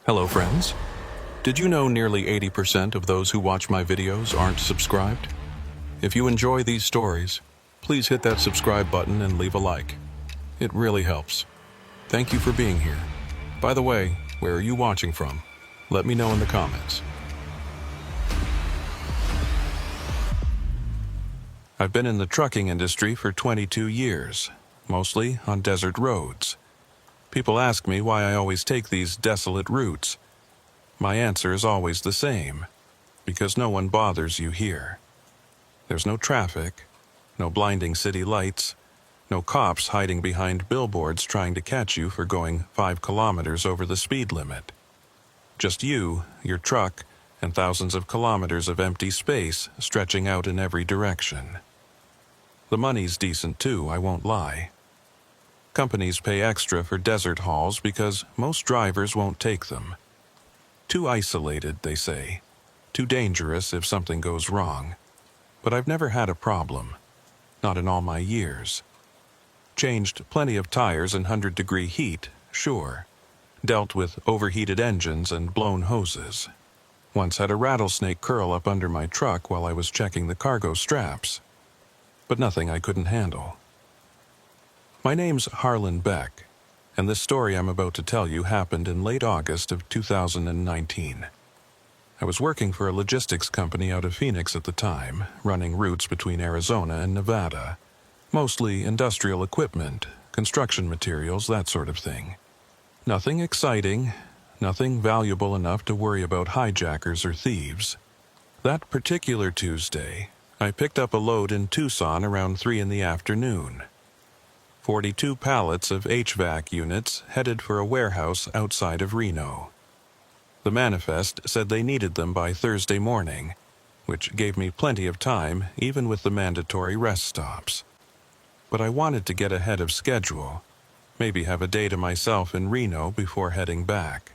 Hello friends. Did you know nearly 80% of those who watch my videos aren't subscribed? If you enjoy these stories, please hit that subscribe button and leave a like. It really helps. Thank you for being here. By the way, where are you watching from? Let me know in the comments. I've been in the trucking industry for 22 years, mostly on desert roads. People ask me why I always take these desolate routes. My answer is always the same, because no one bothers you here. There's no traffic, no blinding city lights, no cops hiding behind billboards trying to catch you for going 5 kilometers over the speed limit. Just you, your truck, and thousands of kilometers of empty space stretching out in every direction. The money's decent too, I won't lie. Companies pay extra for desert hauls because most drivers won't take them. Too isolated, they say. Too dangerous if something goes wrong. But I've never had a problem. Not in all my years. Changed plenty of tires in 100-degree heat, sure. Dealt with overheated engines and blown hoses. Once had a rattlesnake curl up under my truck while I was checking the cargo straps. But nothing I couldn't handle. My name's Harlan Beck, and this story I'm about to tell you happened in late August of 2019. I was working for a logistics company out of Phoenix at the time, running routes between Arizona and Nevada. Mostly industrial equipment, construction materials, that sort of thing. Nothing exciting, nothing valuable enough to worry about hijackers or thieves. That particular Tuesday, I picked up a load in Tucson around 3 in the afternoon. 42 pallets of HVAC units headed for a warehouse outside of Reno. The manifest said they needed them by Thursday morning, which gave me plenty of time even with the mandatory rest stops. But I wanted to get ahead of schedule, maybe have a day to myself in Reno before heading back.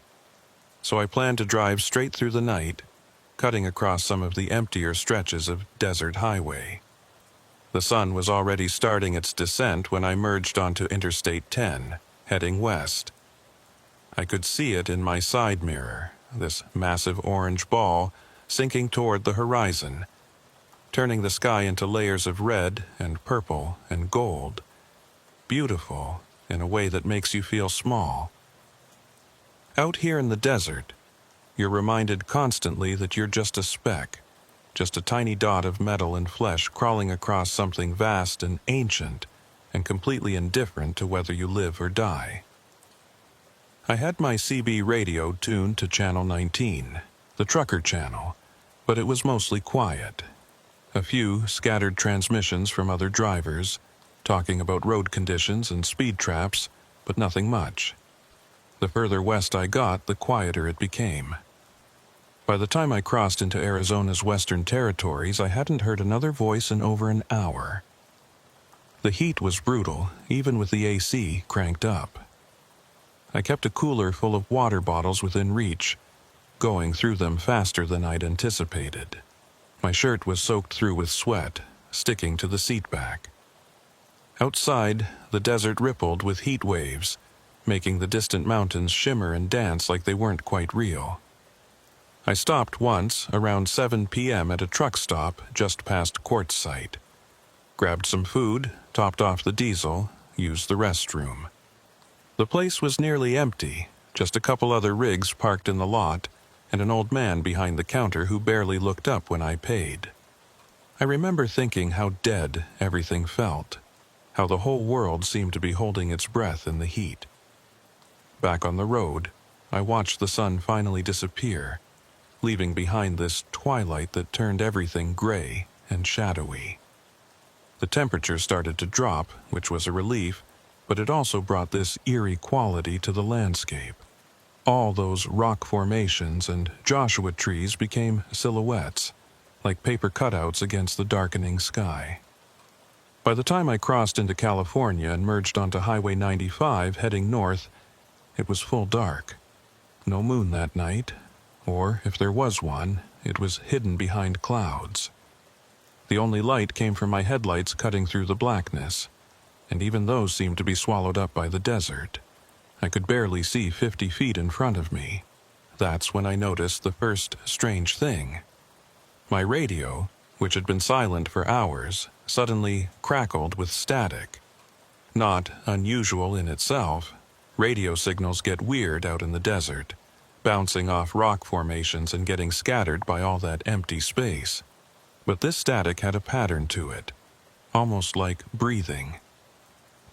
So I planned to drive straight through the night, cutting across some of the emptier stretches of desert highway. The sun was already starting its descent when I merged onto Interstate 10, heading west. I could see it in my side mirror, this massive orange ball sinking toward the horizon, turning the sky into layers of red and purple and gold. Beautiful in a way that makes you feel small. Out here in the desert, you're reminded constantly that you're just a speck. Just a tiny dot of metal and flesh crawling across something vast and ancient and completely indifferent to whether you live or die. I had my CB radio tuned to Channel 19, the trucker channel, but it was mostly quiet. A few scattered transmissions from other drivers, talking about road conditions and speed traps, but nothing much. The further west I got, the quieter it became. By the time I crossed into Arizona's western territories, I hadn't heard another voice in over an hour. The heat was brutal, even with the AC cranked up. I kept a cooler full of water bottles within reach, going through them faster than I'd anticipated. My shirt was soaked through with sweat, sticking to the seat back. Outside, the desert rippled with heat waves, making the distant mountains shimmer and dance like they weren't quite real. I stopped once around 7 p.m. at a truck stop just past Quartz Site. Grabbed some food, topped off the diesel, used the restroom. The place was nearly empty, just a couple other rigs parked in the lot, and an old man behind the counter who barely looked up when I paid. I remember thinking how dead everything felt, how the whole world seemed to be holding its breath in the heat. Back on the road, I watched the sun finally disappear, leaving behind this twilight that turned everything gray and shadowy. The temperature started to drop, which was a relief, but it also brought this eerie quality to the landscape. All those rock formations and Joshua trees became silhouettes, like paper cutouts against the darkening sky. By the time I crossed into California and merged onto Highway 95 heading north, it was full dark. No moon that night, or if there was one, it was hidden behind clouds. The only light came from my headlights cutting through the blackness, and even those seemed to be swallowed up by the desert. I could barely see 50 feet in front of me. That's when I noticed the first strange thing. My radio, which had been silent for hours, suddenly crackled with static. Not unusual in itself, radio signals get weird out in the desert, bouncing off rock formations and getting scattered by all that empty space. But this static had a pattern to it, almost like breathing.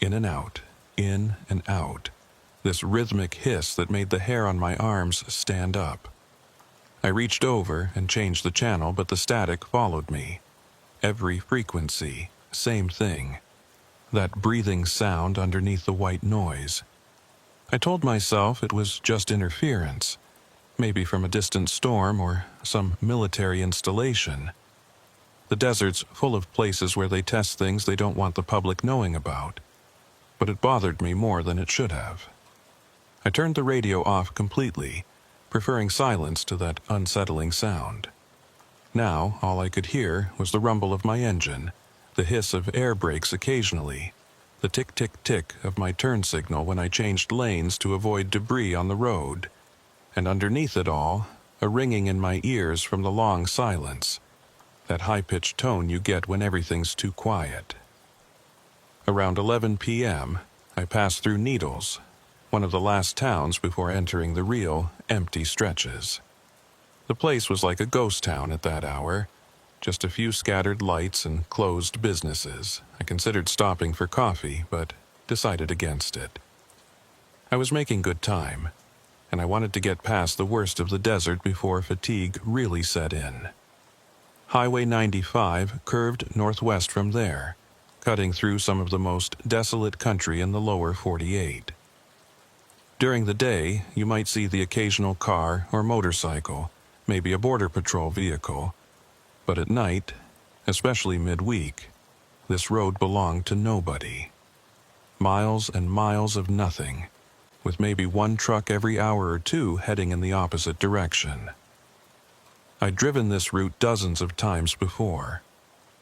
In and out, in and out. This rhythmic hiss that made the hair on my arms stand up. I reached over and changed the channel, but the static followed me. Every frequency, same thing. That breathing sound underneath the white noise. I told myself it was just interference, maybe from a distant storm or some military installation. The desert's full of places where they test things they don't want the public knowing about. But it bothered me more than it should have. I turned the radio off completely, preferring silence to that unsettling sound. Now, all I could hear was the rumble of my engine, the hiss of air brakes occasionally, the tick-tick-tick of my turn signal when I changed lanes to avoid debris on the road, and underneath it all, a ringing in my ears from the long silence, that high-pitched tone you get when everything's too quiet. Around 11 p.m., I passed through Needles, one of the last towns before entering the real, empty stretches. The place was like a ghost town at that hour, just a few scattered lights and closed businesses. I considered stopping for coffee, but decided against it. I was making good time, and I wanted to get past the worst of the desert before fatigue really set in. Highway 95 curved northwest from there, cutting through some of the most desolate country in the lower 48. During the day, you might see the occasional car or motorcycle, maybe a border patrol vehicle. But at night, especially midweek, this road belonged to nobody. Miles and miles of nothing, with maybe one truck every hour or two heading in the opposite direction. I'd driven this route dozens of times before.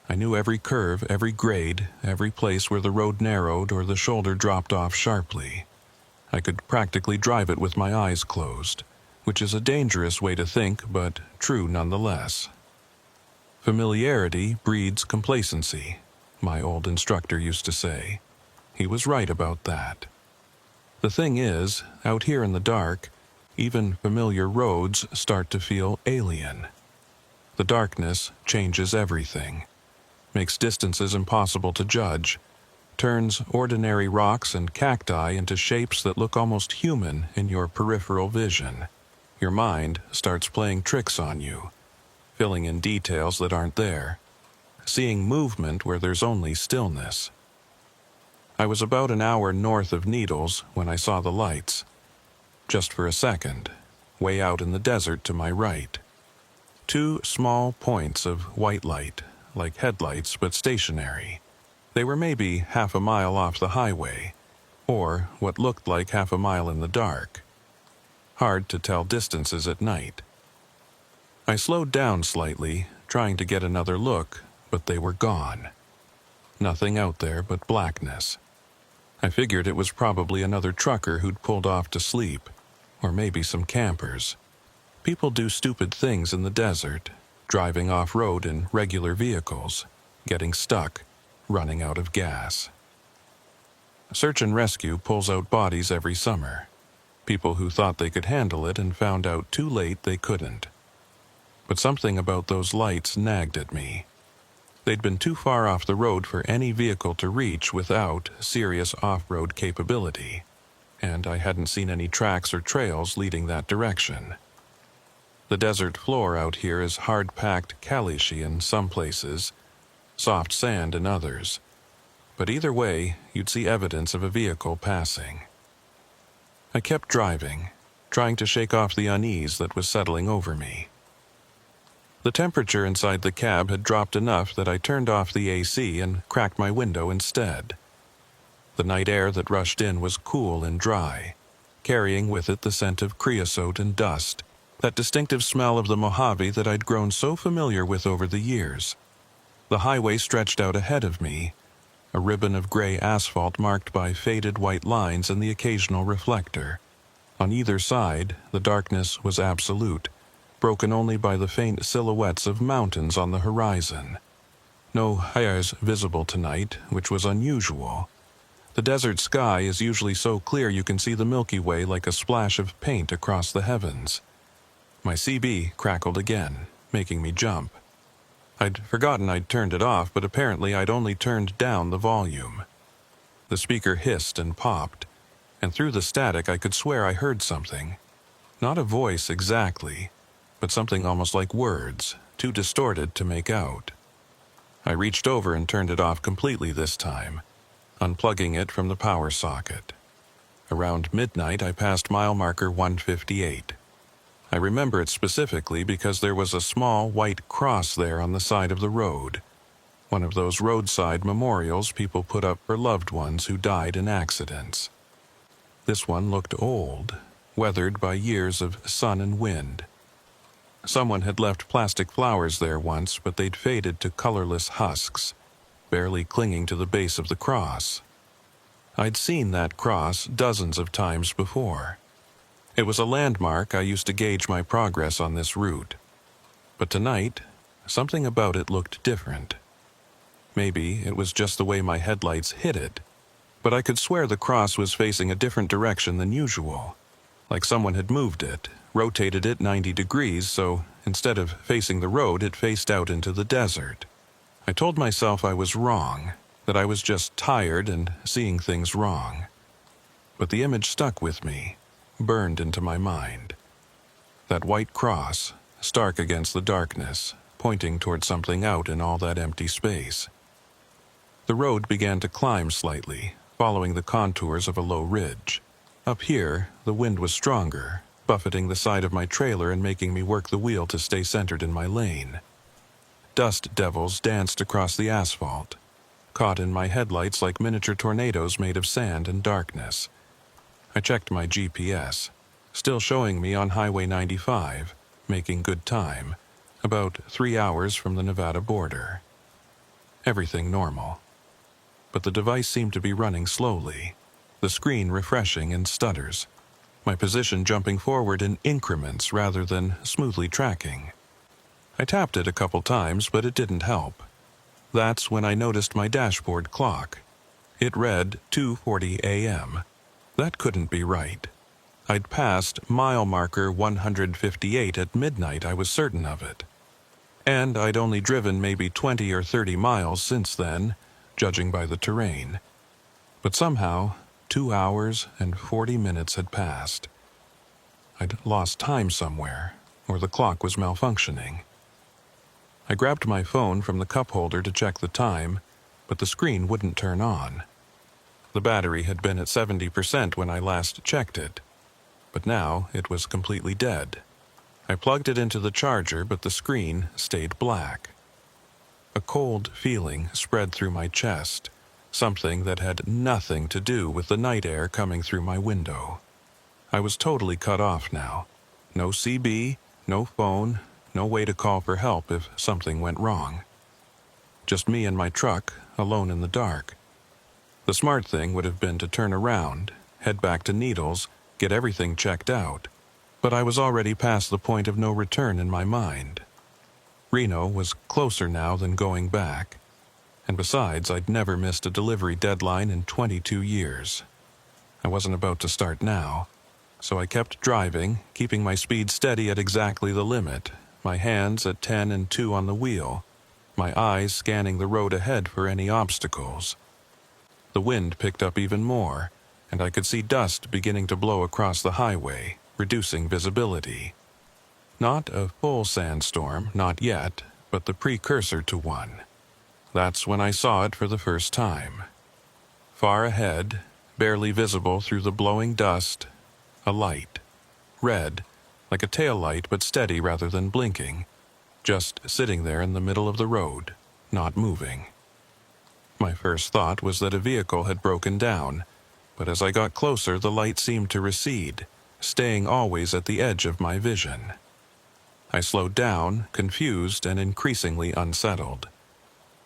I knew every curve, every grade, every place where the road narrowed or the shoulder dropped off sharply. I could practically drive it with my eyes closed, which is a dangerous way to think, but true nonetheless. Familiarity breeds complacency, my old instructor used to say. He was right about that. The thing is, out here in the dark, even familiar roads start to feel alien. The darkness changes everything, makes distances impossible to judge, turns ordinary rocks and cacti into shapes that look almost human in your peripheral vision. Your mind starts playing tricks on you, filling in details that aren't there, seeing movement where there's only stillness. I was about an hour north of Needles when I saw the lights. Just for a second, way out in the desert to my right. 2 small points of white light, like headlights but stationary. They were maybe half a mile off the highway, or what looked like half a mile in the dark. Hard to tell distances at night. I slowed down slightly, trying to get another look, but they were gone. Nothing out there but blackness. I figured it was probably another trucker who'd pulled off to sleep, or maybe some campers. People do stupid things in the desert, driving off-road in regular vehicles, getting stuck, running out of gas. Search and rescue pulls out bodies every summer. People who thought they could handle it and found out too late they couldn't. But something about those lights nagged at me. They'd been too far off the road for any vehicle to reach without serious off-road capability, and I hadn't seen any tracks or trails leading that direction. The desert floor out here is hard-packed calichy in some places, soft sand in others. But either way, you'd see evidence of a vehicle passing. I kept driving, trying to shake off the unease that was settling over me. The temperature inside the cab had dropped enough that I turned off the AC and cracked my window instead. The night air that rushed in was cool and dry, carrying with it the scent of creosote and dust, that distinctive smell of the Mojave that I'd grown so familiar with over the years. The highway stretched out ahead of me, a ribbon of gray asphalt marked by faded white lines and the occasional reflector. On either side, the darkness was absolute, broken only by the faint silhouettes of mountains on the horizon. No hares visible tonight, which was unusual. The desert sky is usually so clear you can see the Milky Way like a splash of paint across the heavens. My CB crackled again, making me jump. I'd forgotten I'd turned it off, but apparently I'd only turned down the volume. The speaker hissed and popped, and through the static I could swear I heard something. Not a voice exactly, but something almost like words, too distorted to make out. I reached over and turned it off completely this time, unplugging it from the power socket. Around midnight, I passed mile marker 158. I remember it specifically because there was a small white cross there on the side of the road, one of those roadside memorials people put up for loved ones who died in accidents. This one looked old, weathered by years of sun and wind. Someone had left plastic flowers there once, but they'd faded to colorless husks, barely clinging to the base of the cross. I'd seen that cross dozens of times before. It was a landmark I used to gauge my progress on this route. But tonight, something about it looked different. Maybe it was just the way my headlights hit it, but I could swear the cross was facing a different direction than usual, like someone had moved it, rotated it 90 degrees, so instead of facing the road, it faced out into the desert. I told myself I was wrong, that I was just tired and seeing things wrong. But the image stuck with me, burned into my mind. That white cross, stark against the darkness, pointing toward something out in all that empty space. The road began to climb slightly, following the contours of a low ridge. Up here, the wind was stronger, buffeting the side of my trailer and making me work the wheel to stay centered in my lane. Dust devils danced across the asphalt, caught in my headlights like miniature tornadoes made of sand and darkness. I checked my GPS, still showing me on Highway 95, making good time, about 3 hours from the Nevada border. Everything normal. But the device seemed to be running slowly, the screen refreshing in stutters, my position jumping forward in increments rather than smoothly tracking. I tapped it a couple times, but it didn't help. That's when I noticed my dashboard clock. It read 2:40 a.m. That couldn't be right. I'd passed mile marker 158 at midnight, I was certain of it. And I'd only driven maybe 20 or 30 miles since then, judging by the terrain. But somehow, 2 hours and 40 minutes had passed. I'd lost time somewhere, or the clock was malfunctioning. I grabbed my phone from the cup holder to check the time, but the screen wouldn't turn on. The battery had been at 70% when I last checked it, but now it was completely dead. I plugged it into the charger, but the screen stayed black. A cold feeling spread through my chest, something that had nothing to do with the night air coming through my window. I was totally cut off now. No CB, no phone, no way to call for help if something went wrong. Just me and my truck, alone in the dark. The smart thing would have been to turn around, head back to Needles, get everything checked out. But I was already past the point of no return in my mind. Reno was closer now than going back. And besides, I'd never missed a delivery deadline in 22 years. I wasn't about to start now, so I kept driving, keeping my speed steady at exactly the limit, my hands at 10 and 2 on the wheel, my eyes scanning the road ahead for any obstacles. The wind picked up even more, and I could see dust beginning to blow across the highway, reducing visibility. Not a full sandstorm, not yet, but the precursor to one. That's when I saw it for the first time. Far ahead, barely visible through the blowing dust, a light. Red, like a taillight but steady rather than blinking, just sitting there in the middle of the road, not moving. My first thought was that a vehicle had broken down, but as I got closer the light seemed to recede, staying always at the edge of my vision. I slowed down, confused and increasingly unsettled.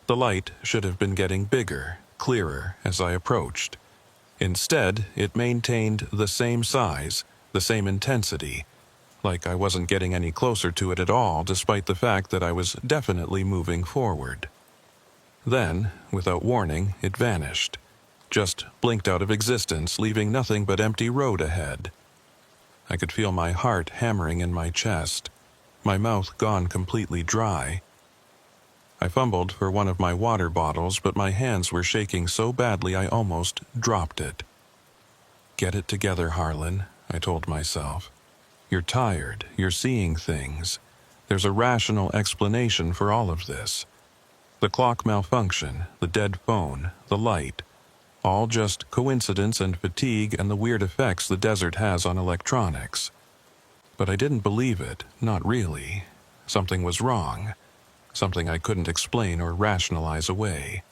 The light should have been getting bigger, clearer as I approached. Instead, it maintained the same size, the same intensity, like I wasn't getting any closer to it at all despite the fact that I was definitely moving forward. Then, without warning, it vanished, just blinked out of existence, leaving nothing but empty road ahead. I could feel my heart hammering in my chest, my mouth gone completely dry. I fumbled for one of my water bottles, but my hands were shaking so badly I almost dropped it. "Get it together, Harlan," I told myself. "You're tired, you're seeing things. There's a rational explanation for all of this. The clock malfunction, the dead phone, the light, all just coincidence and fatigue and the weird effects the desert has on electronics." But I didn't believe it, not really. Something was wrong. Something I couldn't explain or rationalize away.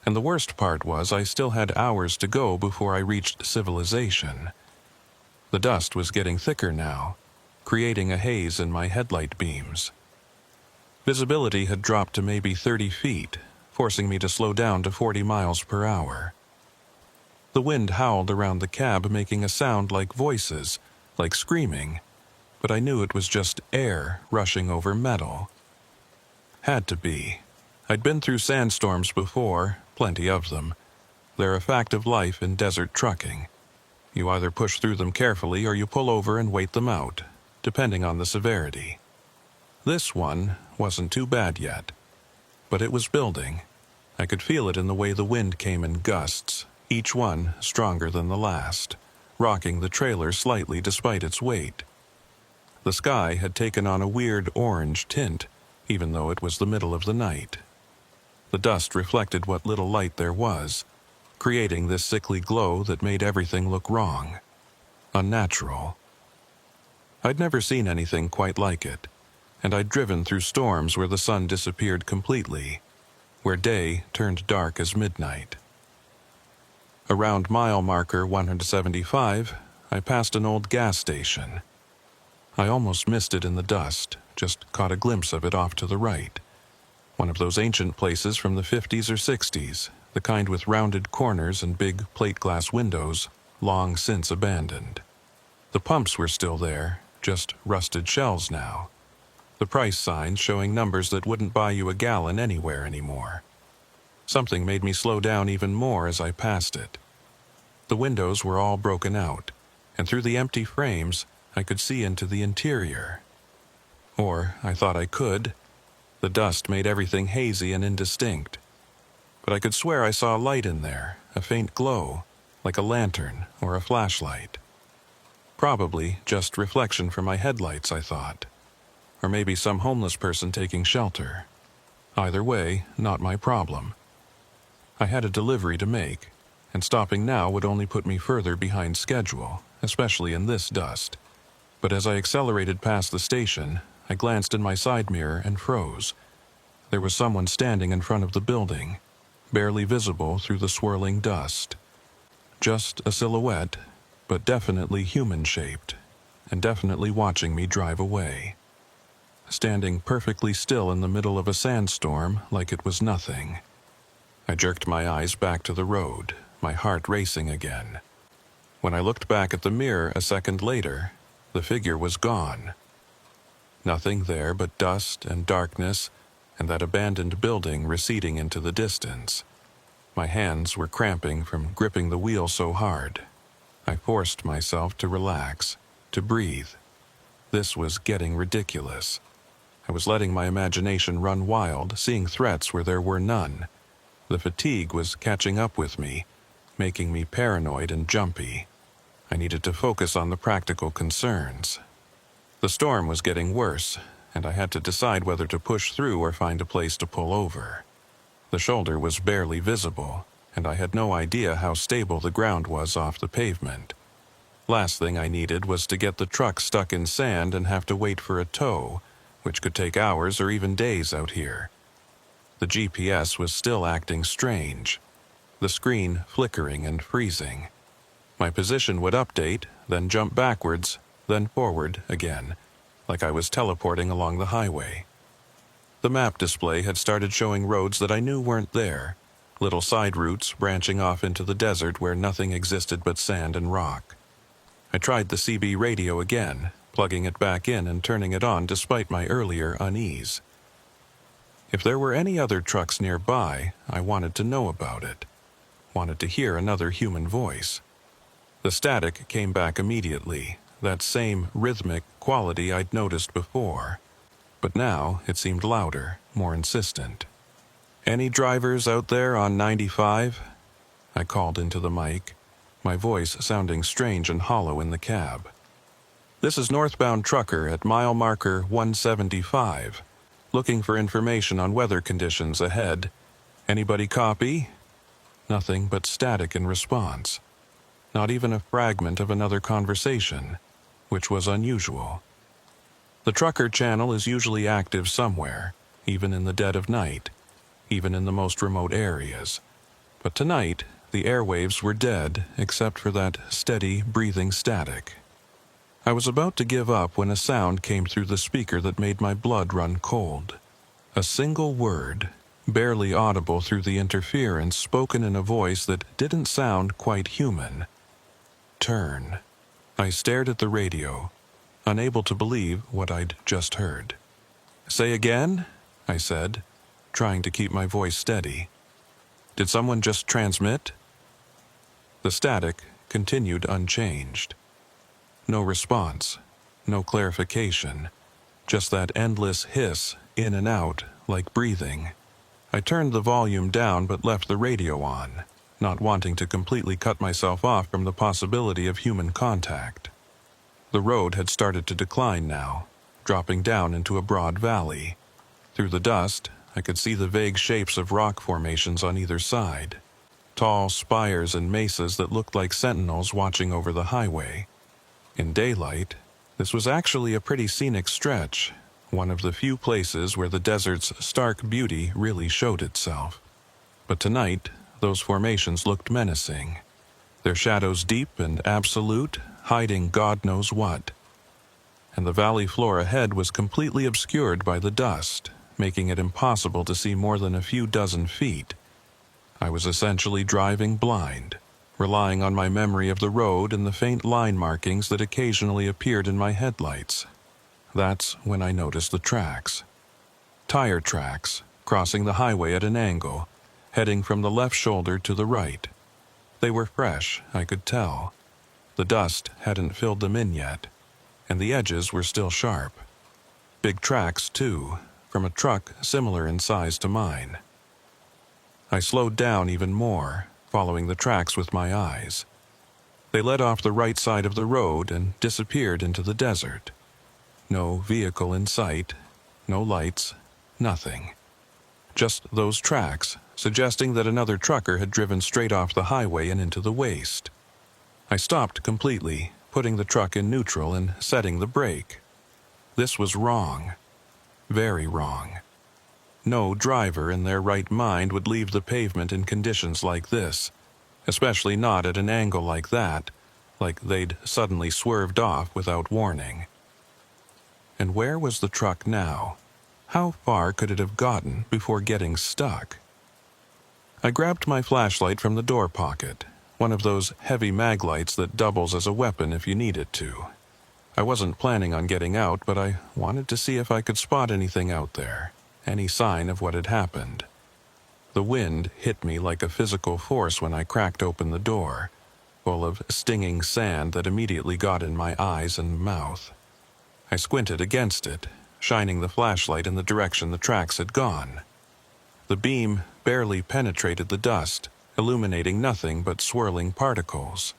And the worst part was I still had hours to go before I reached civilization. The dust was getting thicker now, creating a haze in my headlight beams. Visibility had dropped to maybe 30 feet, forcing me to slow down to 40 miles per hour. The wind howled around the cab, making a sound like voices, like screaming, but I knew it was just air rushing over metal. Had to be. I'd been through sandstorms before, plenty of them. They're a fact of life in desert trucking. You either push through them carefully or you pull over and wait them out, depending on the severity. This one wasn't too bad yet, but it was building. I could feel it in the way the wind came in gusts, each one stronger than the last, rocking the trailer slightly despite its weight. The sky had taken on a weird orange tint, even though it was the middle of the night. The dust reflected what little light there was, creating this sickly glow that made everything look wrong, unnatural. I'd never seen anything quite like it, and I'd driven through storms where the sun disappeared completely, where day turned dark as midnight. Around mile marker 175, I passed an old gas station. I almost missed it in the dust, just caught a glimpse of it off to the right. One of those ancient places from the 50s or 60s, the kind with rounded corners and big plate glass windows, long since abandoned. The pumps were still there, just rusted shells now. The price signs showing numbers that wouldn't buy you a gallon anywhere anymore. Something made me slow down even more as I passed it. The windows were all broken out, and through the empty frames, I could see into the interior. Or I thought I could. The dust made everything hazy and indistinct. But I could swear I saw a light in there, a faint glow, like a lantern or a flashlight. Probably just reflection from my headlights, I thought. Or maybe some homeless person taking shelter. Either way, not my problem. I had a delivery to make, and stopping now would only put me further behind schedule, especially in this dust. But as I accelerated past the station, I glanced in my side mirror and froze. There was someone standing in front of the building, barely visible through the swirling dust. Just a silhouette, but definitely human-shaped, and definitely watching me drive away. Standing perfectly still in the middle of a sandstorm like it was nothing. I jerked my eyes back to the road, my heart racing again. When I looked back at the mirror a second later, the figure was gone. Nothing there but dust and darkness, and that abandoned building receding into the distance. My hands were cramping from gripping the wheel so hard. I forced myself to relax, to breathe. This was getting ridiculous. I was letting my imagination run wild, seeing threats where there were none. The fatigue was catching up with me, making me paranoid and jumpy. I needed to focus on the practical concerns. The storm was getting worse, and I had to decide whether to push through or find a place to pull over. The shoulder was barely visible, and I had no idea how stable the ground was off the pavement. Last thing I needed was to get the truck stuck in sand and have to wait for a tow, which could take hours or even days out here. The GPS was still acting strange, the screen flickering and freezing. My position would update, then jump backwards, then forward again, like I was teleporting along the highway. The map display had started showing roads that I knew weren't there, little side routes branching off into the desert where nothing existed but sand and rock. I tried the CB radio again, plugging it back in and turning it on despite my earlier unease. If there were any other trucks nearby, I wanted to know about it. Wanted to hear another human voice. The static came back immediately, that same rhythmic quality I'd noticed before. But now it seemed louder, more insistent. "Any drivers out there on 95? I called into the mic, my voice sounding strange and hollow in the cab. "This is northbound trucker at mile marker 175. Looking for information on weather conditions ahead. Anybody copy?" Nothing but static in response. Not even a fragment of another conversation, which was unusual. The trucker channel is usually active somewhere, even in the dead of night, even in the most remote areas. But tonight, the airwaves were dead except for that steady, breathing static. I was about to give up when a sound came through the speaker that made my blood run cold. A single word, barely audible through the interference, spoken in a voice that didn't sound quite human. "Turn." I stared at the radio, unable to believe what I'd just heard. "Say again?" I said, trying to keep my voice steady. "Did someone just transmit?" The static continued unchanged. No response, no clarification, just that endless hiss in and out like breathing. I turned the volume down but left the radio on, not wanting to completely cut myself off from the possibility of human contact. The road had started to decline now, dropping down into a broad valley. Through the dust, I could see the vague shapes of rock formations on either side, tall spires and mesas that looked like sentinels watching over the highway. In daylight, this was actually a pretty scenic stretch, one of the few places where the desert's stark beauty really showed itself. But tonight, those formations looked menacing, their shadows deep and absolute, hiding God knows what. And the valley floor ahead was completely obscured by the dust, making it impossible to see more than a few dozen feet. I was essentially driving blind, relying on my memory of the road and the faint line markings that occasionally appeared in my headlights. That's when I noticed the tracks. Tire tracks, crossing the highway at an angle, heading from the left shoulder to the right. They were fresh, I could tell. The dust hadn't filled them in yet, and the edges were still sharp. Big tracks, too, from a truck similar in size to mine. I slowed down even more, following the tracks with my eyes. They led off the right side of the road and disappeared into the desert. No vehicle in sight, no lights, nothing. Just those tracks, suggesting that another trucker had driven straight off the highway and into the waste. I stopped completely, putting the truck in neutral and setting the brake. This was wrong. Very wrong. No driver in their right mind would leave the pavement in conditions like this, especially not at an angle like that, like they'd suddenly swerved off without warning. And where was the truck now? How far could it have gotten before getting stuck? I grabbed my flashlight from the door pocket, one of those heavy mag lights that doubles as a weapon if you need it to. I wasn't planning on getting out, but I wanted to see if I could spot anything out there. Any sign of what had happened. The wind hit me like a physical force when I cracked open the door, full of stinging sand that immediately got in my eyes and mouth. I squinted against it, shining the flashlight in the direction the tracks had gone. The beam barely penetrated the dust, illuminating nothing but swirling particles.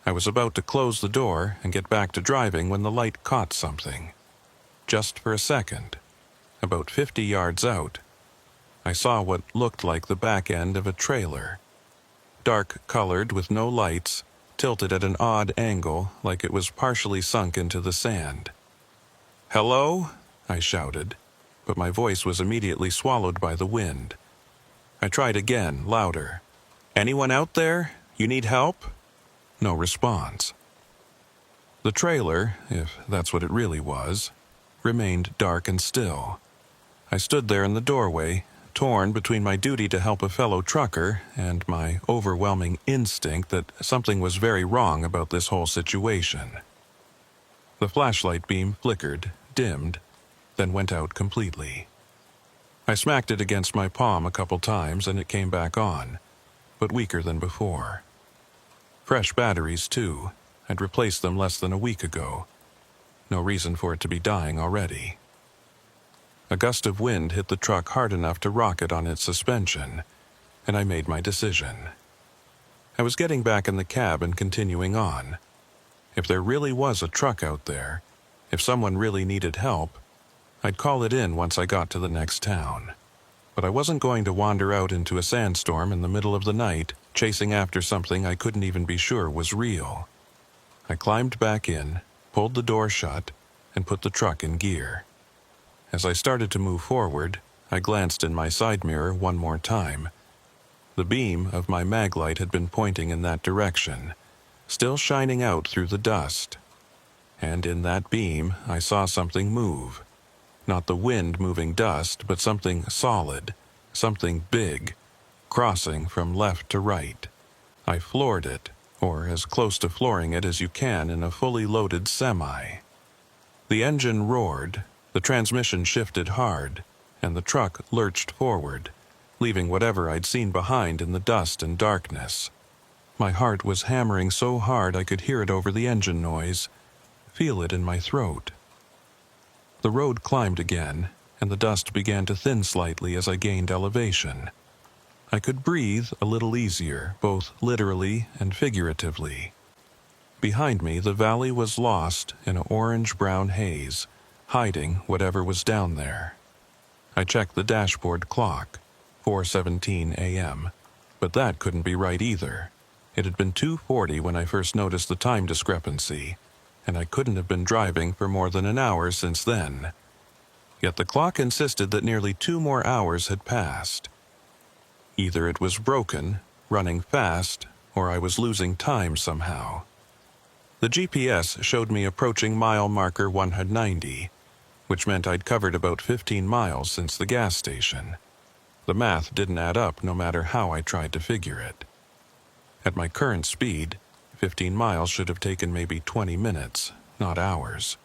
I was about to close the door and get back to driving when the light caught something. Just for a second. About 50 yards out, I saw what looked like the back end of a trailer. Dark-colored with no lights, tilted at an odd angle like it was partially sunk into the sand. "Hello?" I shouted, but my voice was immediately swallowed by the wind. I tried again, louder. "Anyone out there? You need help?" No response. The trailer, if that's what it really was, remained dark and still. I stood there in the doorway, torn between my duty to help a fellow trucker and my overwhelming instinct that something was very wrong about this whole situation. The flashlight beam flickered, dimmed, then went out completely. I smacked it against my palm a couple times and it came back on, but weaker than before. Fresh batteries, too. I'd replaced them less than a week ago. No reason for it to be dying already. A gust of wind hit the truck hard enough to rock it on its suspension, and I made my decision. I was getting back in the cab and continuing on. If there really was a truck out there, if someone really needed help, I'd call it in once I got to the next town. But I wasn't going to wander out into a sandstorm in the middle of the night, chasing after something I couldn't even be sure was real. I climbed back in, pulled the door shut, and put the truck in gear. As I started to move forward, I glanced in my side mirror one more time. The beam of my maglite had been pointing in that direction, still shining out through the dust. And in that beam, I saw something move. Not the wind moving dust, but something solid, something big, crossing from left to right. I floored it, or as close to flooring it as you can in a fully loaded semi. The engine roared, the transmission shifted hard, and the truck lurched forward, leaving whatever I'd seen behind in the dust and darkness. My heart was hammering so hard I could hear it over the engine noise, feel it in my throat. The road climbed again, and the dust began to thin slightly as I gained elevation. I could breathe a little easier, both literally and figuratively. Behind me, the valley was lost in an orange-brown haze, hiding whatever was down there. I checked the dashboard clock, 4:17 a.m., but that couldn't be right either. It had been 2:40 when I first noticed the time discrepancy, and I couldn't have been driving for more than an hour since then. Yet the clock insisted that nearly 2 more hours had passed. Either it was broken, running fast, or I was losing time somehow. The GPS showed me approaching mile marker 190, which meant I'd covered about 15 miles since the gas station. The math didn't add up no matter how I tried to figure it. At my current speed, 15 miles should have taken maybe 20 minutes, not hours.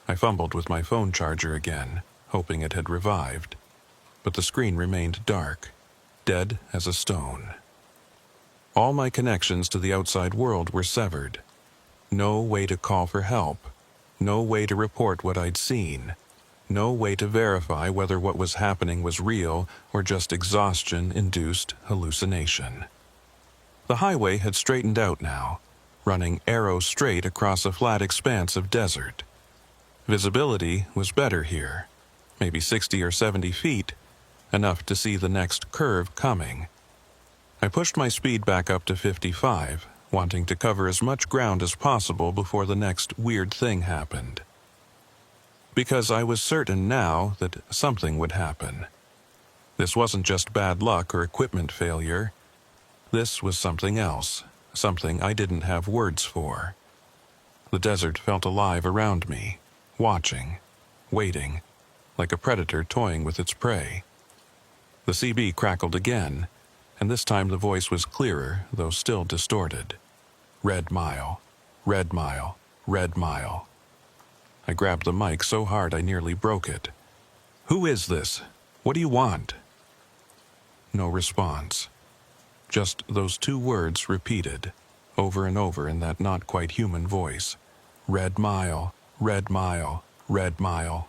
I fumbled with my phone charger again, hoping it had revived, but the screen remained dark, dead as a stone. All my connections to the outside world were severed. No way to call for help, no way to report what I'd seen, no way to verify whether what was happening was real or just exhaustion-induced hallucination. The highway had straightened out now, running arrow straight across a flat expanse of desert. Visibility was better here, maybe 60 or 70 feet, enough to see the next curve coming. I pushed my speed back up to 55, wanting to cover as much ground as possible before the next weird thing happened. Because I was certain now that something would happen. This wasn't just bad luck or equipment failure. This was something else, something I didn't have words for. The desert felt alive around me, watching, waiting, like a predator toying with its prey. The CB crackled again, and this time the voice was clearer, though still distorted. Red mile, red mile, red mile. I grabbed the mic so hard I nearly broke it. "Who is this? What do you want?" No response. Just those 2 words repeated, over and over in that not quite human voice. Red mile, red mile, red mile.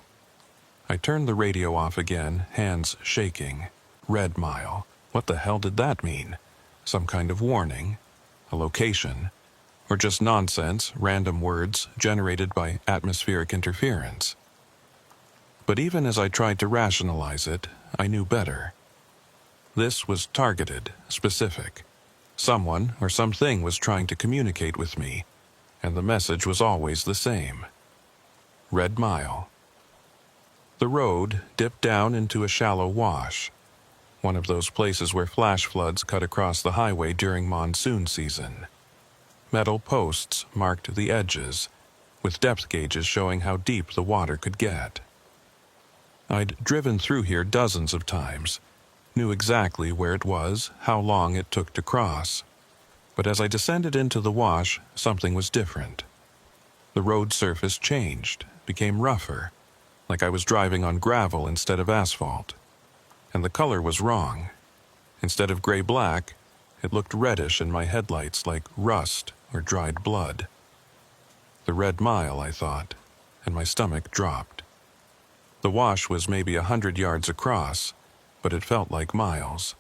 I turned the radio off again, hands shaking. Red mile. What the hell did that mean? Some kind of warning? A location? Or just nonsense, random words generated by atmospheric interference? But even as I tried to rationalize it, I knew better. This was targeted, specific. Someone or something was trying to communicate with me, and the message was always the same. Red mile. The road dipped down into a shallow wash, one of those places where flash floods cut across the highway during monsoon season. Metal posts marked the edges, with depth gauges showing how deep the water could get. I'd driven through here dozens of times, knew exactly where it was, how long it took to cross. But as I descended into the wash, something was different. The road surface changed, became rougher, like I was driving on gravel instead of asphalt. And the color was wrong. Instead of gray-black, it looked reddish in my headlights like rust or dried blood. The Red Mile, I thought, and my stomach dropped. The wash was maybe 100 yards across, but it felt like miles.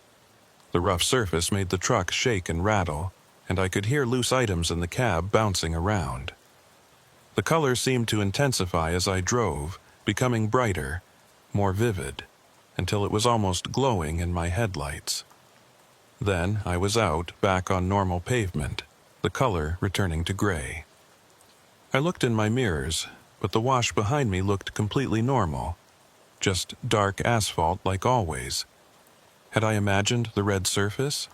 The rough surface made the truck shake and rattle, and I could hear loose items in the cab bouncing around. The color seemed to intensify as I drove, becoming brighter, more vivid, until it was almost glowing in my headlights. Then I was out, back on normal pavement, the color returning to gray. I looked in my mirrors, but the wash behind me looked completely normal, just dark asphalt like always. Had I imagined the red surface?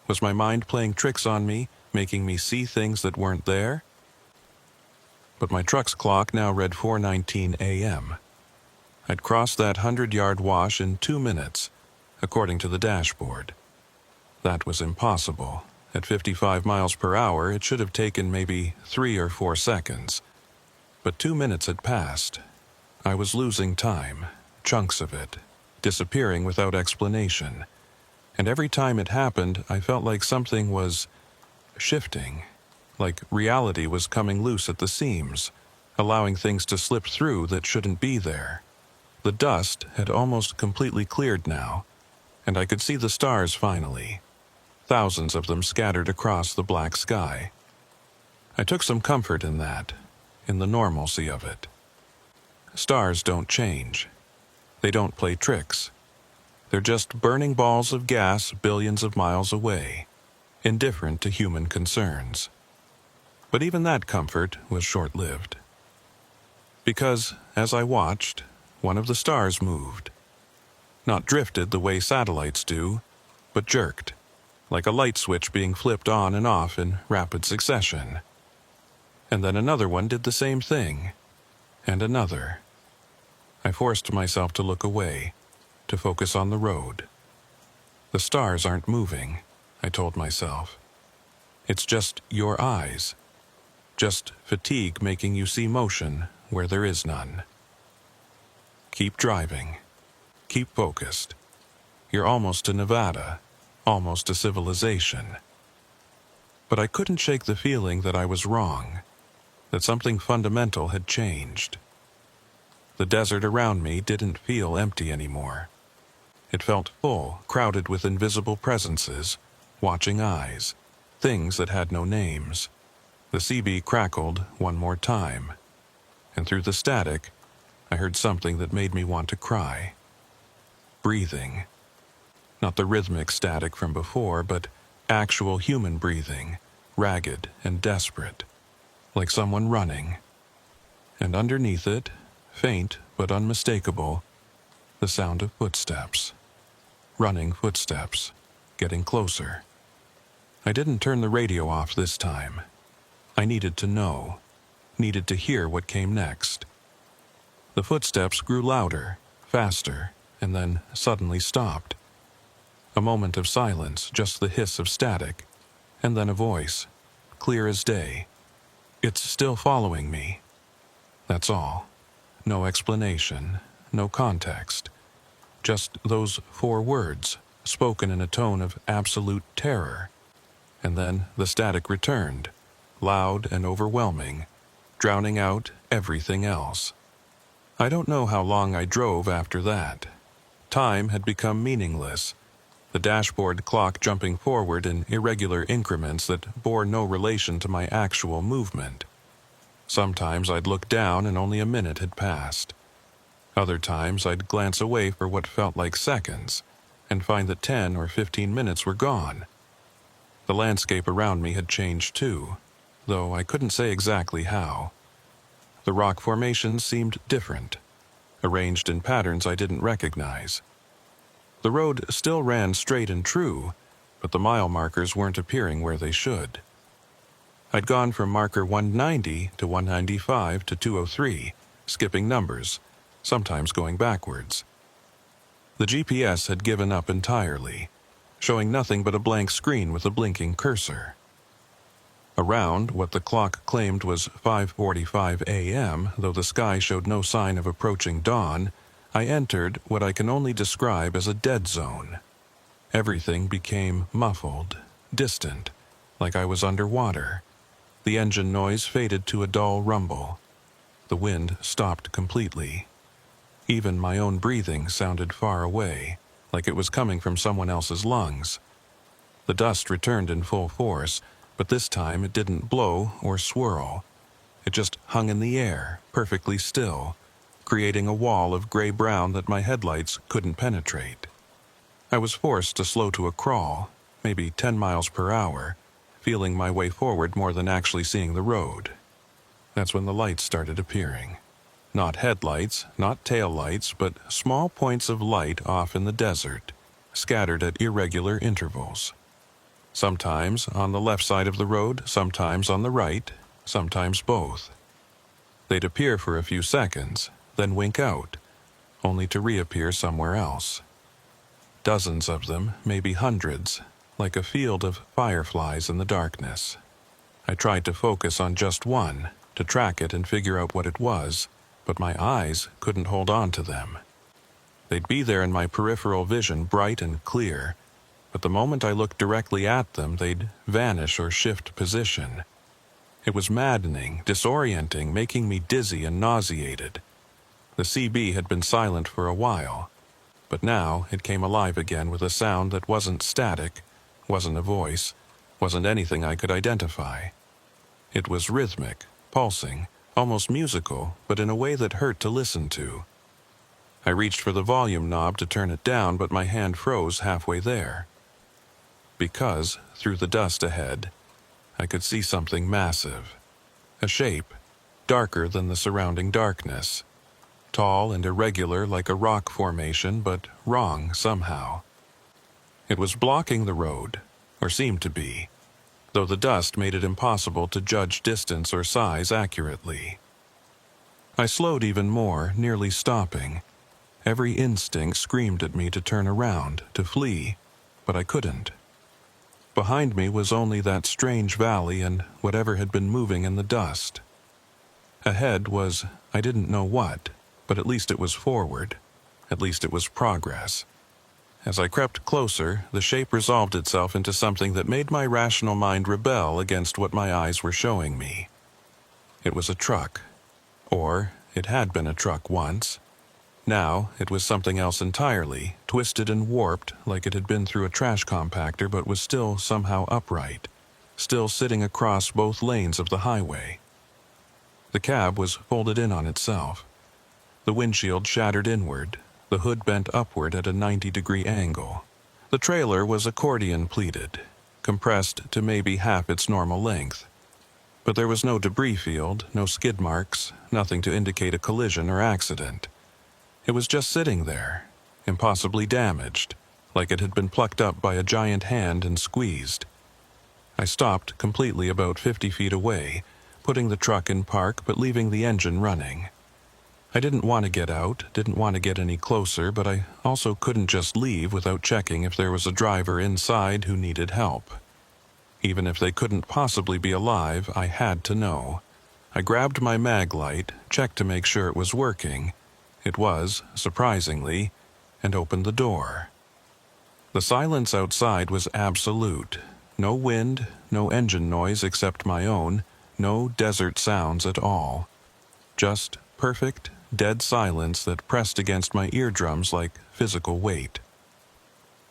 Was my mind playing tricks on me, making me see things that weren't there? But my truck's clock now read 4:19 a.m. I'd crossed that 100-yard wash in 2 minutes, according to the dashboard. That was impossible. At 55 miles per hour, it should have taken maybe 3 or 4 seconds. But 2 minutes had passed. I was losing time, chunks of it, disappearing without explanation. And every time it happened, I felt like something was shifting, like reality was coming loose at the seams, allowing things to slip through that shouldn't be there. The dust had almost completely cleared now, and I could see the stars finally, thousands of them scattered across the black sky. I took some comfort in that, in the normalcy of it. Stars don't change. They don't play tricks. They're just burning balls of gas billions of miles away, indifferent to human concerns. But even that comfort was short-lived. Because, as I watched, one of the stars moved. Not drifted the way satellites do, but jerked, like a light switch being flipped on and off in rapid succession. And then another one did the same thing, and another. I forced myself to look away, to focus on the road. The stars aren't moving, I told myself. It's just your eyes. Just fatigue making you see motion where there is none. Keep driving. Keep focused. You're almost to Nevada, almost to civilization. But I couldn't shake the feeling that I was wrong, that something fundamental had changed. The desert around me didn't feel empty anymore. It felt full, crowded with invisible presences, watching eyes, things that had no names. The CB crackled one more time, and through the static, I heard something that made me want to cry. Breathing. Not the rhythmic static from before, but actual human breathing, ragged and desperate, like someone running. And underneath it, faint but unmistakable, the sound of footsteps. Running footsteps, getting closer. I didn't turn the radio off this time. I needed to know, needed to hear what came next. The footsteps grew louder, faster, and then suddenly stopped. A moment of silence, just the hiss of static, and then a voice, clear as day. It's still following me. That's all. No explanation, no context. Just those 4 words, spoken in a tone of absolute terror. And then the static returned, loud and overwhelming, drowning out everything else. I don't know how long I drove after that. Time had become meaningless, the dashboard clock jumping forward in irregular increments that bore no relation to my actual movement. Sometimes I'd look down and only a minute had passed. Other times I'd glance away for what felt like seconds and find that 10 or 15 minutes were gone. The landscape around me had changed too, though I couldn't say exactly how. The rock formations seemed different, arranged in patterns I didn't recognize. The road still ran straight and true, but the mile markers weren't appearing where they should. I'd gone from marker 190 to 195 to 203, skipping numbers, sometimes going backwards. The GPS had given up entirely, showing nothing but a blank screen with a blinking cursor. Around what the clock claimed was 5:45 a.m., though the sky showed no sign of approaching dawn, I entered what I can only describe as a dead zone. Everything became muffled, distant, like I was underwater. The engine noise faded to a dull rumble. The wind stopped completely. Even my own breathing sounded far away, like it was coming from someone else's lungs. The dust returned in full force, but this time it didn't blow or swirl. It just hung in the air, perfectly still, creating a wall of gray-brown that my headlights couldn't penetrate. I was forced to slow to a crawl, maybe 10 miles per hour, feeling my way forward more than actually seeing the road. That's when the lights started appearing. Not headlights, not taillights, but small points of light off in the desert, scattered at irregular intervals. Sometimes on the left side of the road, sometimes on the right, sometimes both. They'd appear for a few seconds, then wink out, only to reappear somewhere else. Dozens of them, maybe hundreds, like a field of fireflies in the darkness. I tried to focus on just one, to track it and figure out what it was, but my eyes couldn't hold on to them. They'd be there in my peripheral vision, bright and clear, but the moment I looked directly at them, they'd vanish or shift position. It was maddening, disorienting, making me dizzy and nauseated. The CB had been silent for a while, but now it came alive again with a sound that wasn't static, wasn't a voice, wasn't anything I could identify. It was rhythmic, pulsing, almost musical, but in a way that hurt to listen to. I reached for the volume knob to turn it down, but my hand froze halfway there. Because, through the dust ahead, I could see something massive. A shape, darker than the surrounding darkness. Tall and irregular like a rock formation, but wrong somehow. It was blocking the road, or seemed to be, though the dust made it impossible to judge distance or size accurately. I slowed even more, nearly stopping. Every instinct screamed at me to turn around, to flee, but I couldn't. Behind me was only that strange valley and whatever had been moving in the dust. Ahead was, I didn't know what, but at least it was forward. At least it was progress. As I crept closer, the shape resolved itself into something that made my rational mind rebel against what my eyes were showing me. It was a truck. Or it had been a truck once. Now it was something else entirely, twisted and warped like it had been through a trash compactor but was still somehow upright, still sitting across both lanes of the highway. The cab was folded in on itself. The windshield shattered inward, the hood bent upward at a 90-degree angle. The trailer was accordion-pleated, compressed to maybe half its normal length. But there was no debris field, no skid marks, nothing to indicate a collision or accident. It was just sitting there, impossibly damaged, like it had been plucked up by a giant hand and squeezed. I stopped completely about 50 feet away, putting the truck in park but leaving the engine running. I didn't want to get out, didn't want to get any closer, but I also couldn't just leave without checking if there was a driver inside who needed help. Even if they couldn't possibly be alive, I had to know. I grabbed my mag light, checked to make sure it was working. It was, surprisingly, and opened the door. The silence outside was absolute. No wind, no engine noise except my own, no desert sounds at all. Just perfect, dead silence that pressed against my eardrums like physical weight.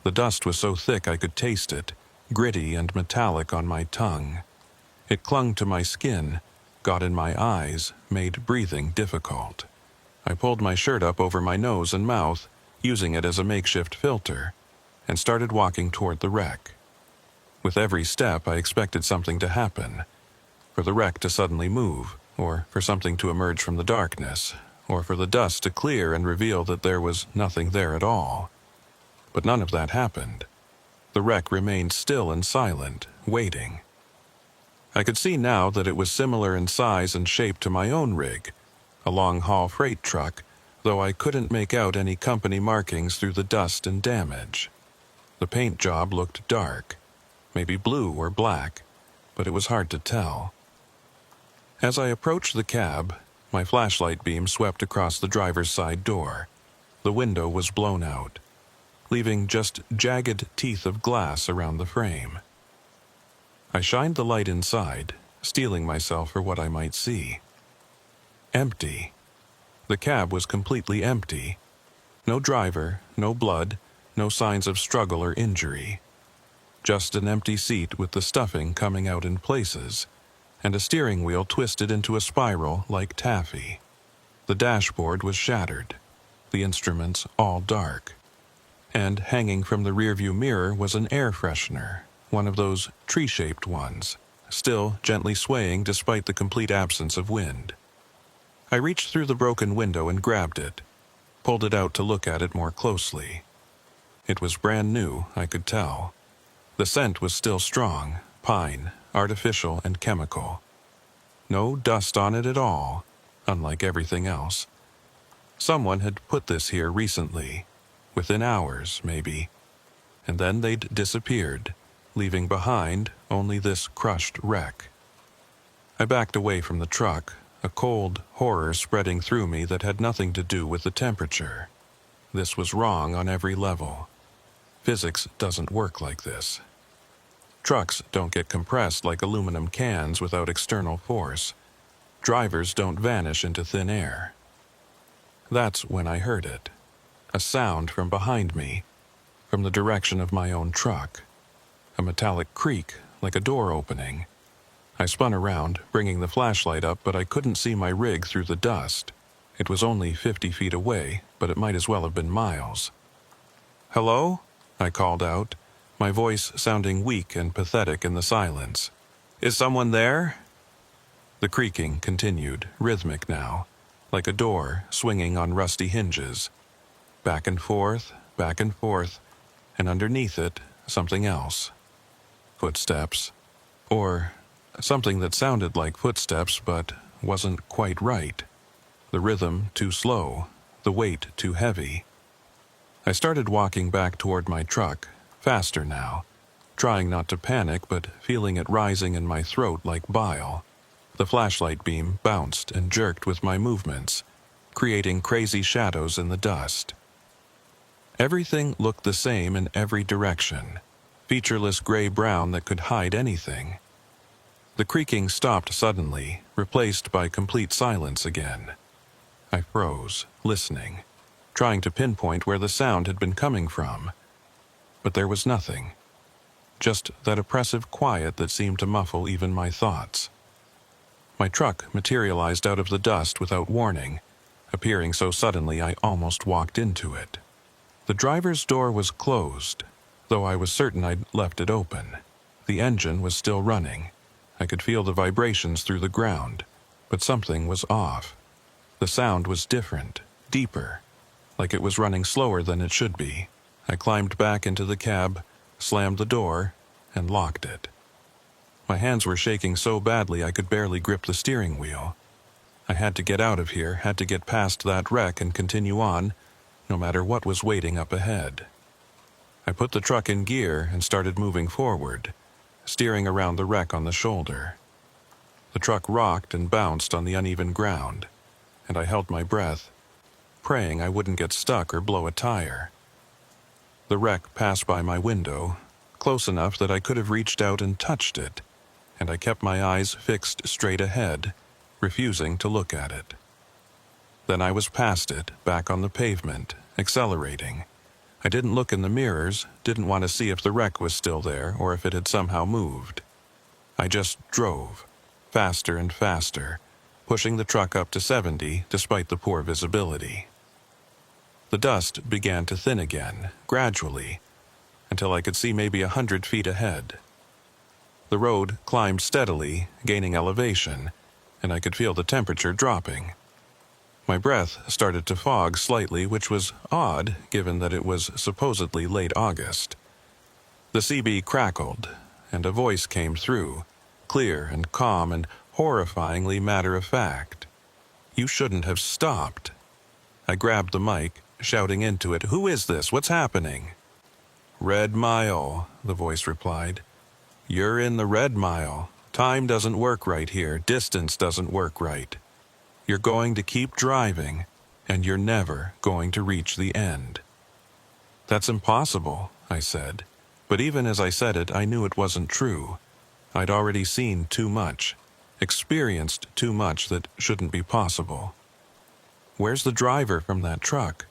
The dust was so thick I could taste it, gritty and metallic on my tongue. It clung to my skin, got in my eyes, made breathing difficult. I pulled my shirt up over my nose and mouth, using it as a makeshift filter, and started walking toward the wreck. With every step, I expected something to happen. For the wreck to suddenly move, or for something to emerge from the darkness, or for the dust to clear and reveal that there was nothing there at all. But none of that happened. The wreck remained still and silent, waiting. I could see now that it was similar in size and shape to my own rig, a long-haul freight truck, though I couldn't make out any company markings through the dust and damage. The paint job looked dark, maybe blue or black, but it was hard to tell. As I approached the cab, my flashlight beam swept across the driver's side door. The window was blown out, leaving just jagged teeth of glass around the frame. I shined the light inside, steeling myself for what I might see. Empty. The cab was completely empty. No driver, no blood, no signs of struggle or injury. Just an empty seat with the stuffing coming out in places, and a steering wheel twisted into a spiral like taffy. The dashboard was shattered, the instruments all dark. And hanging from the rearview mirror was an air freshener, one of those tree-shaped ones, still gently swaying despite the complete absence of wind. I reached through the broken window and grabbed it, pulled it out to look at it more closely. It was brand new, I could tell. The scent was still strong, pine, artificial and chemical. No dust on it at all, unlike everything else. Someone had put this here recently, within hours, maybe, and then they'd disappeared, leaving behind only this crushed wreck. I backed away from the truck, a cold horror spreading through me that had nothing to do with the temperature. This was wrong on every level. Physics doesn't work like this. Trucks don't get compressed like aluminum cans without external force. Drivers don't vanish into thin air. That's when I heard it. A sound from behind me, from the direction of my own truck. A metallic creak, like a door opening. I spun around, bringing the flashlight up, but I couldn't see my rig through the dust. It was only 50 feet away, but it might as well have been miles. "Hello?" I called out, my voice sounding weak and pathetic in the silence. "Is someone there?" The creaking continued, rhythmic now, like a door swinging on rusty hinges. Back and forth, and underneath it, something else. Footsteps. Or something that sounded like footsteps but wasn't quite right. The rhythm too slow, the weight too heavy. I started walking back toward my truck, faster now, trying not to panic but feeling it rising in my throat like bile. The flashlight beam bounced and jerked with my movements, creating crazy shadows in the dust. Everything looked the same in every direction, featureless gray-brown that could hide anything. The creaking stopped suddenly, replaced by complete silence again. I froze, listening, trying to pinpoint where the sound had been coming from. But there was nothing. Just that oppressive quiet that seemed to muffle even my thoughts. My truck materialized out of the dust without warning, appearing so suddenly I almost walked into it. The driver's door was closed, though I was certain I'd left it open. The engine was still running. I could feel the vibrations through the ground, but something was off. The sound was different, deeper, like it was running slower than it should be. I climbed back into the cab, slammed the door, and locked it. My hands were shaking so badly I could barely grip the steering wheel. I had to get out of here, had to get past that wreck and continue on, no matter what was waiting up ahead. I put the truck in gear and started moving forward, steering around the wreck on the shoulder. The truck rocked and bounced on the uneven ground, and I held my breath, praying I wouldn't get stuck or blow a tire. The wreck passed by my window, close enough that I could have reached out and touched it, and I kept my eyes fixed straight ahead, refusing to look at it. Then I was past it, back on the pavement, accelerating. I didn't look in the mirrors, didn't want to see if the wreck was still there or if it had somehow moved. I just drove, faster and faster, pushing the truck up to 70 despite the poor visibility. The dust began to thin again, gradually, until I could see maybe 100 feet ahead. The road climbed steadily, gaining elevation, and I could feel the temperature dropping. My breath started to fog slightly, which was odd given that it was supposedly late August. The CB crackled, and a voice came through, clear and calm and horrifyingly matter-of-fact. "You shouldn't have stopped." I grabbed the mic, shouting into it, "Who is this? What's happening?" "Red Mile," the voice replied. "You're in the Red Mile. Time doesn't work right here. Distance doesn't work right. You're going to keep driving, and you're never going to reach the end." "That's impossible," I said. But even as I said it, I knew it wasn't true. I'd already seen too much, experienced too much that shouldn't be possible. "Where's the driver from that truck?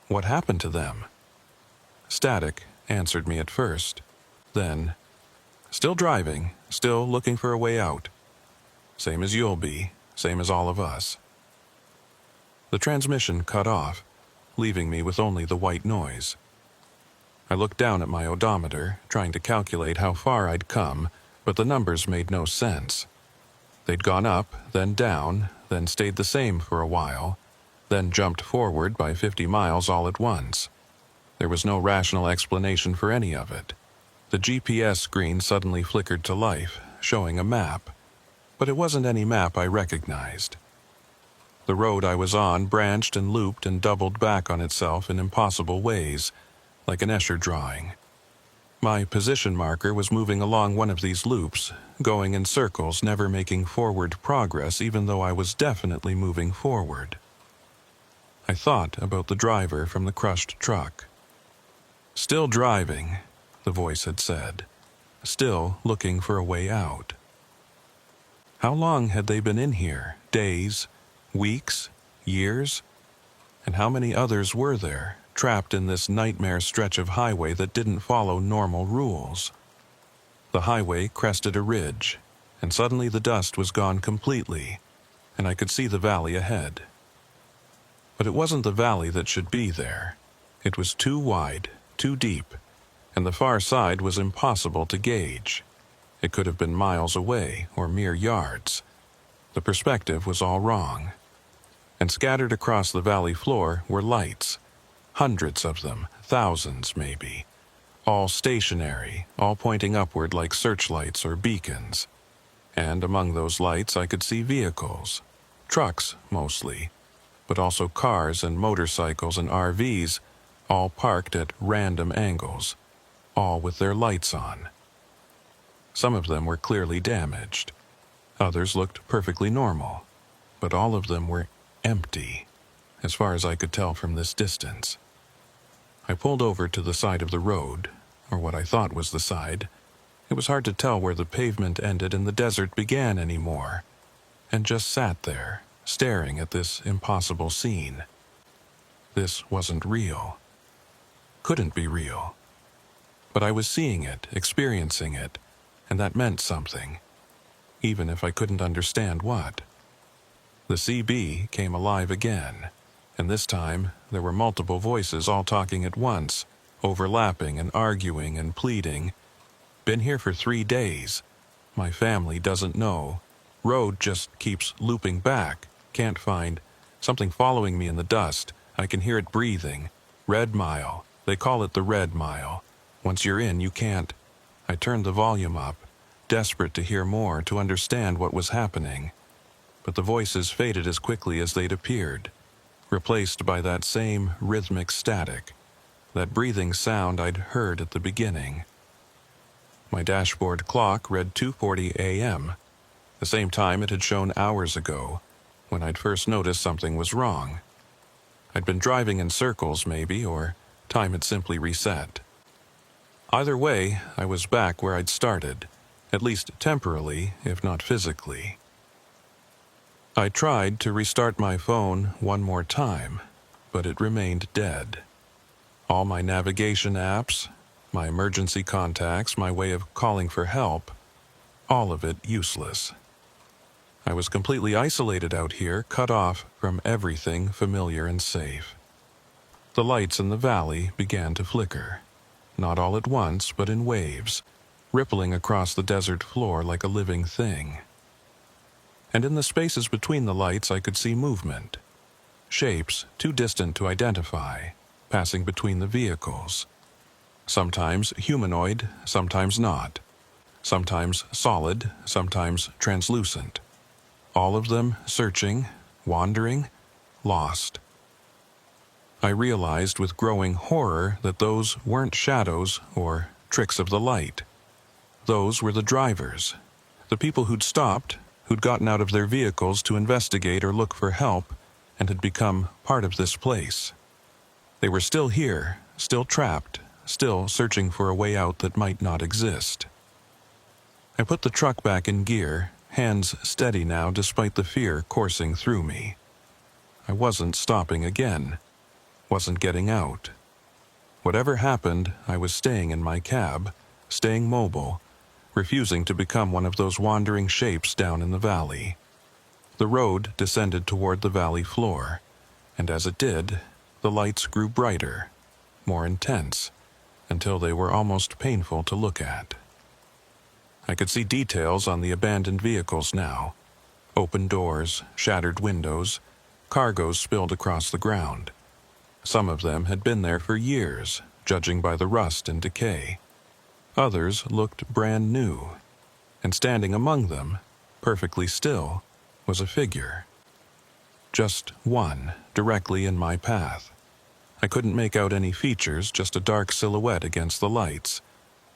What happened to them?" Static answered me at first. Then, "Still driving, still looking for a way out. Same as you'll be, same as all of us." The transmission cut off, leaving me with only the white noise. I looked down at my odometer, trying to calculate how far I'd come, but the numbers made no sense. They'd gone up, then down, then stayed the same for a while, then jumped forward by 50 miles all at once. There was no rational explanation for any of it. The GPS screen suddenly flickered to life, showing a map, but it wasn't any map I recognized. The road I was on branched and looped and doubled back on itself in impossible ways, like an Escher drawing. My position marker was moving along one of these loops, going in circles, never making forward progress even though I was definitely moving forward. I thought about the driver from the crushed truck. "Still driving," the voice had said. "Still looking for a way out." How long had they been in here? Days? Weeks? Years? And how many others were there, trapped in this nightmare stretch of highway that didn't follow normal rules? The highway crested a ridge, and suddenly the dust was gone completely, and I could see the valley ahead. But it wasn't the valley that should be there. It was too wide, too deep, and the far side was impossible to gauge. It could have been miles away or mere yards. The perspective was all wrong. And scattered across the valley floor were lights. Hundreds of them, thousands maybe. All stationary, all pointing upward like searchlights or beacons. And among those lights I could see vehicles. Trucks, mostly. But also cars and motorcycles and RVs, all parked at random angles, all with their lights on. Some of them were clearly damaged. Others looked perfectly normal, but all of them were empty, as far as I could tell from this distance. I pulled over to the side of the road, or what I thought was the side. It was hard to tell where the pavement ended and the desert began anymore, and just sat there, staring at this impossible scene. This wasn't real. Couldn't be real. But I was seeing it, experiencing it, and that meant something, even if I couldn't understand what. The CB came alive again, and this time there were multiple voices all talking at once, overlapping and arguing and pleading. "Been here for 3 days. My family doesn't know. Road just keeps looping back. Can't find. Something following me in the dust. I can hear it breathing. Red Mile. They call it the Red Mile. Once you're in, you can't." I turned the volume up, desperate to hear more, to understand what was happening. But the voices faded as quickly as they'd appeared, replaced by that same rhythmic static, that breathing sound I'd heard at the beginning. My dashboard clock read 2:40 a.m., the same time it had shown hours ago, when I'd first noticed something was wrong. I'd been driving in circles, maybe, or time had simply reset. Either way, I was back where I'd started, at least temporarily, if not physically. I tried to restart my phone one more time, but it remained dead. All my navigation apps, my emergency contacts, my way of calling for help, all of it useless. I was completely isolated out here, cut off from everything familiar and safe. The lights in the valley began to flicker, not all at once, but in waves, rippling across the desert floor like a living thing. And in the spaces between the lights I could see movement. Shapes too distant to identify, passing between the vehicles. Sometimes humanoid, sometimes not. Sometimes solid, sometimes translucent. All of them searching, wandering, lost. I realized with growing horror that those weren't shadows or tricks of the light. Those were the drivers, the people who'd stopped, who'd gotten out of their vehicles to investigate or look for help, and had become part of this place. They were still here, still trapped, still searching for a way out that might not exist. I put the truck back in gear, hands steady now despite the fear coursing through me. I wasn't stopping again, wasn't getting out. Whatever happened, I was staying in my cab, staying mobile, refusing to become one of those wandering shapes down in the valley. The road descended toward the valley floor, and as it did, the lights grew brighter, more intense, until they were almost painful to look at. I could see details on the abandoned vehicles now. Open doors, shattered windows, cargoes spilled across the ground. Some of them had been there for years, judging by the rust and decay. Others looked brand new, and standing among them, perfectly still, was a figure. Just one, directly in my path. I couldn't make out any features, just a dark silhouette against the lights.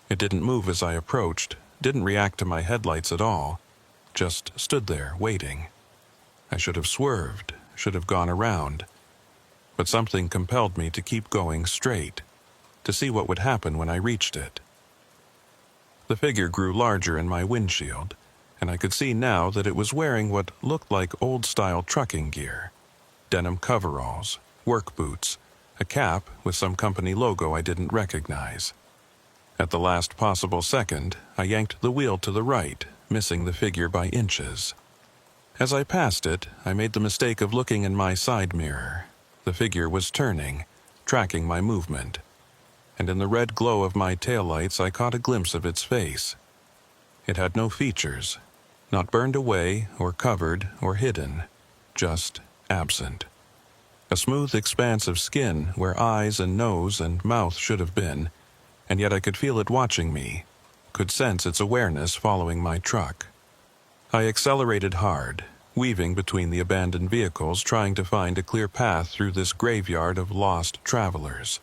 It didn't move as I approached, didn't react to my headlights at all, just stood there, waiting. I should have swerved, should have gone around, but something compelled me to keep going straight, to see what would happen when I reached it. The figure grew larger in my windshield, and I could see now that it was wearing what looked like old-style trucking gear. Denim coveralls, work boots, a cap with some company logo I didn't recognize. At the last possible second, I yanked the wheel to the right, missing the figure by inches. As I passed it, I made the mistake of looking in my side mirror. The figure was turning, tracking my movement, and in the red glow of my taillights I caught a glimpse of its face. It had no features, not burned away or covered or hidden, just absent. A smooth expanse of skin where eyes and nose and mouth should have been, and yet I could feel it watching me, could sense its awareness following my truck. I accelerated hard, weaving between the abandoned vehicles, trying to find a clear path through this graveyard of lost travelers.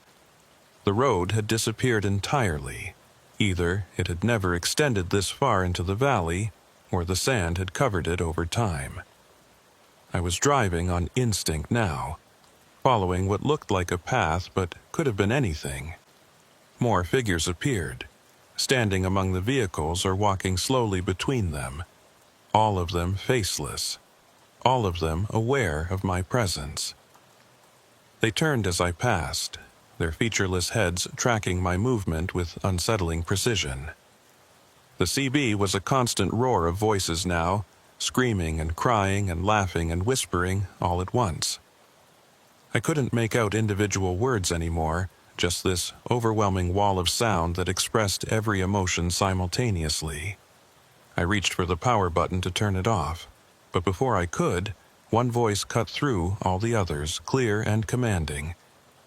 The road had disappeared entirely. Either it had never extended this far into the valley, or the sand had covered it over time. I was driving on instinct now, following what looked like a path but could have been anything. More figures appeared, standing among the vehicles or walking slowly between them, all of them faceless, all of them aware of my presence. They turned as I passed, their featureless heads tracking my movement with unsettling precision. The CB was a constant roar of voices now, screaming and crying and laughing and whispering all at once. I couldn't make out individual words anymore, just this overwhelming wall of sound that expressed every emotion simultaneously. I reached for the power button to turn it off, but before I could, one voice cut through all the others, clear and commanding.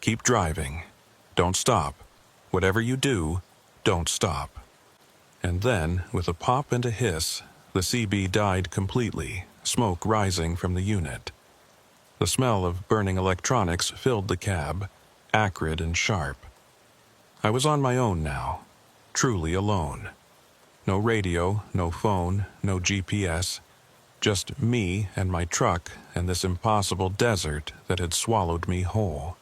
Keep driving. Don't stop. Whatever you do, don't stop. And then, with a pop and a hiss, the CB died completely, smoke rising from the unit. The smell of burning electronics filled the cab, acrid and sharp. I was on my own now, truly alone. No radio, no phone, no GPS, just me and my truck and this impossible desert that had swallowed me whole.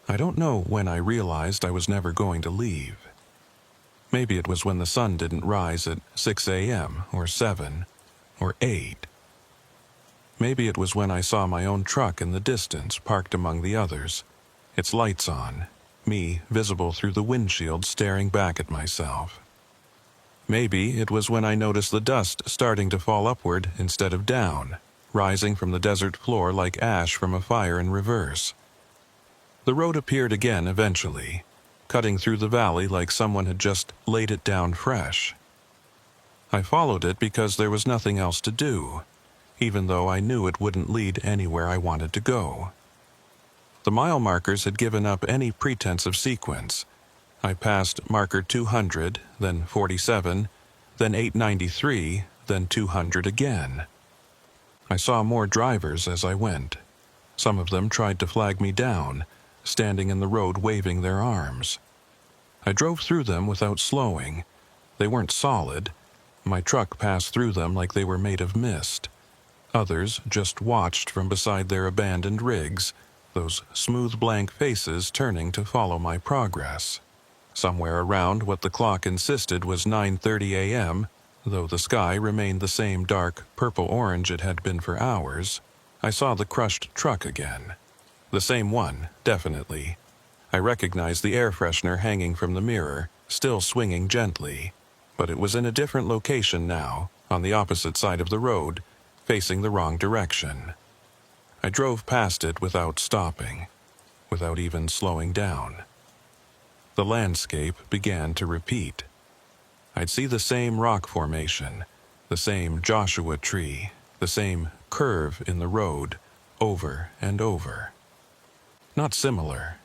I don't know when I realized I was never going to leave. Maybe it was when the sun didn't rise at 6 a.m. or 7 or 8. Maybe it was when I saw my own truck in the distance parked among the others, its lights on, me visible through the windshield staring back at myself. Maybe it was when I noticed the dust starting to fall upward instead of down, rising from the desert floor like ash from a fire in reverse. The road appeared again eventually, cutting through the valley like someone had just laid it down fresh. I followed it because there was nothing else to do, even though I knew it wouldn't lead anywhere I wanted to go. The mile markers had given up any pretense of sequence. I passed marker 200, then 47, then 893, then 200 again. I saw more drivers as I went. Some of them tried to flag me down, standing in the road waving their arms. I drove through them without slowing. They weren't solid. My truck passed through them like they were made of mist. Others just watched from beside their abandoned rigs, those smooth blank faces turning to follow my progress. Somewhere around what the clock insisted was 9:30 a.m., though the sky remained the same dark purple-orange it had been for hours, I saw the crushed truck again. The same one, definitely. I recognized the air freshener hanging from the mirror, still swinging gently, but it was in a different location now, on the opposite side of the road, facing the wrong direction. I drove past it without stopping, without even slowing down. The landscape began to repeat. I'd see the same rock formation, the same Joshua tree, the same curve in the road, over and over. Not similar,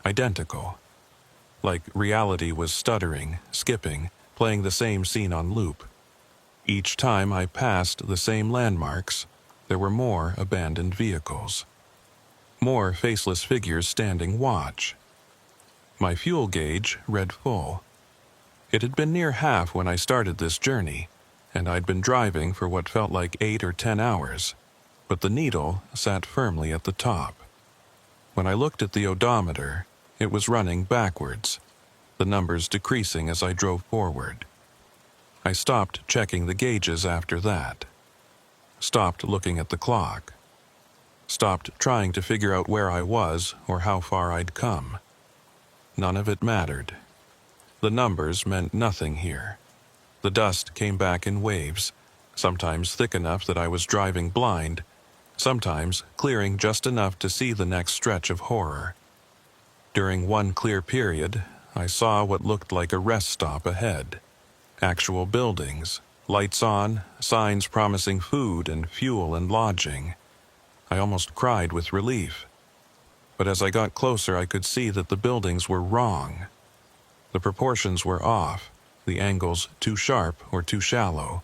identical. Like reality was stuttering, skipping, playing the same scene on loop. Each time I passed the same landmarks, there were more abandoned vehicles. More faceless figures standing watch. My fuel gauge read full. It had been near half when I started this journey, and I'd been driving for what felt like 8 or 10 hours, but the needle sat firmly at the top. When I looked at the odometer, it was running backwards, the numbers decreasing as I drove forward. I stopped checking the gauges after that. Stopped looking at the clock. Stopped trying to figure out where I was or how far I'd come. None of it mattered. The numbers meant nothing here. The dust came back in waves, sometimes thick enough that I was driving blind, sometimes clearing just enough to see the next stretch of horror. During one clear period, I saw what looked like a rest stop ahead. Actual buildings, lights on, signs promising food and fuel and lodging. I almost cried with relief. But as I got closer, I could see that the buildings were wrong. The proportions were off, the angles too sharp or too shallow,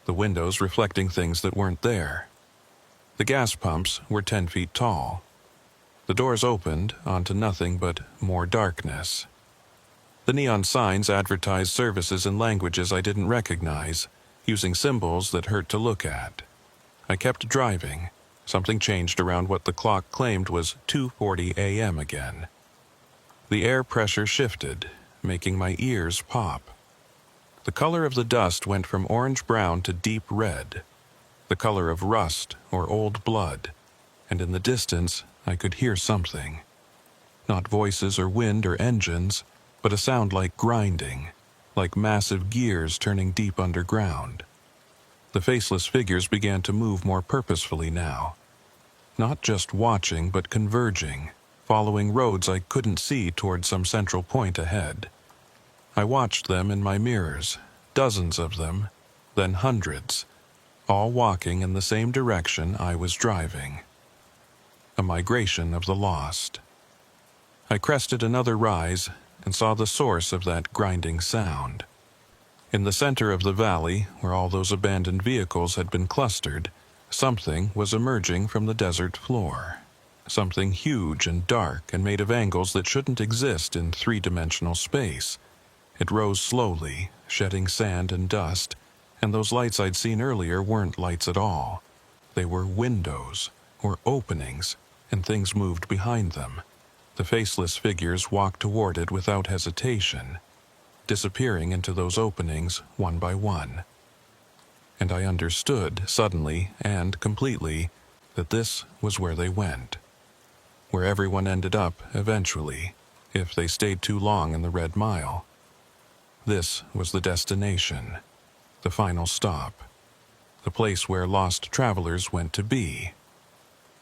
the windows reflecting things that weren't there. The gas pumps were 10 feet tall. The doors opened onto nothing but more darkness. The neon signs advertised services in languages I didn't recognize, using symbols that hurt to look at. I kept driving. Something changed around what the clock claimed was 2:40 a.m. again. The air pressure shifted, making my ears pop. The color of the dust went from orange-brown to deep red, the color of rust or old blood, and in the distance I could hear something. Not voices or wind or engines, but a sound like grinding, like massive gears turning deep underground. The faceless figures began to move more purposefully now. Not just watching, but converging, following roads I couldn't see toward some central point ahead. I watched them in my mirrors, dozens of them, then hundreds, all walking in the same direction I was driving. A migration of the lost. I crested another rise and saw the source of that grinding sound. In the center of the valley, where all those abandoned vehicles had been clustered, something was emerging from the desert floor. Something huge and dark and made of angles that shouldn't exist in three-dimensional space. It rose slowly, shedding sand and dust, and those lights I'd seen earlier weren't lights at all. They were windows, or openings, and things moved behind them. The faceless figures walked toward it without hesitation, disappearing into those openings one by one. And I understood, suddenly and completely, that this was where they went. Where everyone ended up, eventually, if they stayed too long in the Red Mile. This was the destination, the final stop, the place where lost travelers went to be.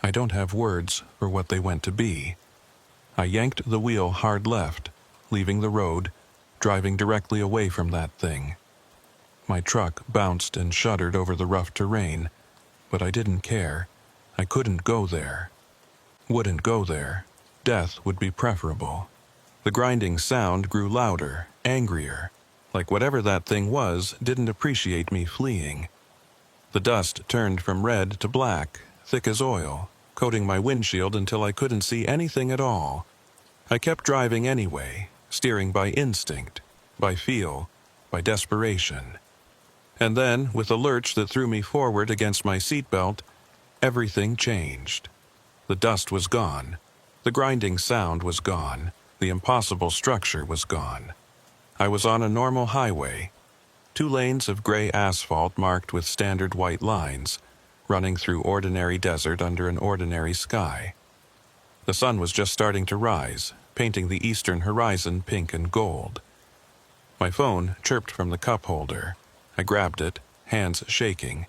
I don't have words for what they went to be. I yanked the wheel hard left, leaving the road, driving directly away from that thing. My truck bounced and shuddered over the rough terrain, but I didn't care. I couldn't go there. Wouldn't go there. Death would be preferable. The grinding sound grew louder, angrier, like whatever that thing was didn't appreciate me fleeing. The dust turned from red to black, thick as oil, coating my windshield until I couldn't see anything at all. I kept driving anyway, steering by instinct, by feel, by desperation. And then, with a lurch that threw me forward against my seatbelt, everything changed. The dust was gone. The grinding sound was gone. The impossible structure was gone. I was on a normal highway, 2 lanes of gray asphalt marked with standard white lines, running through ordinary desert under an ordinary sky. The sun was just starting to rise, painting the eastern horizon pink and gold. My phone chirped from the cup holder. I grabbed it, hands shaking,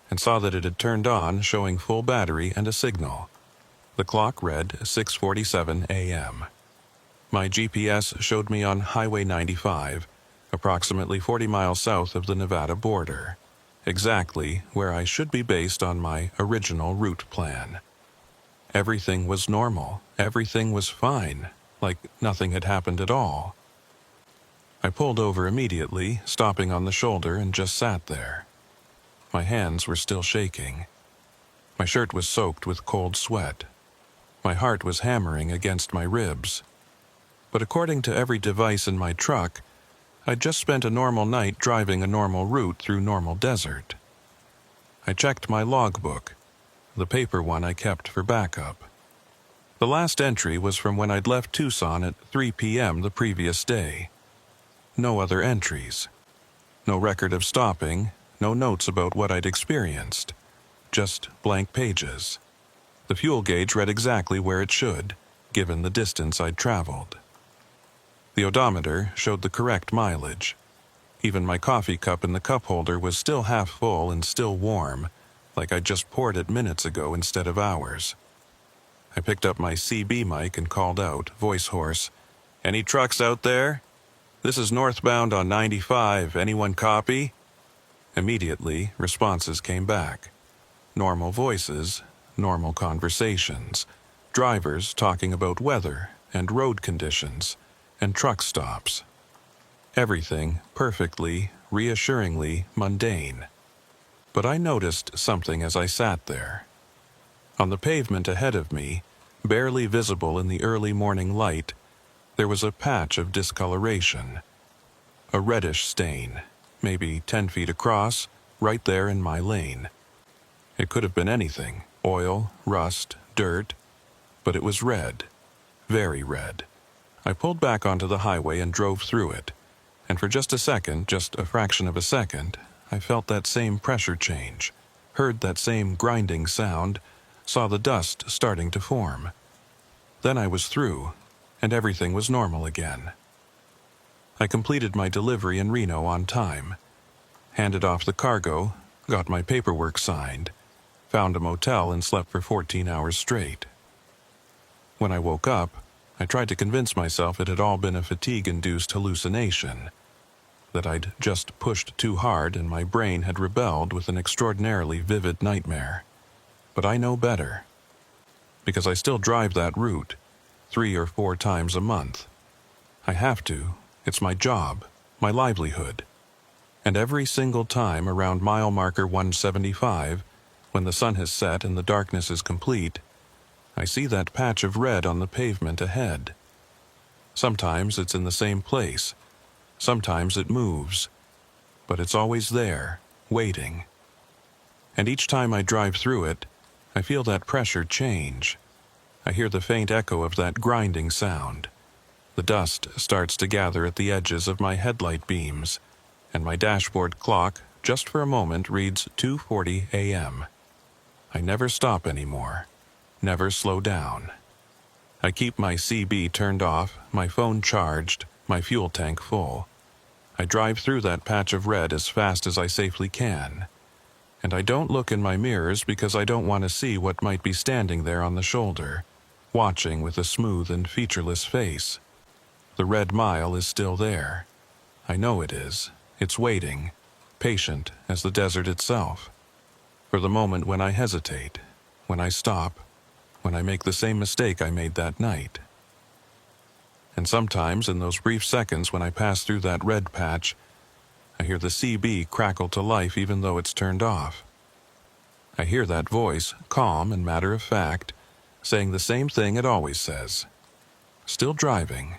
and saw that it had turned on, showing full battery and a signal. The clock read 6:47 a.m. My GPS showed me on Highway 95, approximately 40 miles south of the Nevada border, exactly where I should be based on my original route plan. Everything was normal. Everything was fine, like nothing had happened at all. I pulled over immediately, stopping on the shoulder, and just sat there. My hands were still shaking. My shirt was soaked with cold sweat. My heart was hammering against my ribs. But according to every device in my truck, I'd just spent a normal night driving a normal route through normal desert. I checked my logbook, the paper one I kept for backup. The last entry was from when I'd left Tucson at 3 p.m. the previous day. No other entries. No record of stopping, no notes about what I'd experienced. Just blank pages. The fuel gauge read exactly where it should, given the distance I'd traveled. The odometer showed the correct mileage. Even my coffee cup in the cup holder was still half full and still warm, like I'd just poured it minutes ago instead of hours. I picked up my CB mic and called out, voice hoarse, "Any trucks out there? This is northbound on 95. Anyone copy?" Immediately, responses came back. Normal voices, normal conversations, drivers talking about weather and road conditions and truck stops. Everything perfectly, reassuringly mundane. But I noticed something as I sat there. On the pavement ahead of me, barely visible in the early morning light, there was a patch of discoloration. A reddish stain, maybe 10 feet across, right there in my lane. It could have been anything, oil, rust, dirt, but it was red, very red. I pulled back onto the highway and drove through it, and for just a second, just a fraction of a second, I felt that same pressure change, heard that same grinding sound, saw the dust starting to form. Then I was through, and everything was normal again. I completed my delivery in Reno on time, handed off the cargo, got my paperwork signed, found a motel and slept for 14 hours straight. When I woke up, I tried to convince myself it had all been a fatigue-induced hallucination, that I'd just pushed too hard and my brain had rebelled with an extraordinarily vivid nightmare. But I know better, because I still drive that route 3 or 4 times a month. I have to. It's my job, my livelihood. And every single time around mile marker 175, when the sun has set and the darkness is complete, I see that patch of red on the pavement ahead. Sometimes it's in the same place. Sometimes it moves. But it's always there, waiting. And each time I drive through it, I feel that pressure change. I hear the faint echo of that grinding sound. The dust starts to gather at the edges of my headlight beams, and my dashboard clock, just for a moment, reads 2:40 a.m. I never stop anymore, never slow down. I keep my CB turned off, my phone charged, my fuel tank full. I drive through that patch of red as fast as I safely can. And I don't look in my mirrors because I don't want to see what might be standing there on the shoulder, watching with a smooth and featureless face. The red mile is still there. I know it is. It's waiting, patient as the desert itself, for the moment when I hesitate, when I stop, when I make the same mistake I made that night. And sometimes in those brief seconds when I pass through that red patch, I hear the CB crackle to life even though it's turned off. I hear that voice, calm and matter-of-fact, saying the same thing it always says. Still driving.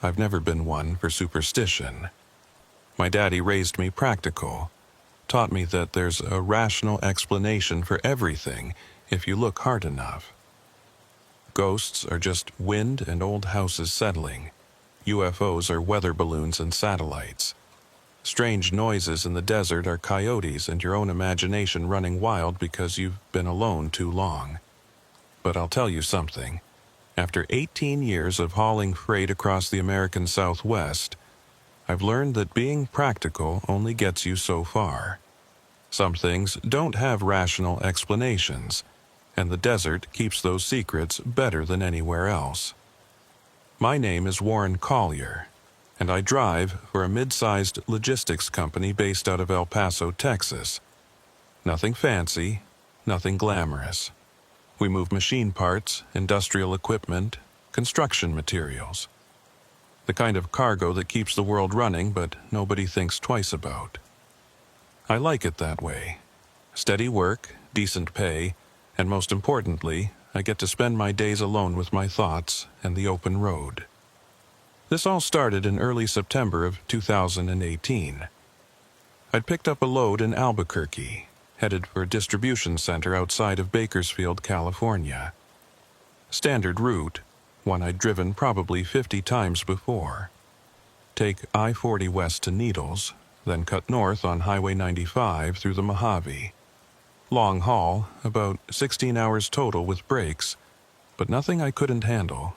I've never been one for superstition. My daddy raised me practical, taught me that there's a rational explanation for everything if you look hard enough. Ghosts are just wind and old houses settling. UFOs are weather balloons and satellites. Strange noises in the desert are coyotes and your own imagination running wild because you've been alone too long. But I'll tell you something. After 18 years of hauling freight across the American Southwest, I've learned that being practical only gets you so far. Some things don't have rational explanations, and the desert keeps those secrets better than anywhere else. My name is Warren Collier, and I drive for a mid-sized logistics company based out of El Paso, Texas. Nothing fancy, nothing glamorous. We move machine parts, industrial equipment, construction materials. The kind of cargo that keeps the world running but nobody thinks twice about. I like it that way. Steady work, decent pay, and most importantly, I get to spend my days alone with my thoughts and the open road. This all started in early September of 2018. I'd picked up a load in Albuquerque, headed for a distribution center outside of Bakersfield, California. Standard route, one I'd driven probably 50 times before. Take I-40 west to Needles, then cut north on Highway 95 through the Mojave. Long haul, about 16 hours total with breaks, but nothing I couldn't handle.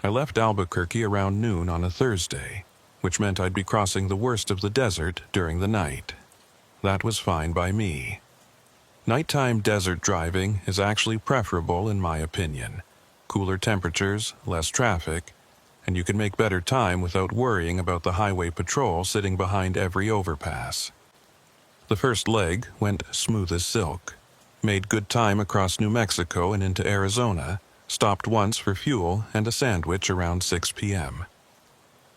I left Albuquerque around noon on a Thursday, which meant I'd be crossing the worst of the desert during the night. That was fine by me. Nighttime desert driving is actually preferable in my opinion. Cooler temperatures, less traffic, and you can make better time without worrying about the highway patrol sitting behind every overpass. The first leg went smooth as silk. Made good time across New Mexico and into Arizona, stopped once for fuel and a sandwich around 6 p.m.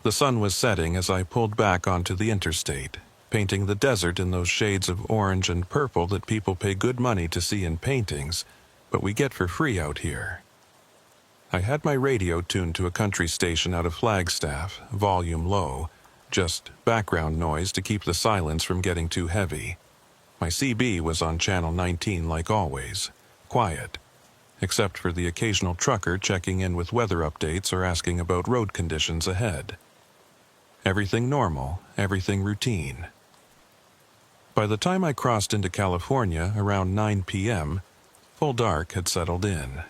The sun was setting as I pulled back onto the interstate, painting the desert in those shades of orange and purple that people pay good money to see in paintings, but we get for free out here. I had my radio tuned to a country station out of Flagstaff, volume low, just background noise to keep the silence from getting too heavy. My CB was on channel 19 like always, quiet, except for the occasional trucker checking in with weather updates or asking about road conditions ahead. Everything normal, everything routine. By the time I crossed into California around 9 p.m., full dark had settled in.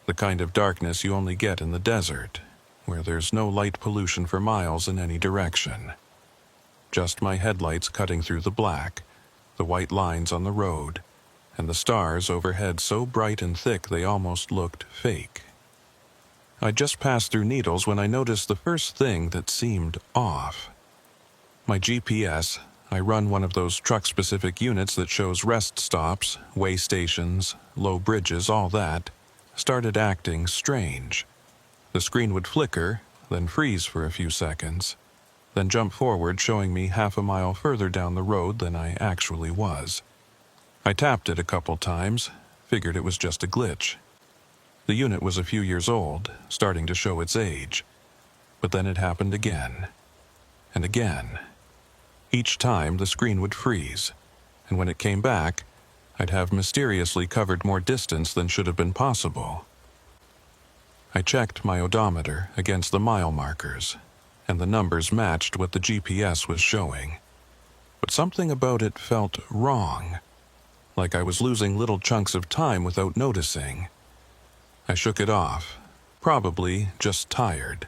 The kind of darkness you only get in the desert, where there's no light pollution for miles in any direction. Just my headlights cutting through the black, the white lines on the road, and the stars overhead so bright and thick they almost looked fake. I just passed through Needles when I noticed the first thing that seemed off. My GPS, I run one of those truck-specific units that shows rest stops, way stations, low bridges, all that, started acting strange. The screen would flicker, then freeze for a few seconds, then jump forward showing me half a mile further down the road than I actually was. I tapped it a couple times, figured it was just a glitch. The unit was a few years old, starting to show its age. But then it happened again, and again. Each time the screen would freeze, and when it came back, I'd have mysteriously covered more distance than should have been possible. I checked my odometer against the mile markers, and the numbers matched what the GPS was showing. But something about it felt wrong, like I was losing little chunks of time without noticing. I shook it off, probably just tired,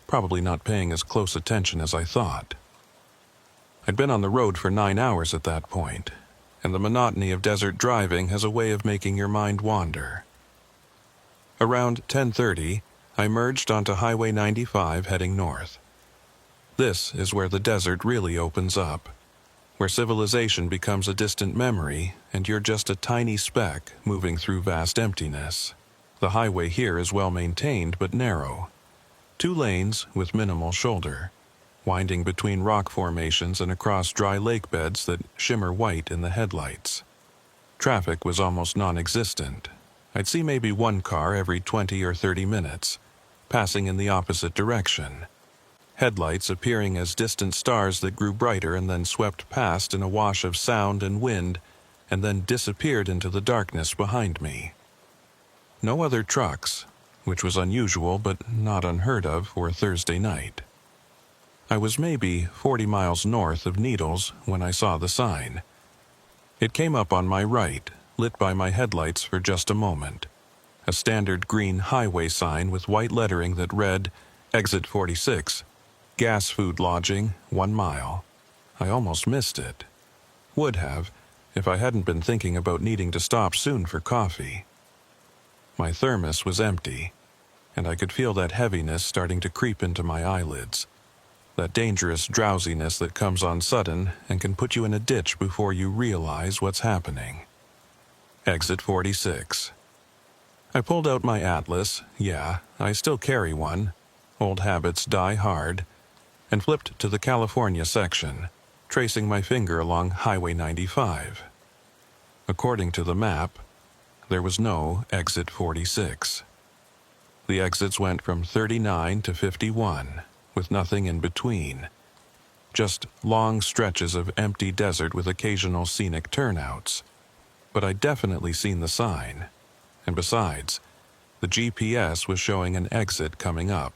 probably not paying as close attention as I thought. I'd been on the road for 9 hours at that point, and the monotony of desert driving has a way of making your mind wander. Around 10:30, I merged onto Highway 95 heading north. This is where the desert really opens up, where civilization becomes a distant memory and you're just a tiny speck moving through vast emptiness. The highway here is well maintained but narrow. 2 lanes with minimal shoulder. winding between rock formations and across dry lake beds that shimmer white in the headlights. Traffic was almost non-existent. I'd see maybe one car every 20 or 30 minutes, passing in the opposite direction. Headlights appearing as distant stars that grew brighter and then swept past in a wash of sound and wind, and then disappeared into the darkness behind me. No other trucks, which was unusual but not unheard of for a Thursday night. I was maybe 40 miles north of Needles when I saw the sign. It came up on my right, lit by my headlights for just a moment. A standard green highway sign with white lettering that read, Exit 46, Gas Food Lodging, 1 mile. I almost missed it. Would have, if I hadn't been thinking about needing to stop soon for coffee. My thermos was empty, and I could feel that heaviness starting to creep into my eyelids. That dangerous drowsiness that comes on sudden and can put you in a ditch before you realize what's happening. Exit 46. I pulled out my atlas, yeah, I still carry one, old habits die hard, and flipped to the California section, tracing my finger along Highway 95. According to the map, there was no exit 46. The exits went from 39 to 51, with nothing in between. Just long stretches of empty desert with occasional scenic turnouts. But I'd definitely seen the sign. And besides, the GPS was showing an exit coming up,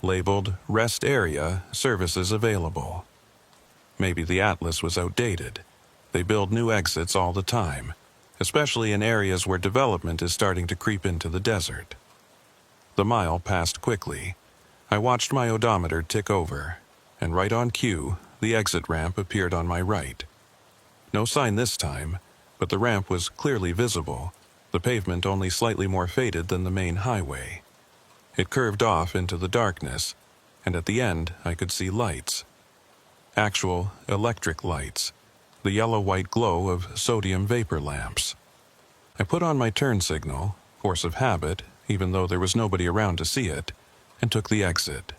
labeled Rest Area, Services Available. Maybe the atlas was outdated. They build new exits all the time, especially in areas where development is starting to creep into the desert. The mile passed quickly. I watched my odometer tick over, and right on cue, the exit ramp appeared on my right. No sign this time, but the ramp was clearly visible, the pavement only slightly more faded than the main highway. It curved off into the darkness, and at the end I could see lights. Actual electric lights, the yellow-white glow of sodium vapor lamps. I put on my turn signal, force of habit, even though there was nobody around to see it, and took the exit.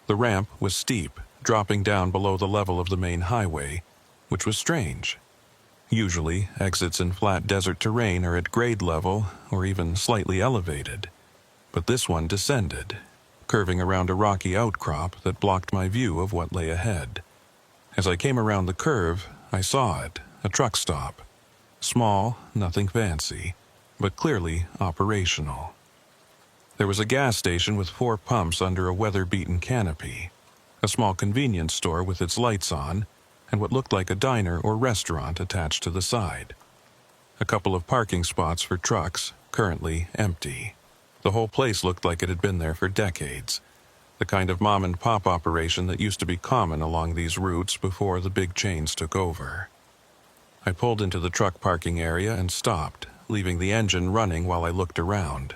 The ramp was steep, dropping down below the level of the main highway, which was strange. Usually, exits in flat desert terrain are at grade level or even slightly elevated. But this one descended, curving around a rocky outcrop that blocked my view of what lay ahead. As I came around the curve, I saw it, a truck stop. Small, nothing fancy, but clearly operational. There was a gas station with 4 pumps under a weather-beaten canopy, a small convenience store with its lights on, and what looked like a diner or restaurant attached to the side. A couple of parking spots for trucks, currently empty. The whole place looked like it had been there for decades, the kind of mom-and-pop operation that used to be common along these routes before the big chains took over. I pulled into the truck parking area and stopped, leaving the engine running while I looked around.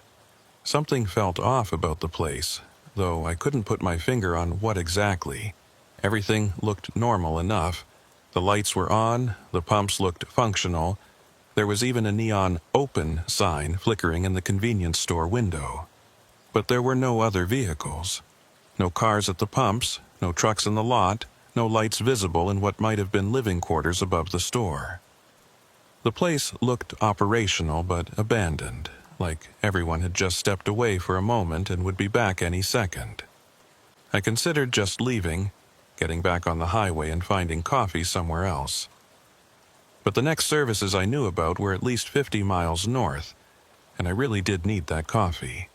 Something felt off about the place, though I couldn't put my finger on what exactly. Everything looked normal enough. The lights were on, the pumps looked functional. There was even a neon "open" sign flickering in the convenience store window. But there were no other vehicles. No cars at the pumps, no trucks in the lot, no lights visible in what might have been living quarters above the store. The place looked operational but abandoned, like everyone had just stepped away for a moment and would be back any second. I considered just leaving, getting back on the highway and finding coffee somewhere else. But the next services I knew about were at least 50 miles north, and I really did need that coffee.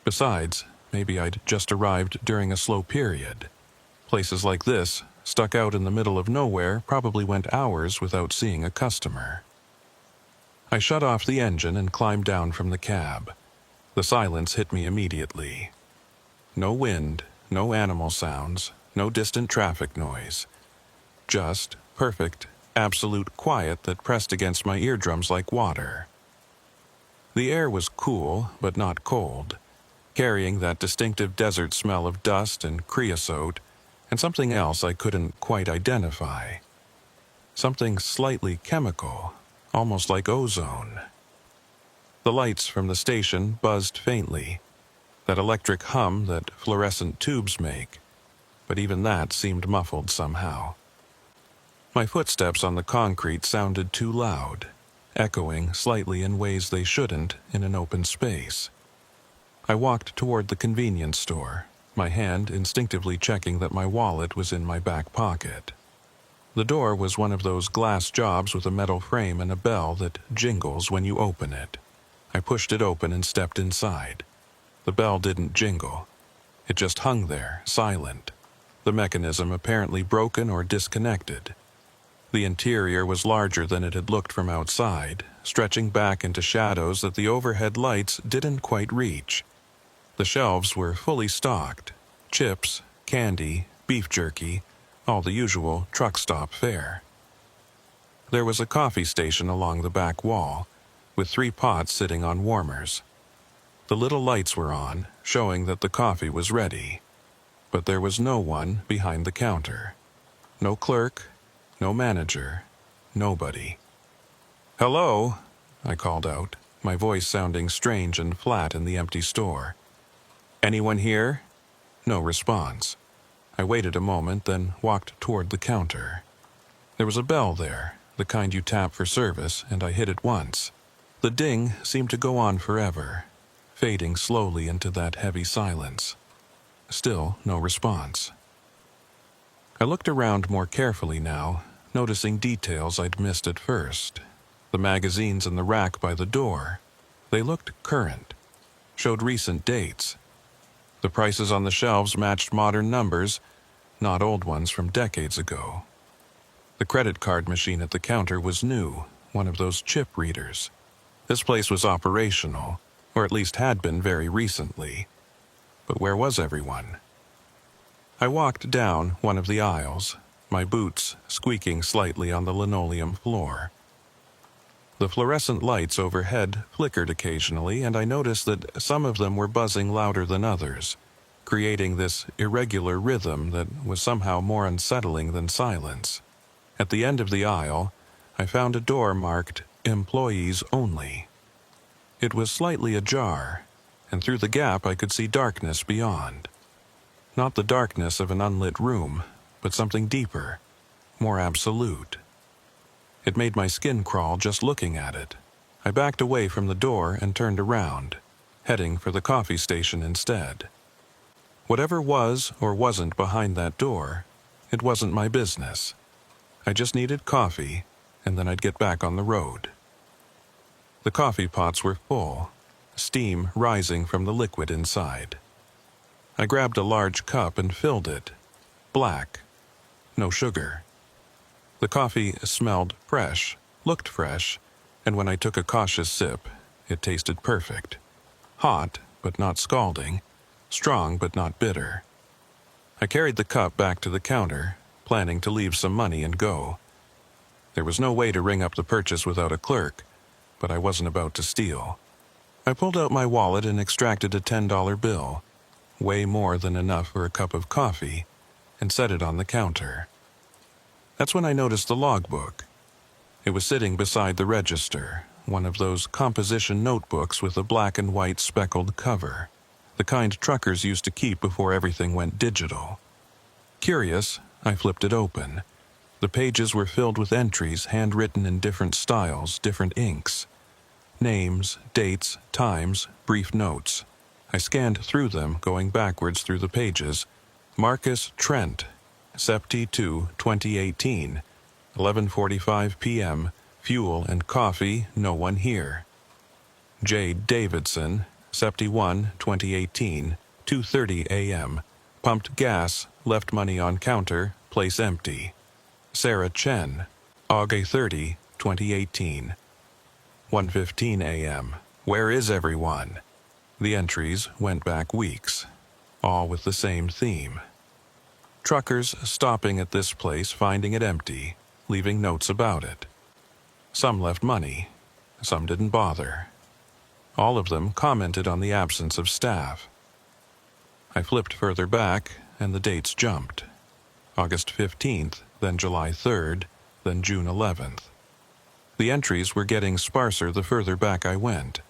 Besides, maybe I'd just arrived during a slow period. Places like this, stuck out in the middle of nowhere, probably went hours without seeing a customer. I shut off the engine and climbed down from the cab. The silence hit me immediately. No wind, no animal sounds, no distant traffic noise. Just perfect, absolute quiet that pressed against my eardrums like water. The air was cool, but not cold, carrying that distinctive desert smell of dust and creosote, and something else I couldn't quite identify. Something slightly chemical, almost like ozone. The lights from the station buzzed faintly, that electric hum that fluorescent tubes make. but even that seemed muffled somehow. My footsteps on the concrete sounded too loud, echoing slightly in ways they shouldn't in an open space. I walked toward the convenience store, my hand instinctively checking that my wallet was in my back pocket. The door was one of those glass jobs with a metal frame and a bell that jingles when you open it. I pushed it open and stepped inside. The bell didn't jingle. It just hung there, silent, the mechanism apparently broken or disconnected. The interior was larger than it had looked from outside, stretching back into shadows that the overhead lights didn't quite reach. The shelves were fully stocked: chips, candy, beef jerky, all the usual truck stop fare. There was a coffee station along the back wall, with 3 pots sitting on warmers. The little lights were on, showing that the coffee was ready. But there was no one behind the counter. No clerk, no manager, nobody. "Hello," I called out, my voice sounding strange and flat in the empty store. "Anyone here?" No response. I waited a moment, then walked toward the counter. There was a bell there, the kind you tap for service, and I hit it once. The ding seemed to go on forever, fading slowly into that heavy silence. Still no response. I looked around more carefully now, noticing details I'd missed at first. The magazines in the rack by the door. They looked current, showed recent dates. The prices on the shelves matched modern numbers, not old ones from decades ago. The credit card machine at the counter was new, one of those chip readers. This place was operational, or at least had been very recently. But where was everyone? I walked down one of the aisles, my boots squeaking slightly on the linoleum floor. The fluorescent lights overhead flickered occasionally, and I noticed that some of them were buzzing louder than others, creating this irregular rhythm that was somehow more unsettling than silence. At the end of the aisle, I found a door marked "Employees Only." It was slightly ajar, and through the gap I could see darkness beyond. Not the darkness of an unlit room, but something deeper, more absolute. It made my skin crawl just looking at it. I backed away from the door and turned around, heading for the coffee station instead. Whatever was or wasn't behind that door, it wasn't my business. I just needed coffee, and then I'd get back on the road. The coffee pots were full, steam rising from the liquid inside. I grabbed a large cup and filled it. Black. No sugar. The coffee smelled fresh, looked fresh, and when I took a cautious sip, it tasted perfect. Hot, but not scalding. Strong, but not bitter. I carried the cup back to the counter, planning to leave some money and go. There was no way to ring up the purchase without a clerk, but I wasn't about to steal. I pulled out my wallet and extracted a $10 bill, way more than enough for a cup of coffee, and set it on the counter. That's when I noticed the logbook. It was sitting beside the register, one of those composition notebooks with a black and white speckled cover, the kind truckers used to keep before everything went digital. Curious, I flipped it open. The pages were filled with entries handwritten in different styles, different inks. Names, dates, times, brief notes. I scanned through them, going backwards through the pages. Marcus Trent, Septi 2, 2018, 11:45 p.m., fuel and coffee, no one here. J. Davidson, Septi 1, 2018, 2:30 a.m., pumped gas, left money on counter, place empty. Sarah Chen, August 30, 2018, 1:15 a.m., where is everyone? The entries went back weeks, all with the same theme. Truckers stopping at this place, finding it empty, leaving notes about it. Some left money, some didn't bother. All of them commented on the absence of staff. I flipped further back, and the dates jumped. August 15th, then July 3rd, then June 11th. The entries were getting sparser the further back I went,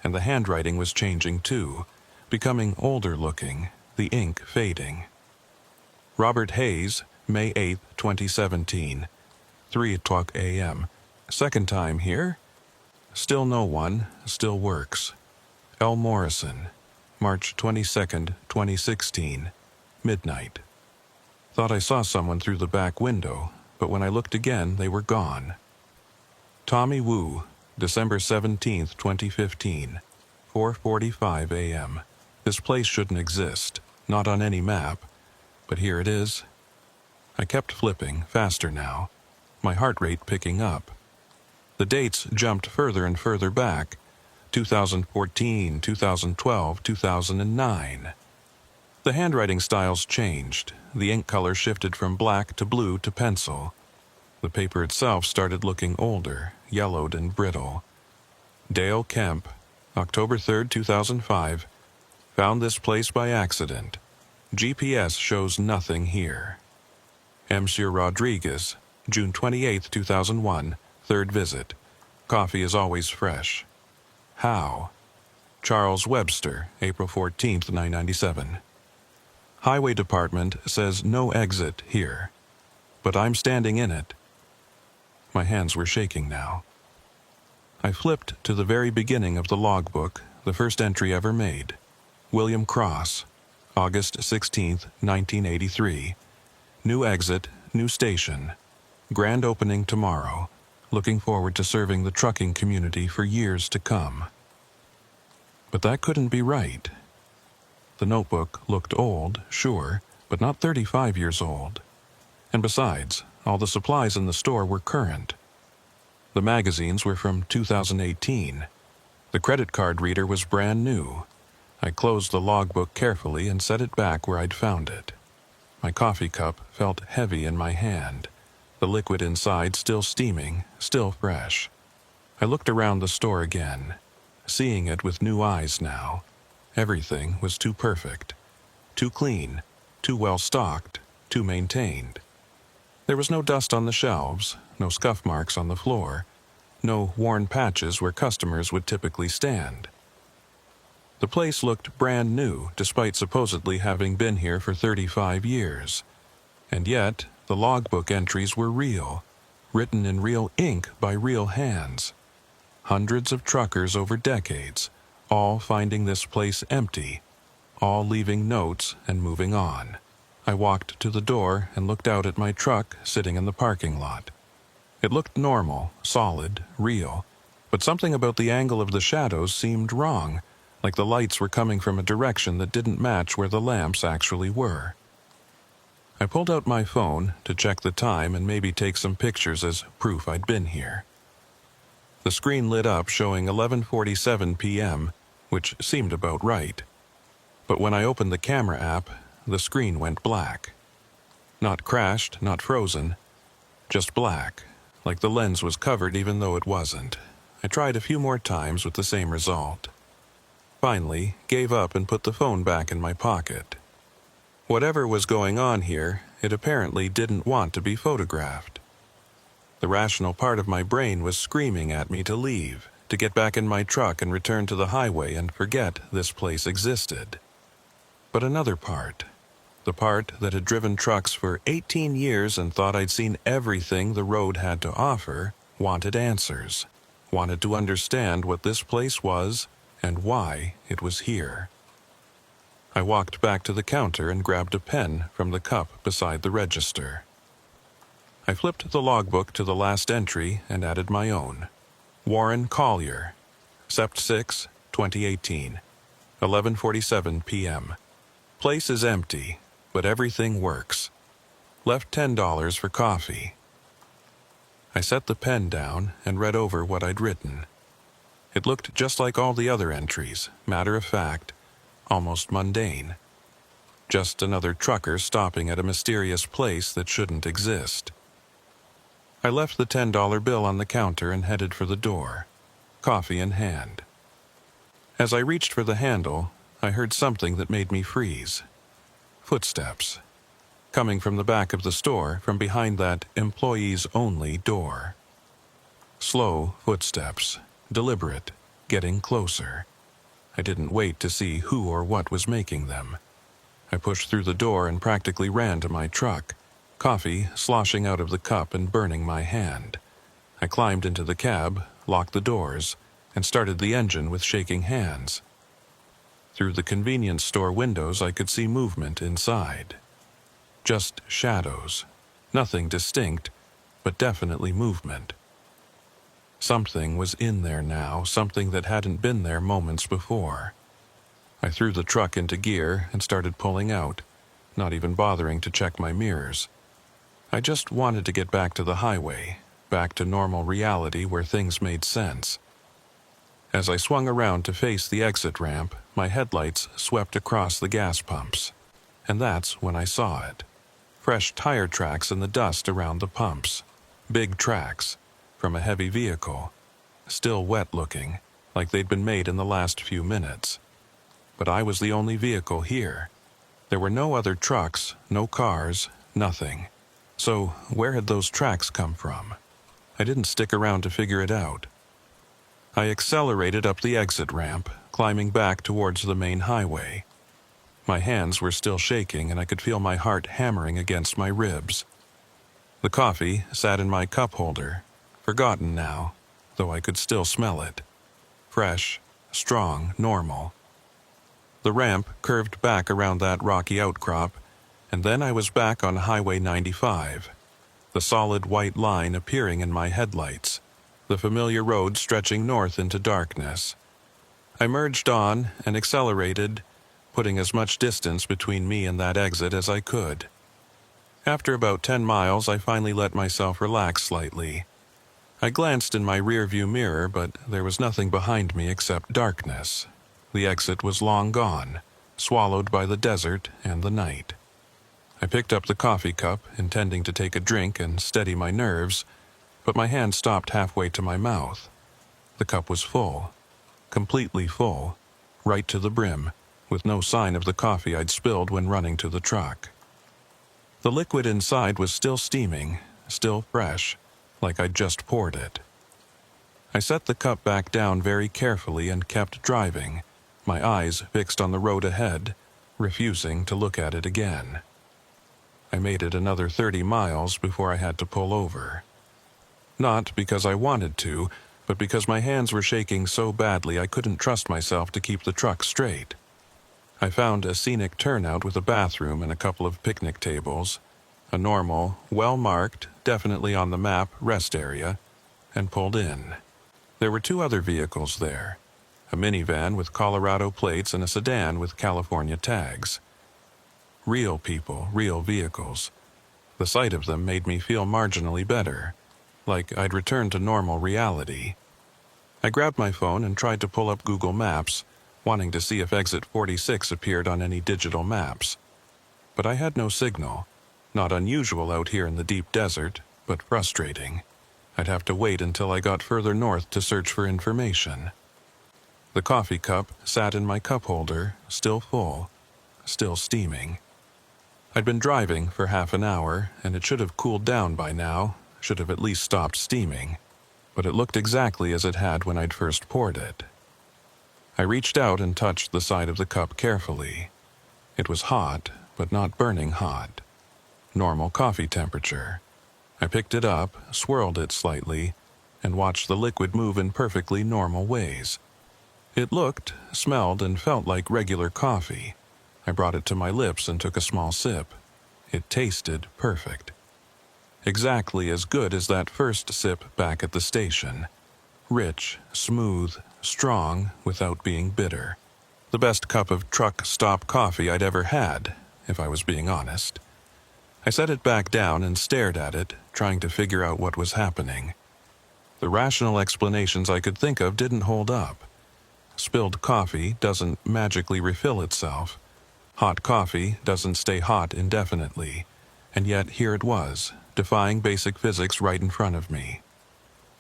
and the handwriting was changing too, becoming older looking, the ink fading. Robert Hayes, May 8, 2017, 3 o'clock a.m. Second time here? Still no one, still works. L. Morrison, March 22, 2016, midnight. Thought I saw someone through the back window, but when I looked again, they were gone. Tommy Wu, December 17, 2015, 4:45 a.m. This place shouldn't exist, not on any map, but here it is. I kept flipping, faster now, my heart rate picking up. The dates jumped further and further back, 2014, 2012, 2009. The handwriting styles changed. The ink color shifted from black to blue to pencil. The paper itself started looking older, yellowed and brittle. Dale Kemp, October 3, 2005, found this place by accident. GPS shows nothing here. Monsieur Rodriguez, June 28, 2001, third visit. Coffee is always fresh. How? Charles Webster, April 14, 1997. Highway Department says no exit here, but I'm standing in it. My hands were shaking now. I flipped to the very beginning of the logbook, the first entry ever made. William Cross, August 16, 1983. New exit, new station. Grand opening tomorrow. Looking forward to serving the trucking community for years to come. But that couldn't be right. The notebook looked old, sure, but not 35 years old. And besides, all the supplies in the store were current. The magazines were from 2018. The credit card reader was brand new. I closed the logbook carefully and set it back where I'd found it. My coffee cup felt heavy in my hand, the liquid inside still steaming, still fresh. I looked around the store again, seeing it with new eyes now. Everything was too perfect, too clean, too well stocked, too maintained. There was no dust on the shelves, no scuff marks on the floor, no worn patches where customers would typically stand. The place looked brand new despite supposedly having been here for 35 years. And yet, the logbook entries were real, written in real ink by real hands. Hundreds of truckers over decades, all finding this place empty, all leaving notes and moving on. I walked to the door and looked out at my truck sitting in the parking lot. It looked normal, solid, real, but something about the angle of the shadows seemed wrong, like the lights were coming from a direction that didn't match where the lamps actually were. I pulled out my phone to check the time and maybe take some pictures as proof I'd been here. The screen lit up showing 11:47 p.m., which seemed about right. But when I opened the camera app, the screen went black. Not crashed, not frozen, just black, like the lens was covered even though it wasn't. I tried a few more times with the same result. Finally, gave up and put the phone back in my pocket. Whatever was going on here, it apparently didn't want to be photographed. The rational part of my brain was screaming at me to leave, to get back in my truck and return to the highway and forget this place existed. But another part, the part that had driven trucks for 18 years and thought I'd seen everything the road had to offer, wanted answers, wanted to understand what this place was and why it was here. I walked back to the counter and grabbed a pen from the cup beside the register. I flipped the logbook to the last entry and added my own. Warren Collier, Sept 6, 2018, 11:47 p.m. Place is empty, but everything works. Left $10 for coffee. I set the pen down and read over what I'd written. It looked just like all the other entries, matter of fact, almost mundane. Just another trucker stopping at a mysterious place that shouldn't exist. I left the $10 bill on the counter and headed for the door, coffee in hand. As I reached for the handle, I heard something that made me freeze. Footsteps. Coming from the back of the store, from behind that employees-only door. Slow footsteps, deliberate, getting closer. I didn't wait to see who or what was making them. I pushed through the door and practically ran to my truck, coffee sloshing out of the cup and burning my hand. I climbed into the cab, locked the doors, and started the engine with shaking hands. Through the convenience store windows, I could see movement inside. Just shadows. Nothing distinct, but definitely movement. Something was in there now, something that hadn't been there moments before. I threw the truck into gear and started pulling out, not even bothering to check my mirrors. I just wanted to get back to the highway, back to normal reality where things made sense. As I swung around to face the exit ramp, my headlights swept across the gas pumps. And that's when I saw it. Fresh tire tracks in the dust around the pumps. Big tracks, from a heavy vehicle. Still wet-looking, like they'd been made in the last few minutes. But I was the only vehicle here. There were no other trucks, no cars, nothing. So where had those tracks come from? I didn't stick around to figure it out. I accelerated up the exit ramp, climbing back towards the main highway. My hands were still shaking and I could feel my heart hammering against my ribs. The coffee sat in my cup holder, forgotten now, though I could still smell it. Fresh, strong, normal. The ramp curved back around that rocky outcrop, and then I was back on Highway 95, the solid white line appearing in my headlights, the familiar road stretching north into darkness. I merged on and accelerated, putting as much distance between me and that exit as I could. After about 10 miles, I finally let myself relax slightly. I glanced in my rearview mirror, but there was nothing behind me except darkness. The exit was long gone, swallowed by the desert and the night. I picked up the coffee cup, intending to take a drink and steady my nerves, but my hand stopped halfway to my mouth. The cup was full, completely full, right to the brim, with no sign of the coffee I'd spilled when running to the truck. The liquid inside was still steaming, still fresh, like I'd just poured it. I set the cup back down very carefully and kept driving, my eyes fixed on the road ahead, refusing to look at it again. I made it another 30 miles before I had to pull over. Not because I wanted to, but because my hands were shaking so badly I couldn't trust myself to keep the truck straight. I found a scenic turnout with a bathroom and a couple of picnic tables, a normal, well-marked, definitely on the map rest area, and pulled in. There were 2 other vehicles there, a minivan with Colorado plates and a sedan with California tags. Real people, real vehicles. The sight of them made me feel marginally better, like I'd returned to normal reality. I grabbed my phone and tried to pull up Google Maps, wanting to see if exit 46 appeared on any digital maps. But I had no signal. Not unusual out here in the deep desert, but frustrating. I'd have to wait until I got further north to search for information. The coffee cup sat in my cup holder, still full, still steaming. I'd been driving for half an hour, and it should have cooled down by now, should have at least stopped steaming, but it looked exactly as it had when I'd first poured it. I reached out and touched the side of the cup carefully. It was hot, but not burning hot. Normal coffee temperature. I picked it up, swirled it slightly, and watched the liquid move in perfectly normal ways. It looked, smelled, and felt like regular coffee. I brought it to my lips and took a small sip. It tasted perfect. Exactly as good as that first sip back at the station. Rich, smooth, strong, without being bitter. The best cup of truck stop coffee I'd ever had, if I was being honest. I set it back down and stared at it, trying to figure out what was happening. The rational explanations I could think of didn't hold up. Spilled coffee doesn't magically refill itself. Hot coffee doesn't stay hot indefinitely. And yet here it was, defying basic physics right in front of me.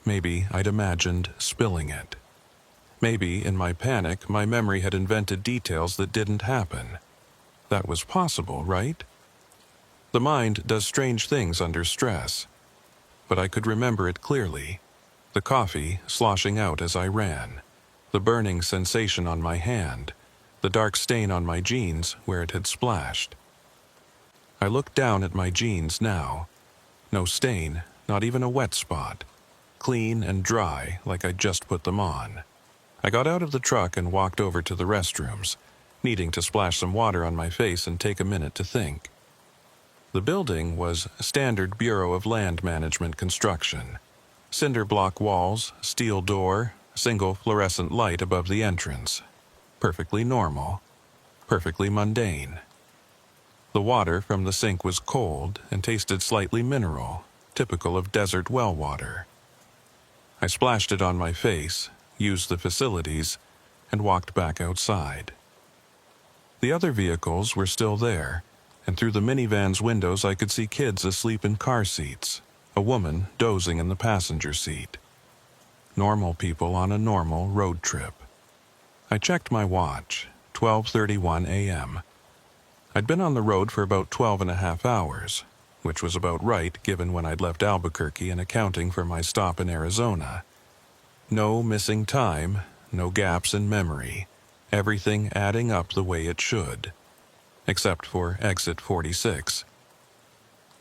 Maybe I'd imagined spilling it. Maybe, in my panic, my memory had invented details that didn't happen. That was possible, right? The mind does strange things under stress. But I could remember it clearly. The coffee sloshing out as I ran. The burning sensation on my hand. the dark stain on my jeans where it had splashed. I looked down at my jeans now. No stain, not even a wet spot. Clean and dry like I'd just put them on. I got out of the truck and walked over to the restrooms, needing to splash some water on my face and take a minute to think. The building was standard Bureau of Land Management construction. Cinder block walls, steel door, single fluorescent light above the entrance. Perfectly normal. Perfectly mundane. The water from the sink was cold and tasted slightly mineral, typical of desert well water. I splashed it on my face, used the facilities, and walked back outside. The other vehicles were still there, and through the minivan's windows I could see kids asleep in car seats, a woman dozing in the passenger seat. Normal people on a normal road trip. I checked my watch, 12:31 a.m. I'd been on the road for about 12 and a half hours, which was about right given when I'd left Albuquerque and accounting for my stop in Arizona. No missing time, no gaps in memory, everything adding up the way it should. Except for exit 46.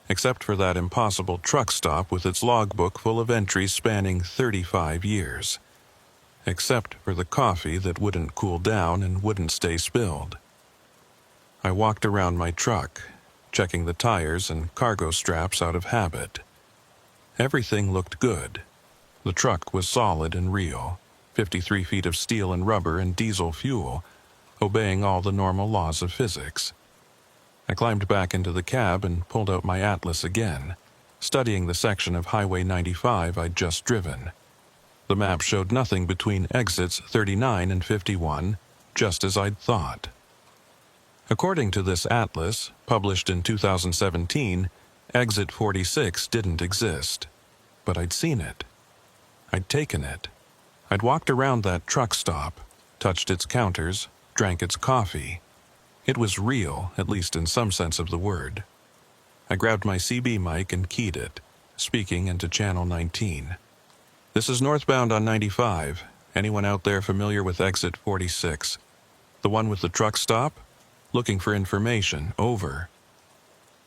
Except for that impossible truck stop with its logbook full of entries spanning 35 years. Except for the coffee that wouldn't cool down and wouldn't stay spilled. I walked around my truck, checking the tires and cargo straps out of habit. Everything looked good. The truck was solid and real, 53 feet of steel and rubber and diesel fuel, obeying all the normal laws of physics. I climbed back into the cab and pulled out my atlas again, studying the section of Highway 95 I'd just driven. The map showed nothing between exits 39 and 51, just as I'd thought. According to this atlas, published in 2017, exit 46 didn't exist. But I'd seen it. I'd taken it. I'd walked around that truck stop, touched its counters, drank its coffee. It was real, at least in some sense of the word. I grabbed my CB mic and keyed it, speaking into channel 19. This is northbound on 95. Anyone out there familiar with exit 46? The one with the truck stop? Looking for information. Over.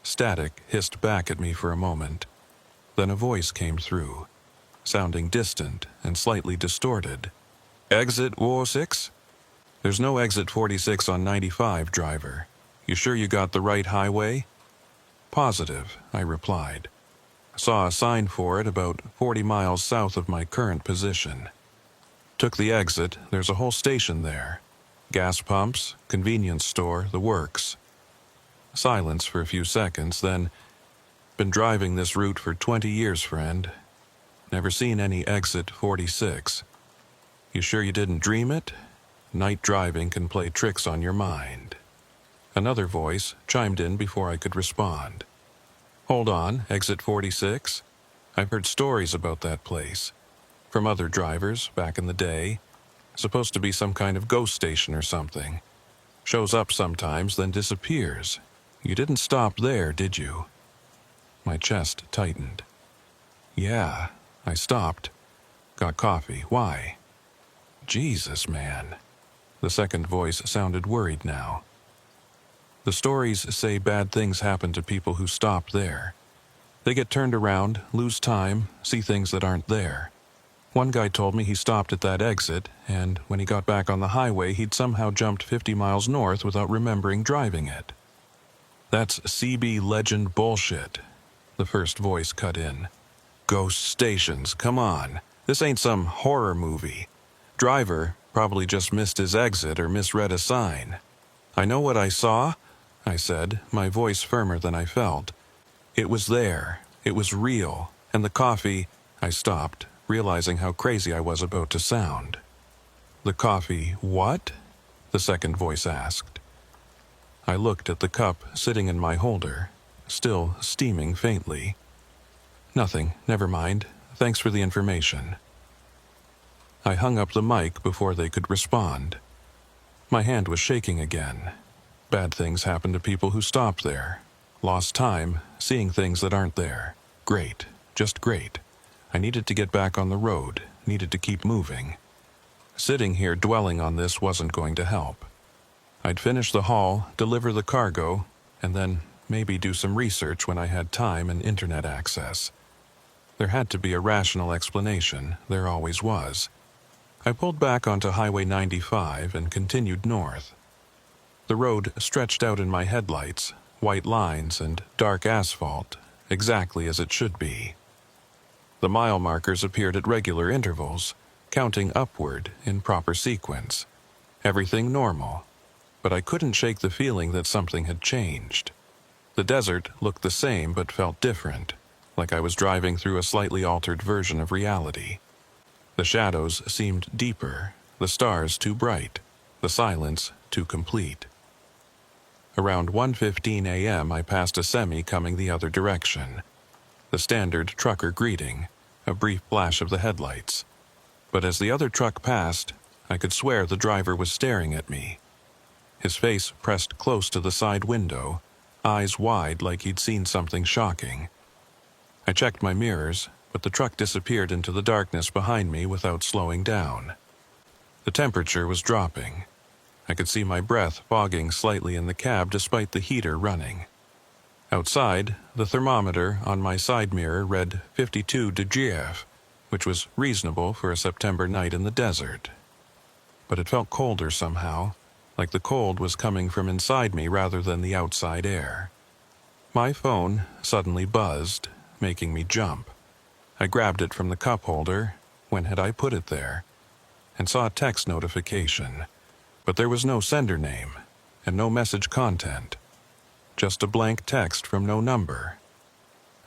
Static hissed back at me for a moment. Then a voice came through, sounding distant and slightly distorted. Exit 46? There's no exit 46 on 95, driver. You sure you got the right highway? Positive, I replied. I saw a sign for it about 40 miles south of my current position. Took the exit. There's a whole station there. Gas pumps, convenience store, the works. Silence for a few seconds, then, been driving this route for 20 years, friend. Never seen any exit 46. You sure you didn't dream it? Night driving can play tricks on your mind. Another voice chimed in before I could respond. Hold on, exit 46? I've heard stories about that place. From other drivers back in the day. Supposed to be some kind of ghost station or something. Shows up sometimes, then disappears. You didn't stop there, did you? My chest tightened. Yeah, I stopped. Got coffee. Why? Jesus, man. The second voice sounded worried now. The stories say bad things happen to people who stop there. They get turned around, lose time, see things that aren't there. One guy told me he stopped at that exit, and when he got back on the highway, he'd somehow jumped 50 miles north without remembering driving it. That's CB legend bullshit, the first voice cut in. Ghost stations, come on. This ain't some horror movie. Driver probably just missed his exit or misread a sign. I know what I saw, I said, my voice firmer than I felt. It was there. It was real. And the coffee, I stopped, realizing how crazy I was about to sound. The coffee, what? The second voice asked. I looked at the cup sitting in my holder, still steaming faintly. Nothing, never mind. Thanks for the information. I hung up the mic before they could respond. My hand was shaking again. Bad things happen to people who stop there. Lost time, seeing things that aren't there. Great, just great. I needed to get back on the road, needed to keep moving. Sitting here dwelling on this wasn't going to help. I'd finish the haul, deliver the cargo, and then maybe do some research when I had time and internet access. There had to be a rational explanation, there always was. I pulled back onto Highway 95 and continued north. The road stretched out in my headlights, white lines and dark asphalt, exactly as it should be. The mile markers appeared at regular intervals, counting upward in proper sequence. Everything normal, but I couldn't shake the feeling that something had changed. The desert looked the same but felt different, like I was driving through a slightly altered version of reality. The shadows seemed deeper, the stars too bright, the silence too complete. Around 1:15 a.m. I passed a semi coming the other direction. The standard trucker greeting, a brief flash of the headlights. But as the other truck passed, I could swear the driver was staring at me. His face pressed close to the side window, eyes wide like he'd seen something shocking. I checked my mirrors, but the truck disappeared into the darkness behind me without slowing down. The temperature was dropping. I could see my breath fogging slightly in the cab despite the heater running. Outside, the thermometer on my side mirror read 52 degrees, which was reasonable for a September night in the desert. But it felt colder somehow, like the cold was coming from inside me rather than the outside air. My phone suddenly buzzed, making me jump. I grabbed it from the cup holder, when had I put it there, and saw a text notification, but there was no sender name, and no message content. Just a blank text from no number.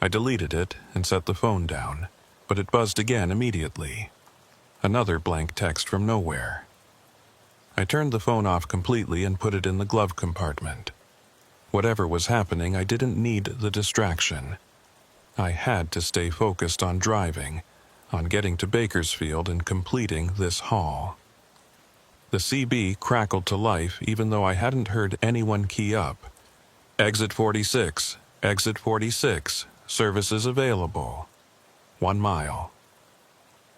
I deleted it and set the phone down, but it buzzed again immediately. Another blank text from nowhere. I turned the phone off completely and put it in the glove compartment. Whatever was happening, I didn't need the distraction. I had to stay focused on driving, on getting to Bakersfield and completing this haul. The CB crackled to life even though I hadn't heard anyone key up. Exit 46, exit 46, services available. 1 mile.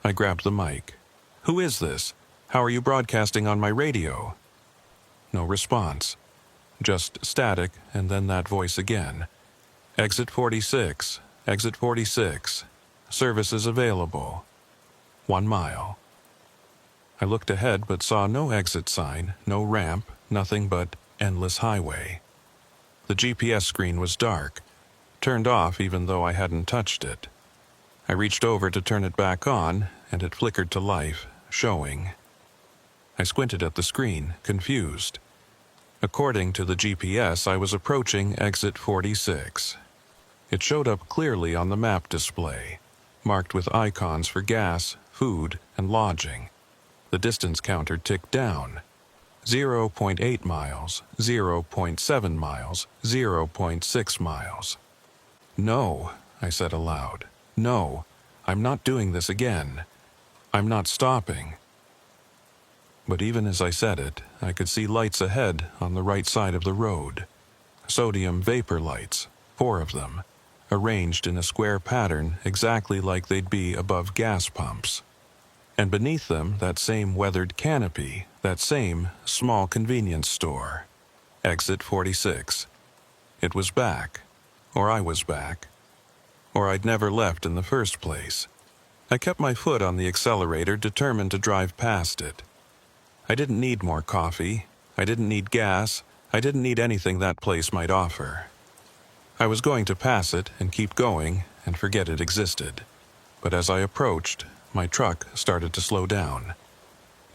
I grabbed the mic. Who is this? How are you broadcasting on my radio? No response. Just static and then that voice again. Exit 46, exit 46, services available. 1 mile. I looked ahead but saw no exit sign, no ramp, nothing but endless highway. The GPS screen was dark, turned off even though I hadn't touched it. I reached over to turn it back on, and it flickered to life, showing. I squinted at the screen, confused. According to the GPS, I was approaching exit 46. It showed up clearly on the map display, marked with icons for gas, food, and lodging. The distance counter ticked down. 0.8 miles, 0.7 miles, 0.6 miles. No, I said aloud. No, I'm not doing this again. I'm not stopping. But even as I said it, I could see lights ahead on the right side of the road. Sodium vapor lights, 4 of them, arranged in a square pattern exactly like they'd be above gas pumps. And beneath them, that same weathered canopy, that same small convenience store. Exit 46. It was back. Or I was back. Or I'd never left in the first place. I kept my foot on the accelerator, determined to drive past it. I didn't need more coffee. I didn't need gas. I didn't need anything that place might offer. I was going to pass it and keep going and forget it existed. But as I approached, my truck started to slow down.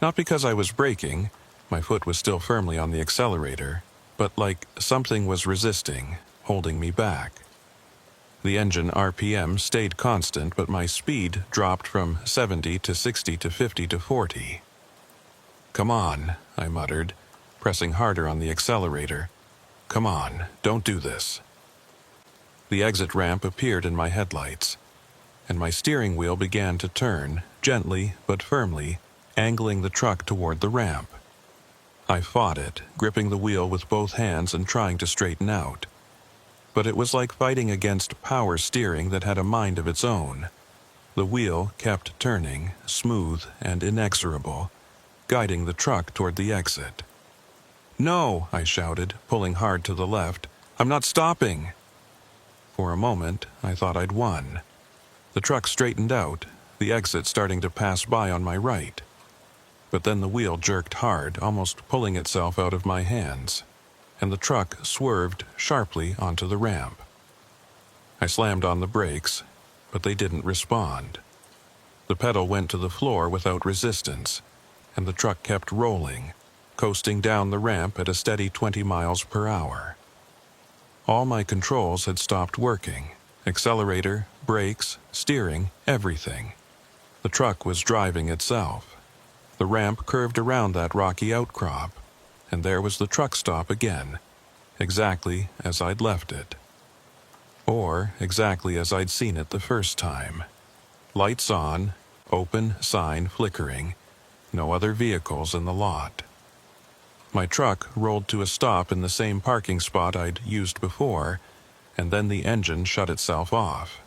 Not because I was braking, my foot was still firmly on the accelerator, but like something was resisting, holding me back. The engine RPM stayed constant, but my speed dropped from 70 to 60 to 50 to 40. Come on, I muttered, pressing harder on the accelerator. Come on, don't do this. The exit ramp appeared in my headlights, and my steering wheel began to turn, gently but firmly, angling the truck toward the ramp. I fought it, gripping the wheel with both hands and trying to straighten out. But it was like fighting against power steering that had a mind of its own. The wheel kept turning, smooth and inexorable, guiding the truck toward the exit. "No," I shouted, pulling hard to the left. "I'm not stopping." For a moment, I thought I'd won. The truck straightened out, the exit starting to pass by on my right. But then the wheel jerked hard, almost pulling itself out of my hands, and the truck swerved sharply onto the ramp. I slammed on the brakes, but they didn't respond. The pedal went to the floor without resistance, and the truck kept rolling, coasting down the ramp at a steady 20 miles per hour. All my controls had stopped working. Accelerator, brakes, steering, everything. The truck was driving itself. The ramp curved around that rocky outcrop, and there was the truck stop again, exactly as I'd left it. Or exactly as I'd seen it the first time. Lights on, open sign flickering, no other vehicles in the lot. My truck rolled to a stop in the same parking spot I'd used before, and then the engine shut itself off.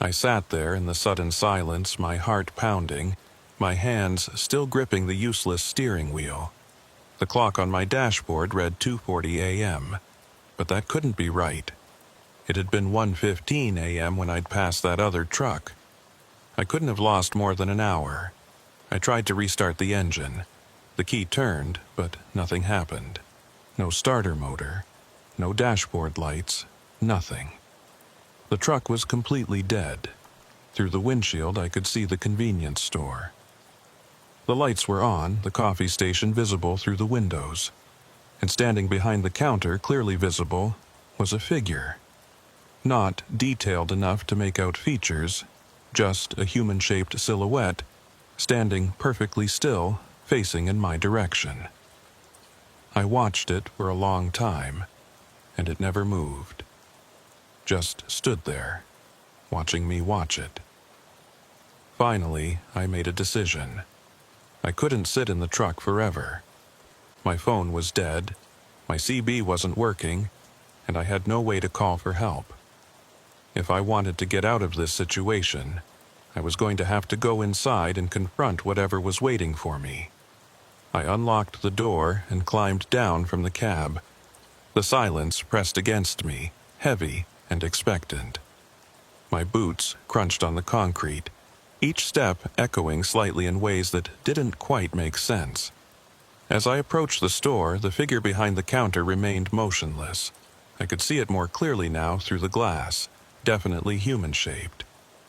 I sat there in the sudden silence, my heart pounding, my hands still gripping the useless steering wheel. The clock on my dashboard read 2:40 a.m., but that couldn't be right. It had been 1:15 a.m. when I'd passed that other truck. I couldn't have lost more than an hour. I tried to restart the engine. The key turned, but nothing happened. No starter motor, no dashboard lights, nothing. The truck was completely dead. Through the windshield, I could see the convenience store. The lights were on, the coffee station visible through the windows. And standing behind the counter, clearly visible, was a figure. Not detailed enough to make out features, just a human-shaped silhouette, standing perfectly still, facing in my direction. I watched it for a long time, and it never moved. Just stood there, watching me watch it. Finally, I made a decision. I couldn't sit in the truck forever. My phone was dead, my CB wasn't working, and I had no way to call for help. If I wanted to get out of this situation, I was going to have to go inside and confront whatever was waiting for me. I unlocked the door and climbed down from the cab. The silence pressed against me, heavy and expectant. My boots crunched on the concrete, each step echoing slightly in ways that didn't quite make sense. As I approached the store, the figure behind the counter remained motionless. I could see it more clearly now through the glass, definitely human-shaped,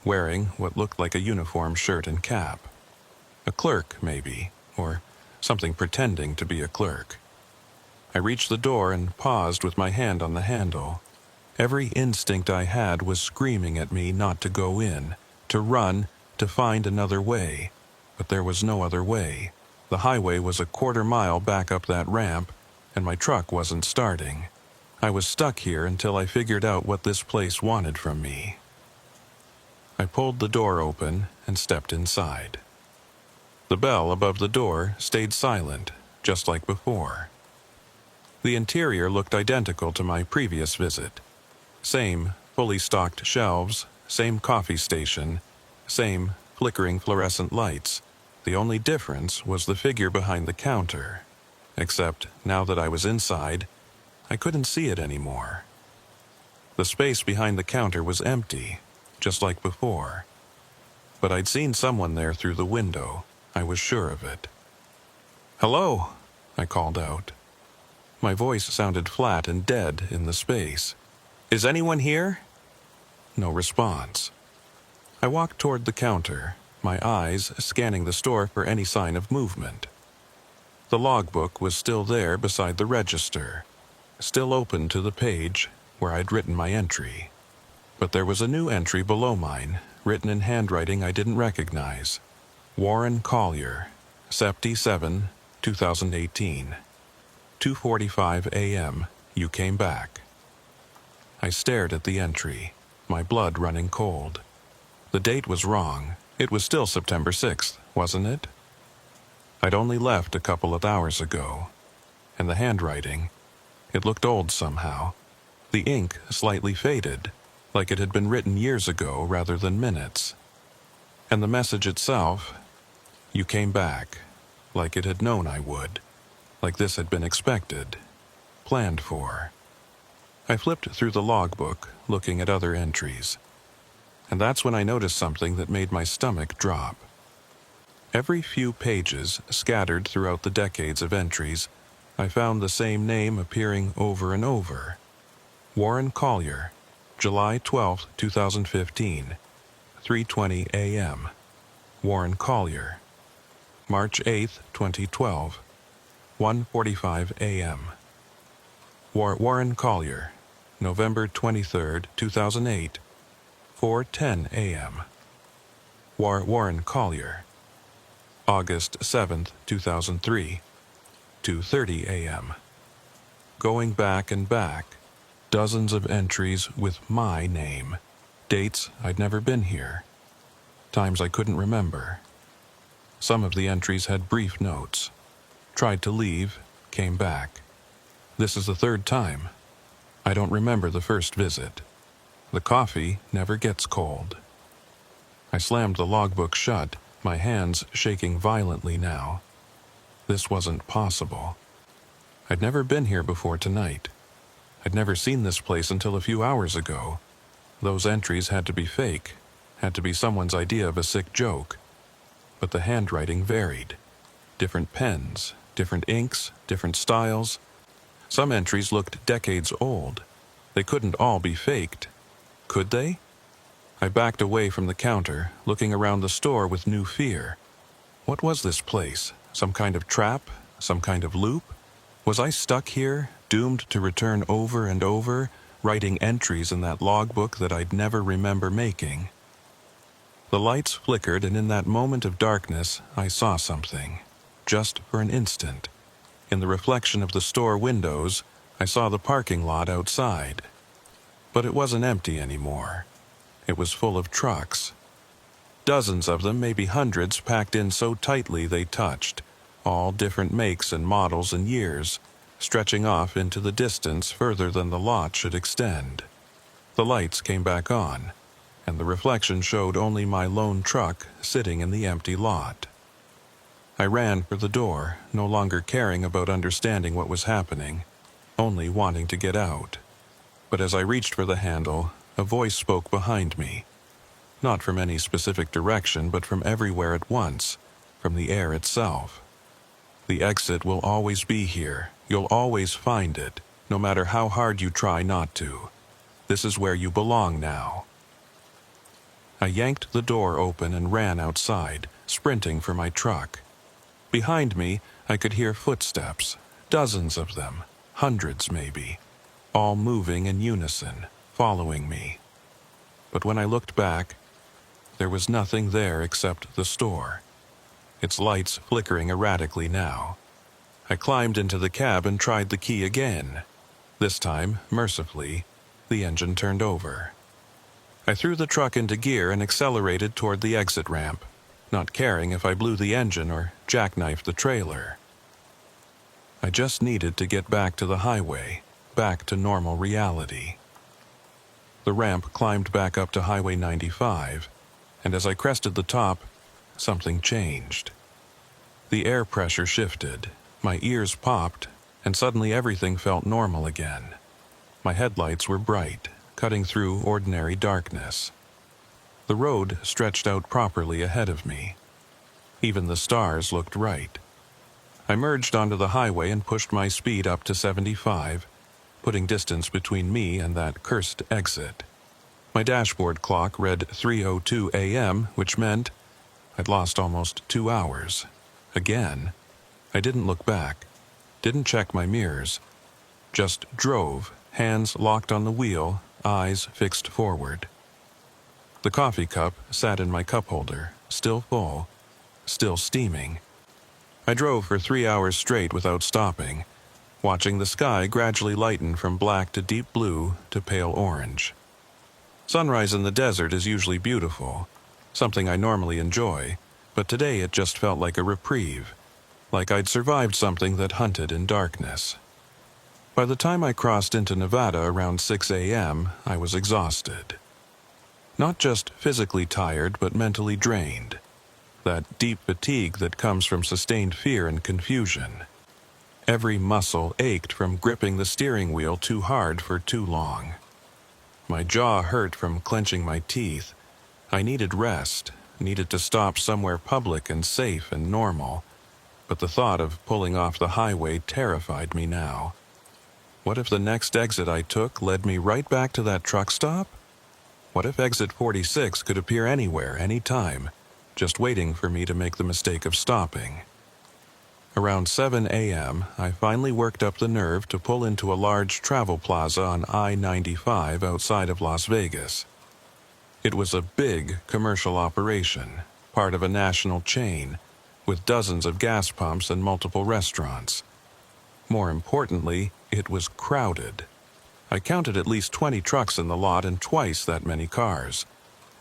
wearing what looked like a uniform shirt and cap. A clerk, maybe, or something pretending to be a clerk. I reached the door and paused with my hand on the handle. Every instinct I had was screaming at me not to go in, to run, to find another way. But there was no other way. The highway was a quarter mile back up that ramp, and my truck wasn't starting. I was stuck here until I figured out what this place wanted from me. I pulled the door open and stepped inside. The bell above the door stayed silent, just like before. The interior looked identical to my previous visit. Same fully stocked shelves, same coffee station, same flickering fluorescent lights. The only difference was the figure behind the counter. Except, now that I was inside, I couldn't see it anymore. The space behind the counter was empty, just like before. But I'd seen someone there through the window. I was sure of it. "Hello," I called out. My voice sounded flat and dead in the space. "Is anyone here?" No response. I walked toward the counter, my eyes scanning the store for any sign of movement. The logbook was still there beside the register, still open to the page where I'd written my entry. But there was a new entry below mine, written in handwriting I didn't recognize. Warren Collier, Sept. 7, 2018. 2:45 a.m. You came back. I stared at the entry, my blood running cold. The date was wrong. It was still September 6th, wasn't it? I'd only left a couple of hours ago. And the handwriting, it looked old somehow. The ink slightly faded, like it had been written years ago rather than minutes. And the message itself, you came back, like it had known I would, like this had been expected, planned for. I flipped through the logbook, looking at other entries, and that's when I noticed something that made my stomach drop. Every few pages, scattered throughout the decades of entries, I found the same name appearing over and over. Warren Collier, July 12, 2015, 3:20 a.m. Warren Collier, March 8, 2012, 1:45 a.m. Warren Collier, November 23, 2008, 4:10 a.m. Warren Collier, August 7, 2003, 2:30 a.m. Going back and back, dozens of entries with my name, dates I'd never been here, times I couldn't remember. Some of the entries had brief notes. Tried to leave, came back. This is the third time. I don't remember the first visit. The coffee never gets cold. I slammed the logbook shut, my hands shaking violently now. This wasn't possible. I'd never been here before tonight. I'd never seen this place until a few hours ago. Those entries had to be fake, had to be someone's idea of a sick joke. But the handwriting varied. Different pens, different inks, different styles. Some entries looked decades old. They couldn't all be faked. Could they? I backed away from the counter, looking around the store with new fear. What was this place? Some kind of trap? Some kind of loop? Was I stuck here, doomed to return over and over, writing entries in that logbook that I'd never remember making? The lights flickered, and in that moment of darkness, I saw something. Just for an instant. In the reflection of the store windows, I saw the parking lot outside. But it wasn't empty anymore. It was full of trucks. Dozens of them, maybe hundreds, packed in so tightly they touched, all different makes and models and years, stretching off into the distance further than the lot should extend. The lights came back on, and the reflection showed only my lone truck sitting in the empty lot. I ran for the door, no longer caring about understanding what was happening, only wanting to get out. But as I reached for the handle, a voice spoke behind me. Not from any specific direction, but from everywhere at once, from the air itself. The exit will always be here. You'll always find it, no matter how hard you try not to. This is where you belong now. I yanked the door open and ran outside, sprinting for my truck. Behind me, I could hear footsteps, dozens of them, hundreds maybe, all moving in unison, following me. But when I looked back, there was nothing there except the store, its lights flickering erratically now. I climbed into the cab and tried the key again. This time, mercifully, the engine turned over. I threw the truck into gear and accelerated toward the exit ramp, not caring if I blew the engine or jackknifed the trailer. I just needed to get back to the highway, back to normal reality. The ramp climbed back up to Highway 95, and as I crested the top, something changed. The air pressure shifted, my ears popped, and suddenly everything felt normal again. My headlights were bright, cutting through ordinary darkness. The road stretched out properly ahead of me. Even the stars looked right. I merged onto the highway and pushed my speed up to 75, putting distance between me and that cursed exit. My dashboard clock read 3:02 a.m., which meant I'd lost almost 2 hours. Again. I didn't look back, didn't check my mirrors, just drove, hands locked on the wheel, eyes fixed forward. The coffee cup sat in my cup holder, still full, still steaming. I drove for 3 hours straight without stopping, watching the sky gradually lighten from black to deep blue to pale orange. Sunrise in the desert is usually beautiful, something I normally enjoy, but today it just felt like a reprieve, like I'd survived something that hunted in darkness. By the time I crossed into Nevada around 6 a.m., I was exhausted. Not just physically tired, but mentally drained. That deep fatigue that comes from sustained fear and confusion. Every muscle ached from gripping the steering wheel too hard for too long. My jaw hurt from clenching my teeth. I needed rest, needed to stop somewhere public and safe and normal, but the thought of pulling off the highway terrified me now. What if the next exit I took led me right back to that truck stop? What if exit 46 could appear anywhere, anytime, just waiting for me to make the mistake of stopping? Around 7 a.m., I finally worked up the nerve to pull into a large travel plaza on I-95 outside of Las Vegas. It was a big commercial operation, part of a national chain, with dozens of gas pumps and multiple restaurants. More importantly, it was crowded. I counted at least 20 trucks in the lot and twice that many cars.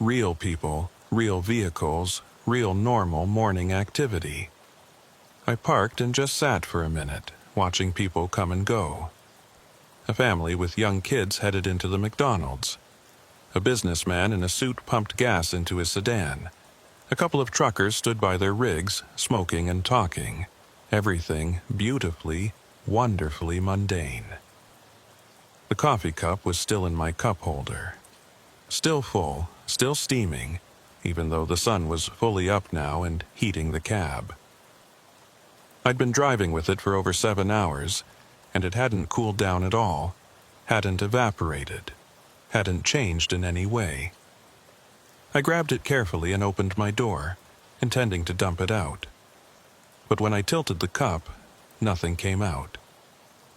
Real people, real vehicles, real normal morning activity. I parked and just sat for a minute, watching people come and go. A family with young kids headed into the McDonald's. A businessman in a suit pumped gas into his sedan. A couple of truckers stood by their rigs, smoking and talking. Everything beautifully, wonderfully mundane. The coffee cup was still in my cup holder. Still full, still steaming, even though the sun was fully up now and heating the cab. I'd been driving with it for over 7 hours, and it hadn't cooled down at all, hadn't evaporated, hadn't changed in any way. I grabbed it carefully and opened my door, intending to dump it out. But when I tilted the cup, nothing came out.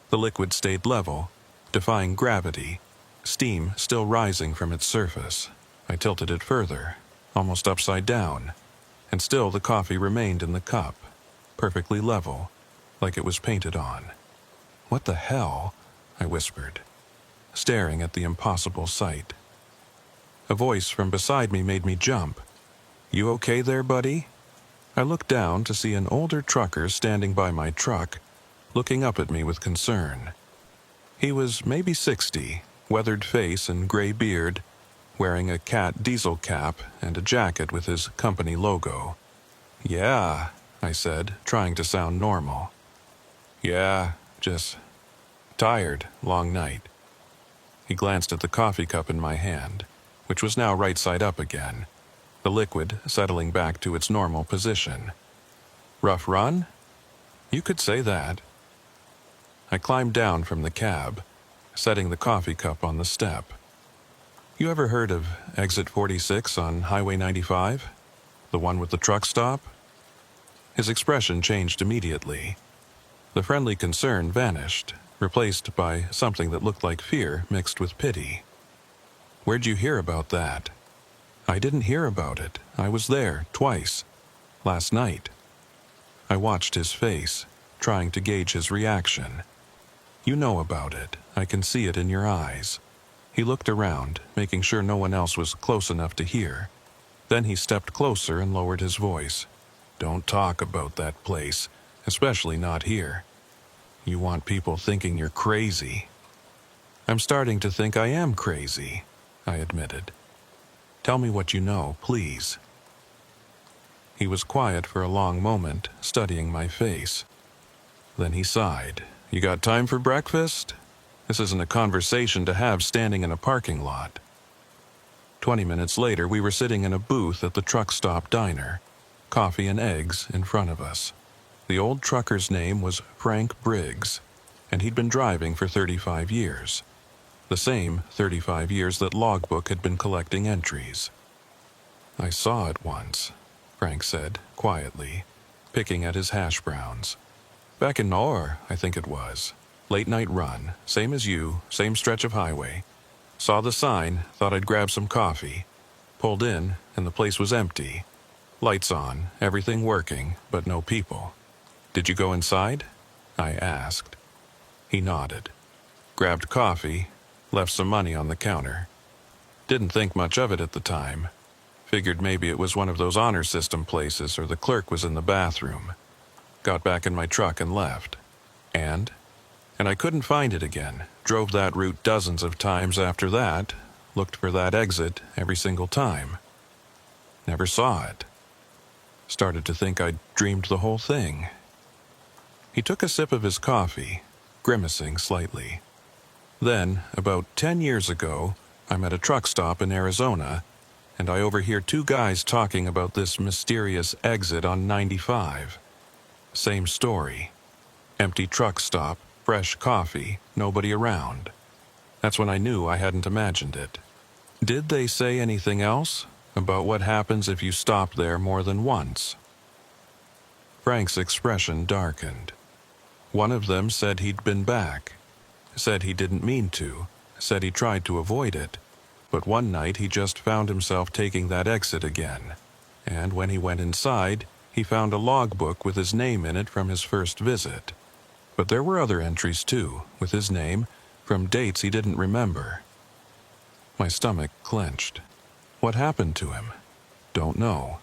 The liquid stayed level, defying gravity, steam still rising from its surface. I tilted it further, almost upside down, and still the coffee remained in the cup, perfectly level, like it was painted on. "What the hell?" I whispered, staring at the impossible sight. A voice from beside me made me jump. "You okay there, buddy?" I looked down to see an older trucker standing by my truck, looking up at me with concern. He was maybe 60, weathered face and gray beard, wearing a cat diesel cap and a jacket with his company logo. "Yeah," I said, trying to sound normal. "Yeah, just tired, long night." He glanced at the coffee cup in my hand, which was now right side up again, the liquid settling back to its normal position. "Rough run?" "You could say that." I climbed down from the cab, setting the coffee cup on the step. "You ever heard of exit 46 on Highway 95? The one with the truck stop?" His expression changed immediately. The friendly concern vanished, replaced by something that looked like fear mixed with pity. "Where'd you hear about that?" "I didn't hear about it. I was there, twice. Last night." I watched his face, trying to gauge his reaction. "You know about it. I can see it in your eyes." He looked around, making sure no one else was close enough to hear. Then he stepped closer and lowered his voice. "Don't talk about that place, especially not here. You want people thinking you're crazy." "I'm starting to think I am crazy," I admitted. "Tell me what you know, please." He was quiet for a long moment, studying my face. Then he sighed. "You got time for breakfast? This isn't a conversation to have standing in a parking lot." 20 minutes later, we were sitting in a booth at the truck stop diner, coffee and eggs in front of us. The old trucker's name was Frank Briggs, and he'd been driving for 35 years. The same 35 years that Logbook had been collecting entries. "I saw it once," Frank said, quietly, picking at his hash browns. "Back in Nor, I think it was. Late night run, same as you, same stretch of highway. Saw the sign, thought I'd grab some coffee. Pulled in, and the place was empty. Lights on, everything working, but no people. Did you go inside?" I asked. He nodded. Grabbed coffee, left some money on the counter. Didn't think much of it at the time. Figured maybe it was one of those honor system places or the clerk was in the bathroom. Got back in my truck and left. And I couldn't find it again. Drove that route dozens of times after that. Looked for that exit every single time. Never saw it. Started to think I'd dreamed the whole thing. He took a sip of his coffee, grimacing slightly. Then, about 10 years ago, I'm at a truck stop in Arizona, and I overhear two guys talking about this mysterious exit on 95. Same story. Empty truck stop, fresh coffee, nobody around. That's when I knew I hadn't imagined it. Did they say anything else about what happens if you stop there more than once? Frank's expression darkened. One of them said he'd been back, said he didn't mean to, said he tried to avoid it, but one night he just found himself taking that exit again, and when he went inside, he found a logbook with his name in it from his first visit. But there were other entries too, with his name, from dates he didn't remember. My stomach clenched. What happened to him? Don't know.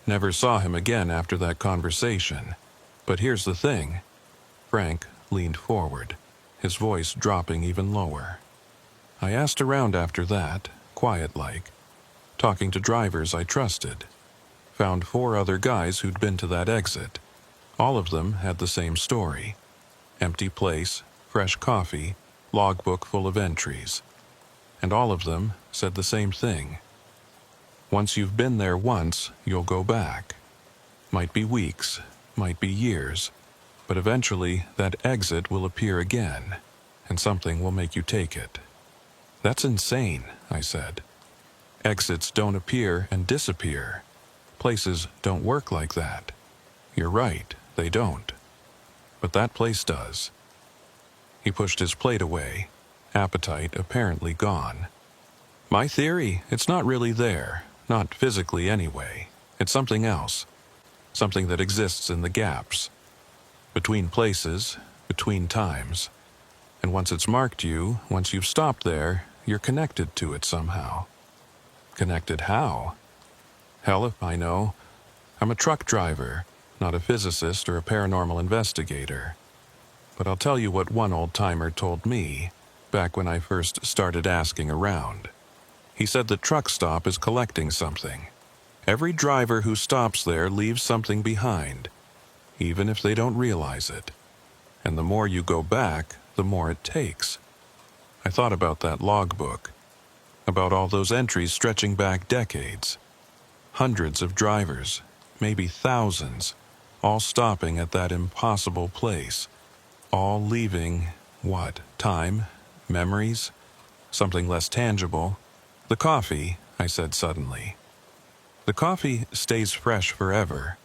Never saw him again after that conversation. But here's the thing. Frank leaned forward, his voice dropping even lower. I asked around after that, quiet-like, talking to drivers I trusted. Found 4 other guys who'd been to that exit. All of them had the same story. Empty place, fresh coffee, logbook full of entries. And all of them said the same thing. Once you've been there once, you'll go back. Might be weeks, might be years, but eventually that exit will appear again, and something will make you take it. That's insane, I said. Exits don't appear and disappear. Places don't work like that. You're right, they don't. But that place does. He pushed his plate away, appetite apparently gone. My theory, it's not really there, not physically anyway. It's something else, something that exists in the gaps. Between places, between times. And once it's marked you, once you've stopped there, you're connected to it somehow. Connected how? Hell if I know. I'm a truck driver, not a physicist or a paranormal investigator. But I'll tell you what one old-timer told me, back when I first started asking around. He said the truck stop is collecting something. Every driver who stops there leaves something behind, even if they don't realize it. And the more you go back, the more it takes. I thought about that logbook, about all those entries stretching back decades. Hundreds of drivers, maybe thousands, all stopping at that impossible place. All leaving, what, time, memories, something less tangible. The coffee, I said suddenly. The coffee stays fresh forever.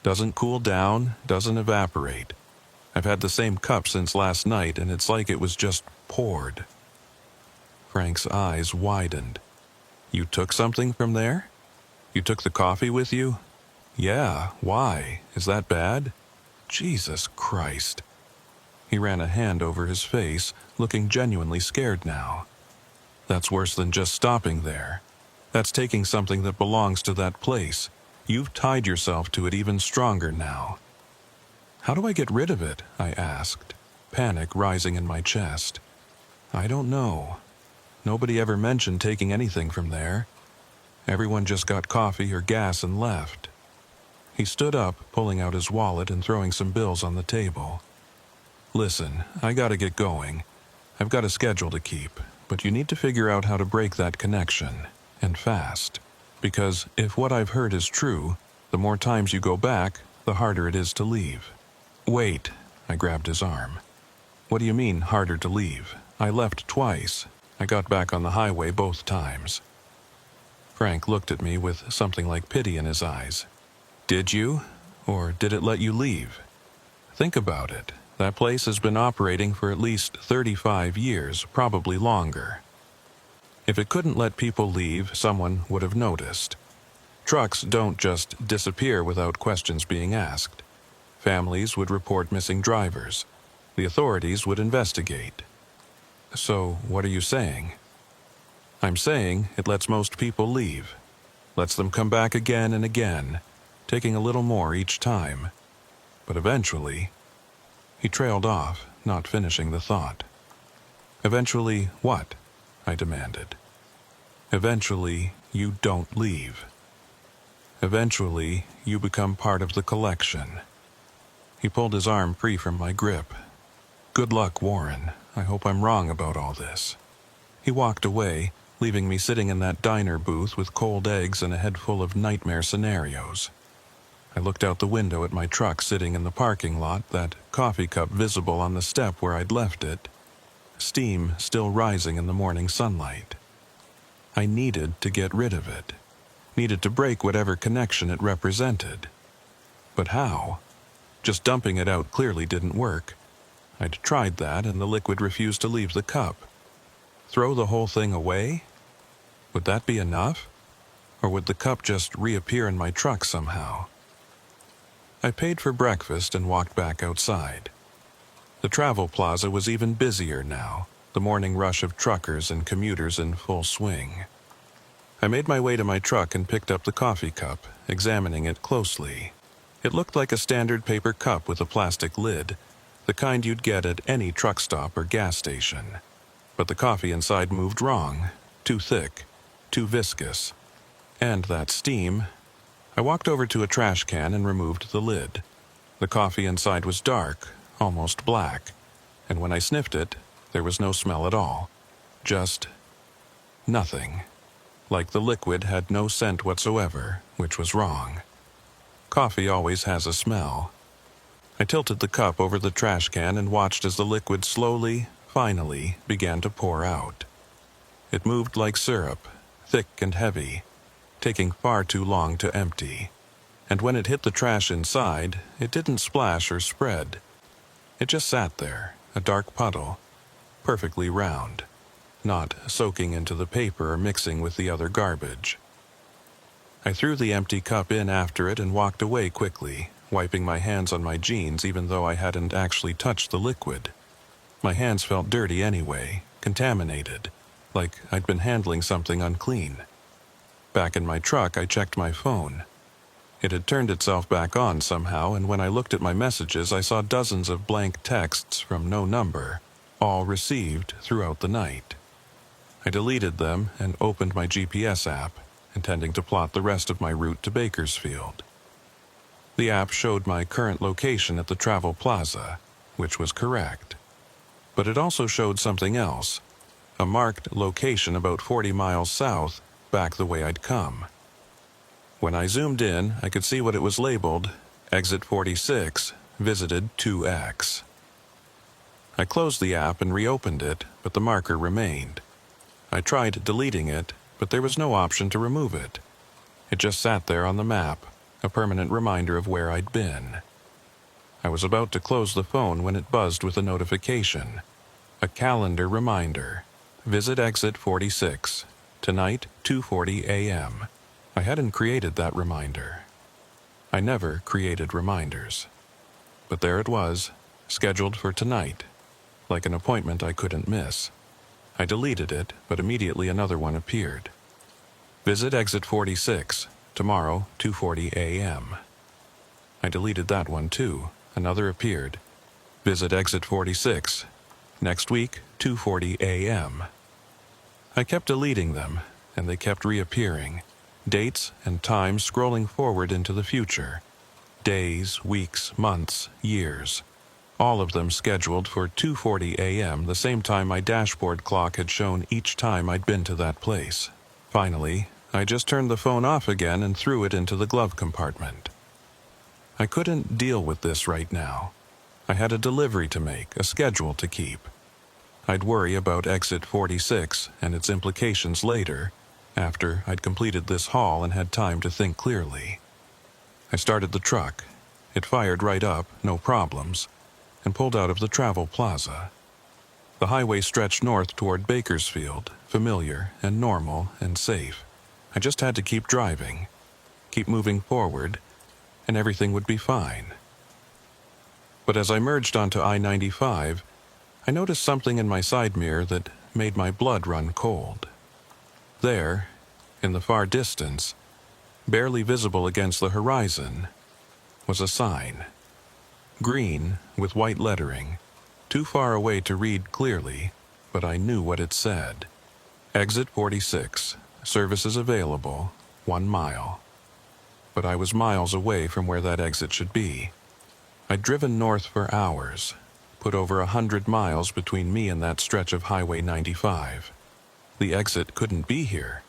Doesn't cool down, doesn't evaporate. I've had the same cup since last night, and it's like it was just poured. Frank's eyes widened. You took something from there? You took the coffee with you? Yeah, why? Is that bad? Jesus Christ. He ran a hand over his face, looking genuinely scared now. That's worse than just stopping there. That's taking something that belongs to that place. You've tied yourself to it even stronger now. How do I get rid of it? I asked, panic rising in my chest. I don't know. Nobody ever mentioned taking anything from there. Everyone just got coffee or gas and left. He stood up, pulling out his wallet and throwing some bills on the table. Listen, I gotta get going. I've got a schedule to keep, but you need to figure out how to break that connection, and fast. Because if what I've heard is true, the more times you go back, the harder it is to leave. Wait, I grabbed his arm. What do you mean, harder to leave? I left twice. I got back on the highway both times. Frank looked at me with something like pity in his eyes. Did you? Or did it let you leave? Think about it. That place has been operating for at least 35 years, probably longer. If it couldn't let people leave, someone would have noticed. Trucks don't just disappear without questions being asked. Families would report missing drivers. The authorities would investigate. So, what are you saying? I'm saying it lets most people leave. Lets them come back again and again, taking a little more each time. But eventually... He trailed off, not finishing the thought. Eventually what? I demanded. Eventually, you don't leave. Eventually, you become part of the collection. He pulled his arm free from my grip. "Good luck, Warren. I hope I'm wrong about all this." He walked away, leaving me sitting in that diner booth with cold eggs and a head full of nightmare scenarios. I looked out the window at my truck sitting in the parking lot, that coffee cup visible on the step where I'd left it, steam still rising in the morning sunlight. I needed to get rid of it, needed to break whatever connection it represented. But how? Just dumping it out clearly didn't work. I'd tried that, and the liquid refused to leave the cup. Throw the whole thing away? Would that be enough? Or would the cup just reappear in my truck somehow? I paid for breakfast and walked back outside. The travel plaza was even busier now, the morning rush of truckers and commuters in full swing. I made my way to my truck and picked up the coffee cup, examining it closely. It looked like a standard paper cup with a plastic lid, the kind you'd get at any truck stop or gas station. But the coffee inside moved wrong, too thick, too viscous. And that steam. I walked over to a trash can and removed the lid. The coffee inside was dark, almost black, and when I sniffed it, there was no smell at all. Just nothing. Like the liquid had no scent whatsoever, which was wrong. Coffee always has a smell. I tilted the cup over the trash can and watched as the liquid slowly, finally, began to pour out. It moved like syrup, thick and heavy, taking far too long to empty. And when it hit the trash inside, it didn't splash or spread. It just sat there, a dark puddle, perfectly round, not soaking into the paper or mixing with the other garbage. I threw the empty cup in after it and walked away quickly, wiping my hands on my jeans even though I hadn't actually touched the liquid. My hands felt dirty anyway, contaminated, like I'd been handling something unclean. Back in my truck, I checked my phone. It had turned itself back on somehow, and when I looked at my messages, I saw dozens of blank texts from no number, all received throughout the night. I deleted them and opened my GPS app, intending to plot the rest of my route to Bakersfield. The app showed my current location at the travel plaza, which was correct. But it also showed something else, a marked location about 40 miles south, back the way I'd come. When I zoomed in, I could see what it was labeled, Exit 46, Visited 2X. I closed the app and reopened it, but the marker remained. I tried deleting it, but there was no option to remove it. It just sat there on the map, a permanent reminder of where I'd been. I was about to close the phone when it buzzed with a notification. A calendar reminder. Visit Exit 46. Tonight, 2:40 a.m. I hadn't created that reminder. I never created reminders. But there it was, scheduled for tonight, like an appointment I couldn't miss. I deleted it, but immediately another one appeared. Visit Exit 46, tomorrow, 2:40 a.m. I deleted that one too. Another appeared. Visit Exit 46, next week, 2:40 a.m. I kept deleting them, and they kept reappearing, dates and times scrolling forward into the future. Days, weeks, months, years. All of them scheduled for 2:40 a.m., the same time my dashboard clock had shown each time I'd been to that place. Finally, I just turned the phone off again and threw it into the glove compartment. I couldn't deal with this right now. I had a delivery to make, a schedule to keep. I'd worry about Exit 46 and its implications later, after I'd completed this haul and had time to think clearly. I started the truck. It fired right up, no problems, and pulled out of the travel plaza. The highway stretched north toward Bakersfield, familiar and normal and safe. I just had to keep driving, keep moving forward, and everything would be fine. But as I merged onto I-95, I noticed something in my side mirror that made my blood run cold. There, in the far distance, barely visible against the horizon, was a sign. Green, with white lettering, too far away to read clearly, but I knew what it said. Exit 46, services available, 1 mile. But I was miles away from where that exit should be. I'd driven north for hours, put over 100 miles between me and that stretch of Highway 95. The exit couldn't be here.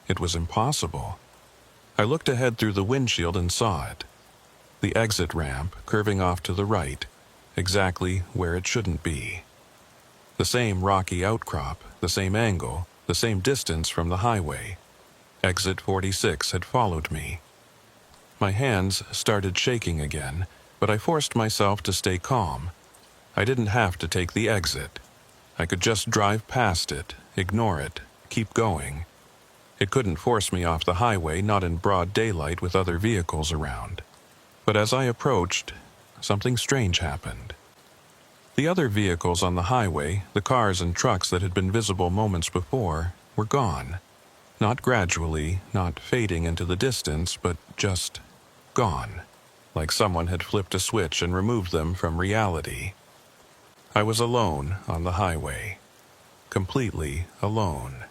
It was impossible. I looked ahead through the windshield and saw it. The exit ramp curving off to the right, exactly where it shouldn't be. The same rocky outcrop, the same angle, the same distance from the highway. Exit 46 had followed me. My hands started shaking again, but I forced myself to stay calm. I didn't have to take the exit. I could just drive past it, ignore it, keep going. It couldn't force me off the highway, not in broad daylight with other vehicles around. But as I approached, something strange happened. The other vehicles on the highway, the cars and trucks that had been visible moments before, were gone. Not gradually, not fading into the distance, but just gone. Like someone had flipped a switch and removed them from reality. I was alone on the highway. Completely alone.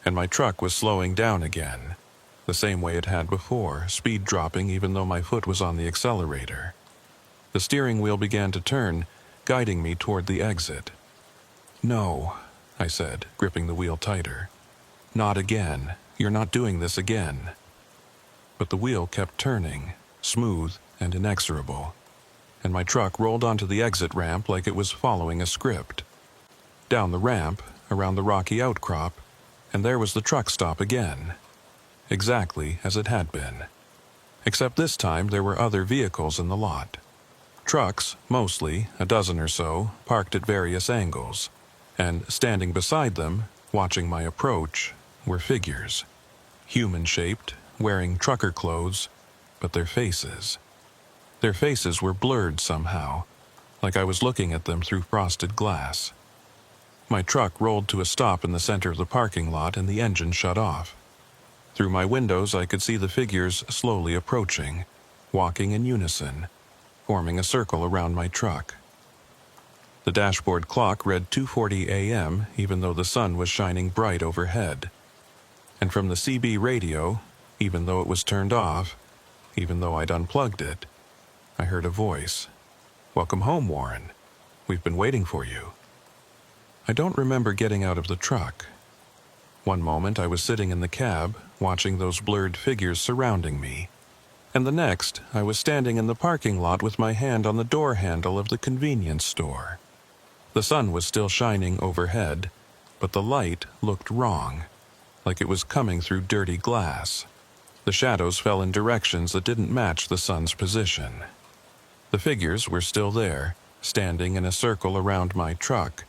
And my truck was slowing down again, the same way it had before, speed dropping even though my foot was on the accelerator. The steering wheel began to turn, guiding me toward the exit. "No," I said, gripping the wheel tighter. "Not again. You're not doing this again." But the wheel kept turning, smooth and inexorable, and my truck rolled onto the exit ramp like it was following a script. Down the ramp, around the rocky outcrop, and there was the truck stop again. Exactly as it had been. Except this time there were other vehicles in the lot. Trucks, mostly, a dozen or so, parked at various angles, and standing beside them, watching my approach, were figures. Human-shaped, wearing trucker clothes, but their faces. Their faces were blurred somehow, like I was looking at them through frosted glass. My truck rolled to a stop in the center of the parking lot and the engine shut off. Through my windows I could see the figures slowly approaching, walking in unison, forming a circle around my truck. The dashboard clock read 2:40 a.m. even though the sun was shining bright overhead. And from the CB radio, even though it was turned off, even though I'd unplugged it, I heard a voice. "Welcome home, Warren. We've been waiting for you." I don't remember getting out of the truck. One moment I was sitting in the cab, watching those blurred figures surrounding me. And the next, I was standing in the parking lot with my hand on the door handle of the convenience store. The sun was still shining overhead, but the light looked wrong, like it was coming through dirty glass. The shadows fell in directions that didn't match the sun's position. The figures were still there, standing in a circle around my truck,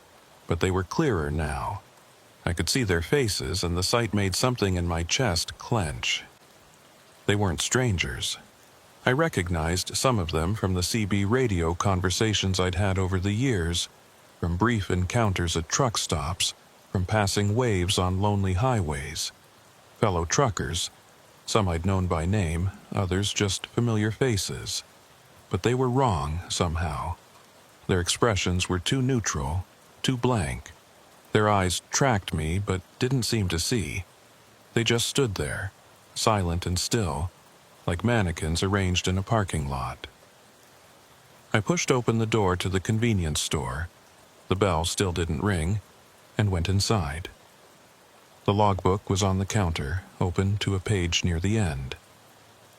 but they were clearer now. I could see their faces, and the sight made something in my chest clench. They weren't strangers. I recognized some of them from the CB radio conversations I'd had over the years, from brief encounters at truck stops, from passing waves on lonely highways. Fellow truckers, some I'd known by name, others just familiar faces. But they were wrong, somehow. Their expressions were too neutral, too blank. Their eyes tracked me, but didn't seem to see. They just stood there, silent and still, like mannequins arranged in a parking lot. I pushed open the door to the convenience store. The bell still didn't ring, and went inside. The logbook was on the counter, open to a page near the end.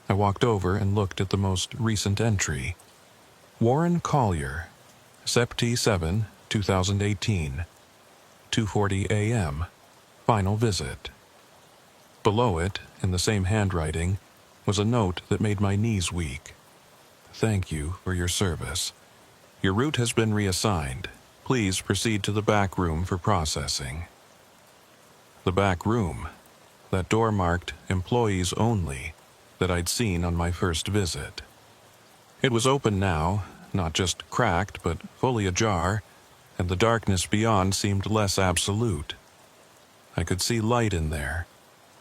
I walked over and looked at the most recent entry. Warren Collier, Sept. 7, 2018, 2:40 a.m., final visit. Below it, in the same handwriting, was a note that made my knees weak. "Thank you for your service. Your route has been reassigned. Please proceed to the back room for processing." The back room, that door marked "Employees Only" that I'd seen on my first visit. It was open now, not just cracked but fully ajar, and the darkness beyond seemed less absolute. I could see light in there,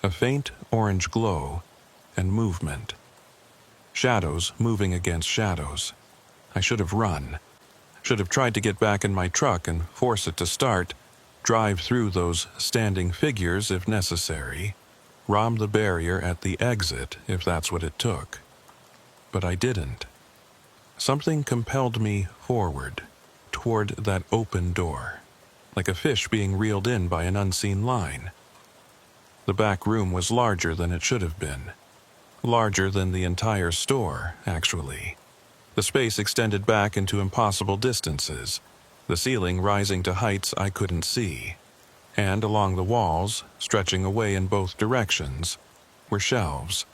a faint orange glow, and movement. Shadows moving against shadows. I should have run. Should have tried to get back in my truck and force it to start, drive through those standing figures if necessary, romb the barrier at the exit if that's what it took. But I didn't. Something compelled me forward, toward that open door, like a fish being reeled in by an unseen line. The back room was larger than it should have been. Larger than the entire store, actually. The space extended back into impossible distances, the ceiling rising to heights I couldn't see. And along the walls, stretching away in both directions, were shelves,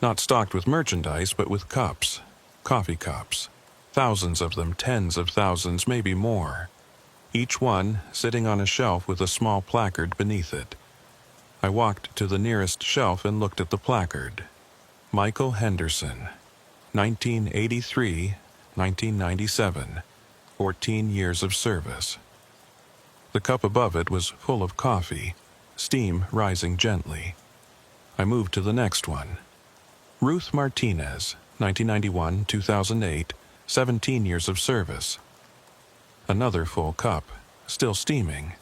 not stocked with merchandise but with cups, coffee cups, thousands of them, tens of thousands, maybe more, each one sitting on a shelf with a small placard beneath it. I walked to the nearest shelf and looked at the placard. Michael Henderson, 1983-1997, 14 years of service. The cup above it was full of coffee, steam rising gently. I moved to the next one. Ruth Martinez, 1991-2008, 17 years of service. Another full cup, still steaming.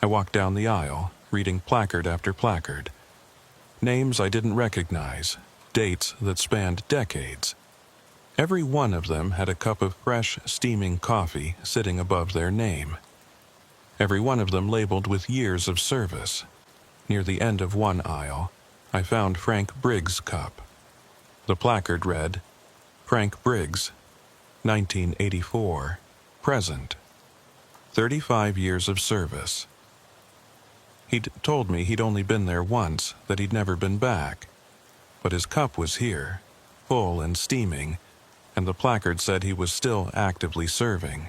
I walked down the aisle, reading placard after placard. Names I didn't recognize, dates that spanned decades. Every one of them had a cup of fresh, steaming coffee sitting above their name. Every one of them labeled with years of service. Near the end of one aisle, I found Frank Briggs' cup. The placard read, Frank Briggs, 1984, present. 35 years of service. He'd told me he'd only been there once, that he'd never been back. But his cup was here, full and steaming, and the placard said he was still actively serving.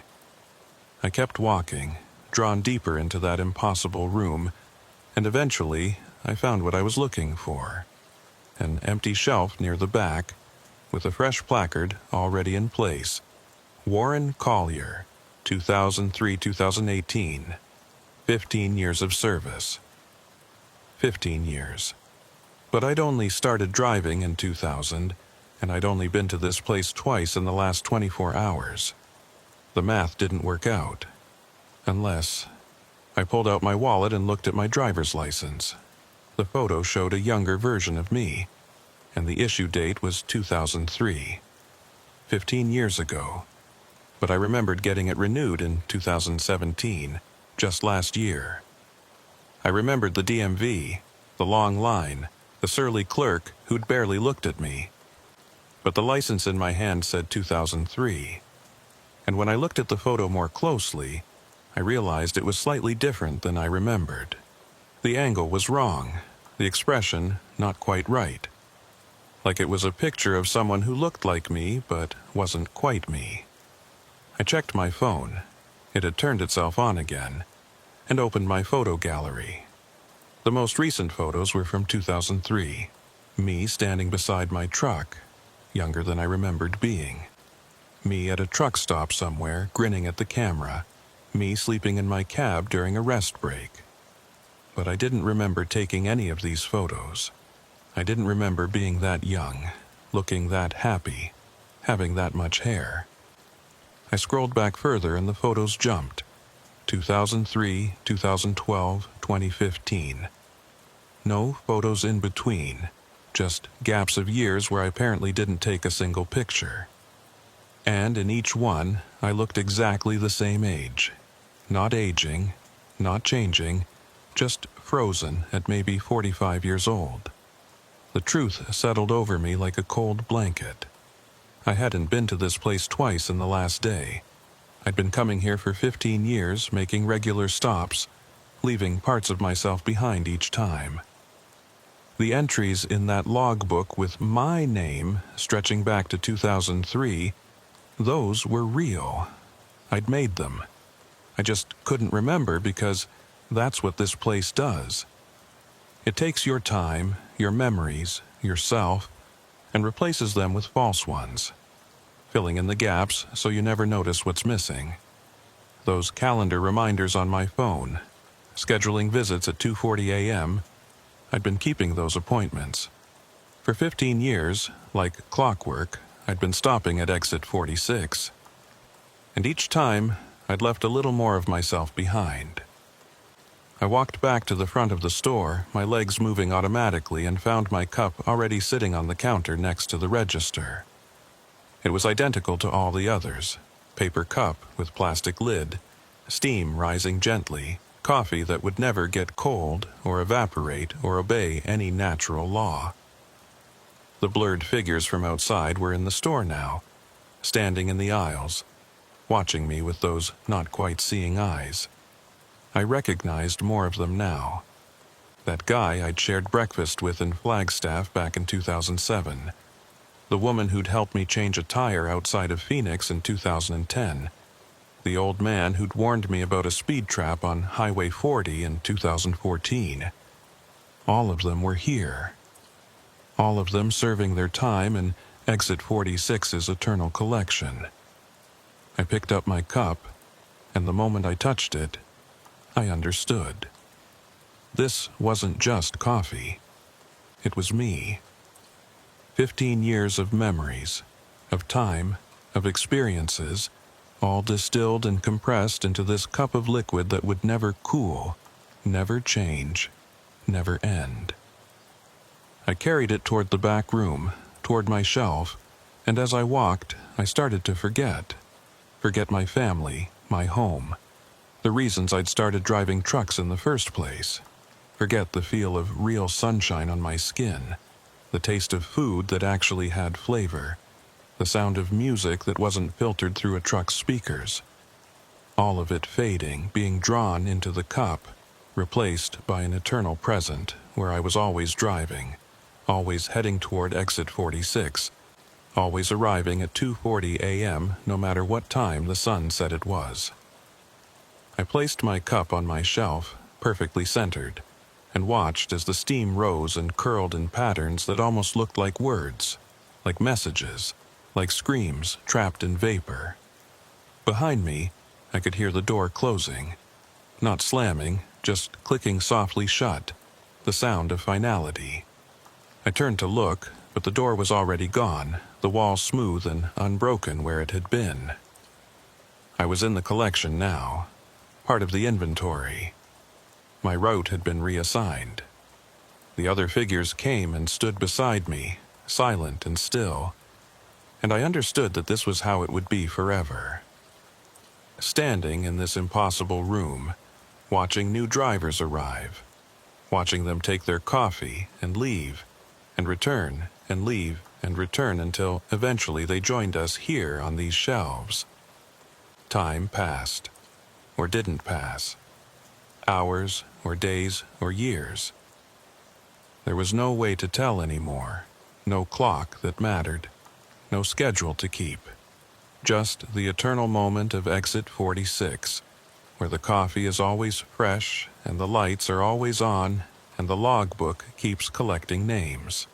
I kept walking, drawn deeper into that impossible room, and eventually I found what I was looking for. An empty shelf near the back, with a fresh placard already in place. Warren Collier, 2003-2018, 15 years of service. 15 years. But I'd only started driving in 2000, and I'd only been to this place twice in the last 24 hours. The math didn't work out. Unless... I pulled out my wallet and looked at my driver's license. The photo showed a younger version of me, and the issue date was 2003. 15 years ago. But I remembered getting it renewed in 2017, just last year. I remembered the DMV, the long line, the surly clerk who'd barely looked at me. But the license in my hand said 2003. And when I looked at the photo more closely, I realized it was slightly different than I remembered. The angle was wrong, the expression not quite right. Like it was a picture of someone who looked like me but wasn't quite me. I checked my phone. It had turned itself on again, and opened my photo gallery. The most recent photos were from 2003, me standing beside my truck, younger than I remembered being. Me at a truck stop somewhere, grinning at the camera. Me sleeping in my cab during a rest break. But I didn't remember taking any of these photos. I didn't remember being that young, looking that happy, having that much hair. I scrolled back further and the photos jumped. 2003, 2012, 2015. No photos in between, just gaps of years where I apparently didn't take a single picture. And in each one, I looked exactly the same age. Not aging, not changing, just frozen at maybe 45 years old. The truth settled over me like a cold blanket. I hadn't been to this place twice in the last day. I'd been coming here for 15 years, making regular stops, leaving parts of myself behind each time. The entries in that logbook with my name stretching back to 2003, those were real. I'd made them. I just couldn't remember because that's what this place does. It takes your time, your memories, yourself, and replaces them with false ones, filling in the gaps so you never notice what's missing. Those calendar reminders on my phone, scheduling visits at 2:40 a.m., I'd been keeping those appointments. For 15 years, like clockwork, I'd been stopping at exit 46. And each time, I'd left a little more of myself behind. I walked back to the front of the store, my legs moving automatically, and found my cup already sitting on the counter next to the register. It was identical to all the others. Paper cup with plastic lid, steam rising gently, coffee that would never get cold or evaporate or obey any natural law. The blurred figures from outside were in the store now, standing in the aisles, watching me with those not quite seeing eyes. I recognized more of them now. That guy I'd shared breakfast with in Flagstaff back in 2007. The woman who'd helped me change a tire outside of Phoenix in 2010. The old man who'd warned me about a speed trap on Highway 40 in 2014. All of them were here. All of them serving their time in Exit 46's eternal collection. I picked up my cup, and the moment I touched it, I understood. This wasn't just coffee. It was me. 15 years of memories, of time, of experiences, all distilled and compressed into this cup of liquid that would never cool, never change, never end. I carried it toward the back room, toward my shelf, and as I walked, I started to forget my family, my home, the reasons I'd started driving trucks in the first place, forget the feel of real sunshine on my skin, the taste of food that actually had flavor, the sound of music that wasn't filtered through a truck's speakers. All of it fading, being drawn into the cup, replaced by an eternal present where I was always driving, always heading toward Exit 46, always arriving at 2:40 a.m. no matter what time the sun said it was. I placed my cup on my shelf, perfectly centered, and watched as the steam rose and curled in patterns that almost looked like words, like messages, like screams trapped in vapor. Behind me, I could hear the door closing. Not slamming, just clicking softly shut, the sound of finality. I turned to look, but the door was already gone, the wall smooth and unbroken where it had been. I was in the collection now, part of the inventory. My route had been reassigned. The other figures came and stood beside me, silent and still, and I understood that this was how it would be forever. Standing in this impossible room, watching new drivers arrive, watching them take their coffee and leave, and return and leave and return until eventually they joined us here on these shelves. Time passed, or didn't pass. Hours, or days, or years. There was no way to tell anymore, no clock that mattered, no schedule to keep. Just the eternal moment of Exit 46, where the coffee is always fresh, and the lights are always on, and the logbook keeps collecting names.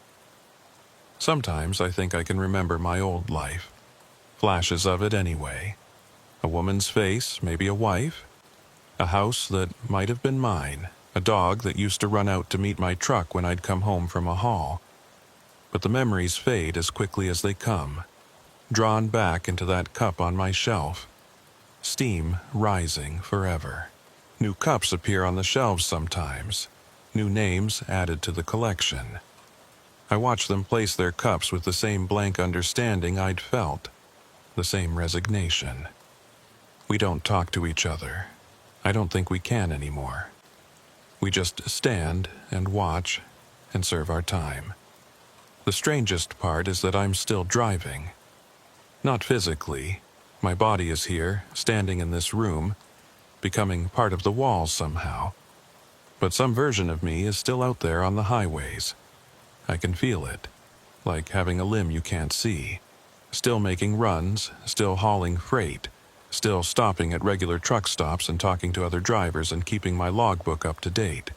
Sometimes I think I can remember my old life. Flashes of it anyway. A woman's face, maybe a wife. A house that might have been mine. A dog that used to run out to meet my truck when I'd come home from a haul. But the memories fade as quickly as they come, drawn back into that cup on my shelf. Steam rising forever. New cups appear on the shelves sometimes. New names added to the collection. I watch them place their cups with the same blank understanding I'd felt, the same resignation. We don't talk to each other. I don't think we can anymore. We just stand and watch and serve our time. The strangest part is that I'm still driving. Not physically. My body is here, standing in this room, becoming part of the walls somehow. But some version of me is still out there on the highways. I can feel it, like having a limb you can't see. Still making runs, still hauling freight, still stopping at regular truck stops and talking to other drivers and keeping my logbook up to date.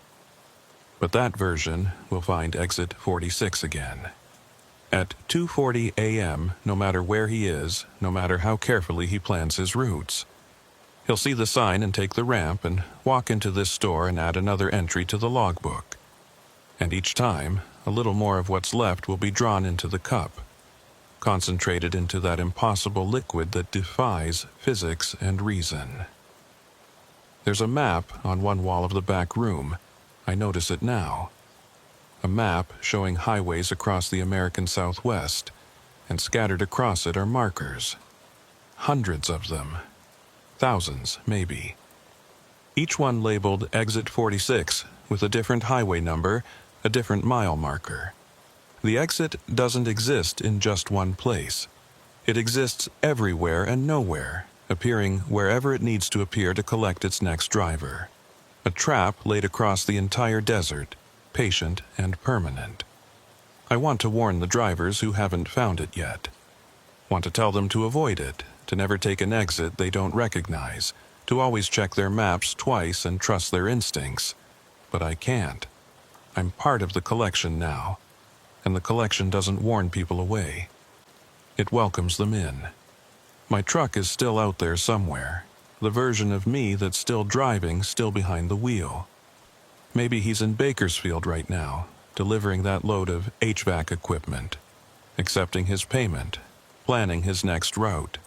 But that version will find Exit 46 again. At 2:40 a.m., no matter where he is, no matter how carefully he plans his routes. He'll see the sign and take the ramp and walk into this store and add another entry to the logbook. And each time, a little more of what's left will be drawn into the cup, concentrated into that impossible liquid that defies physics and reason. There's a map on one wall of the back room. I notice it now. A map showing highways across the American Southwest, and scattered across it are markers. Hundreds of them. Thousands, maybe. Each one labeled Exit 46 with a different highway number, a different mile marker. The exit doesn't exist in just one place. It exists everywhere and nowhere, appearing wherever it needs to appear to collect its next driver. A trap laid across the entire desert, patient and permanent. I want to warn the drivers who haven't found it yet. Want to tell them to avoid it, to never take an exit they don't recognize, to always check their maps twice and trust their instincts. But I can't. I'm part of the collection now, and the collection doesn't warn people away. It welcomes them in. My truck is still out there somewhere, the version of me that's still driving, still behind the wheel. Maybe he's in Bakersfield right now, delivering that load of HVAC equipment, accepting his payment, planning his next route.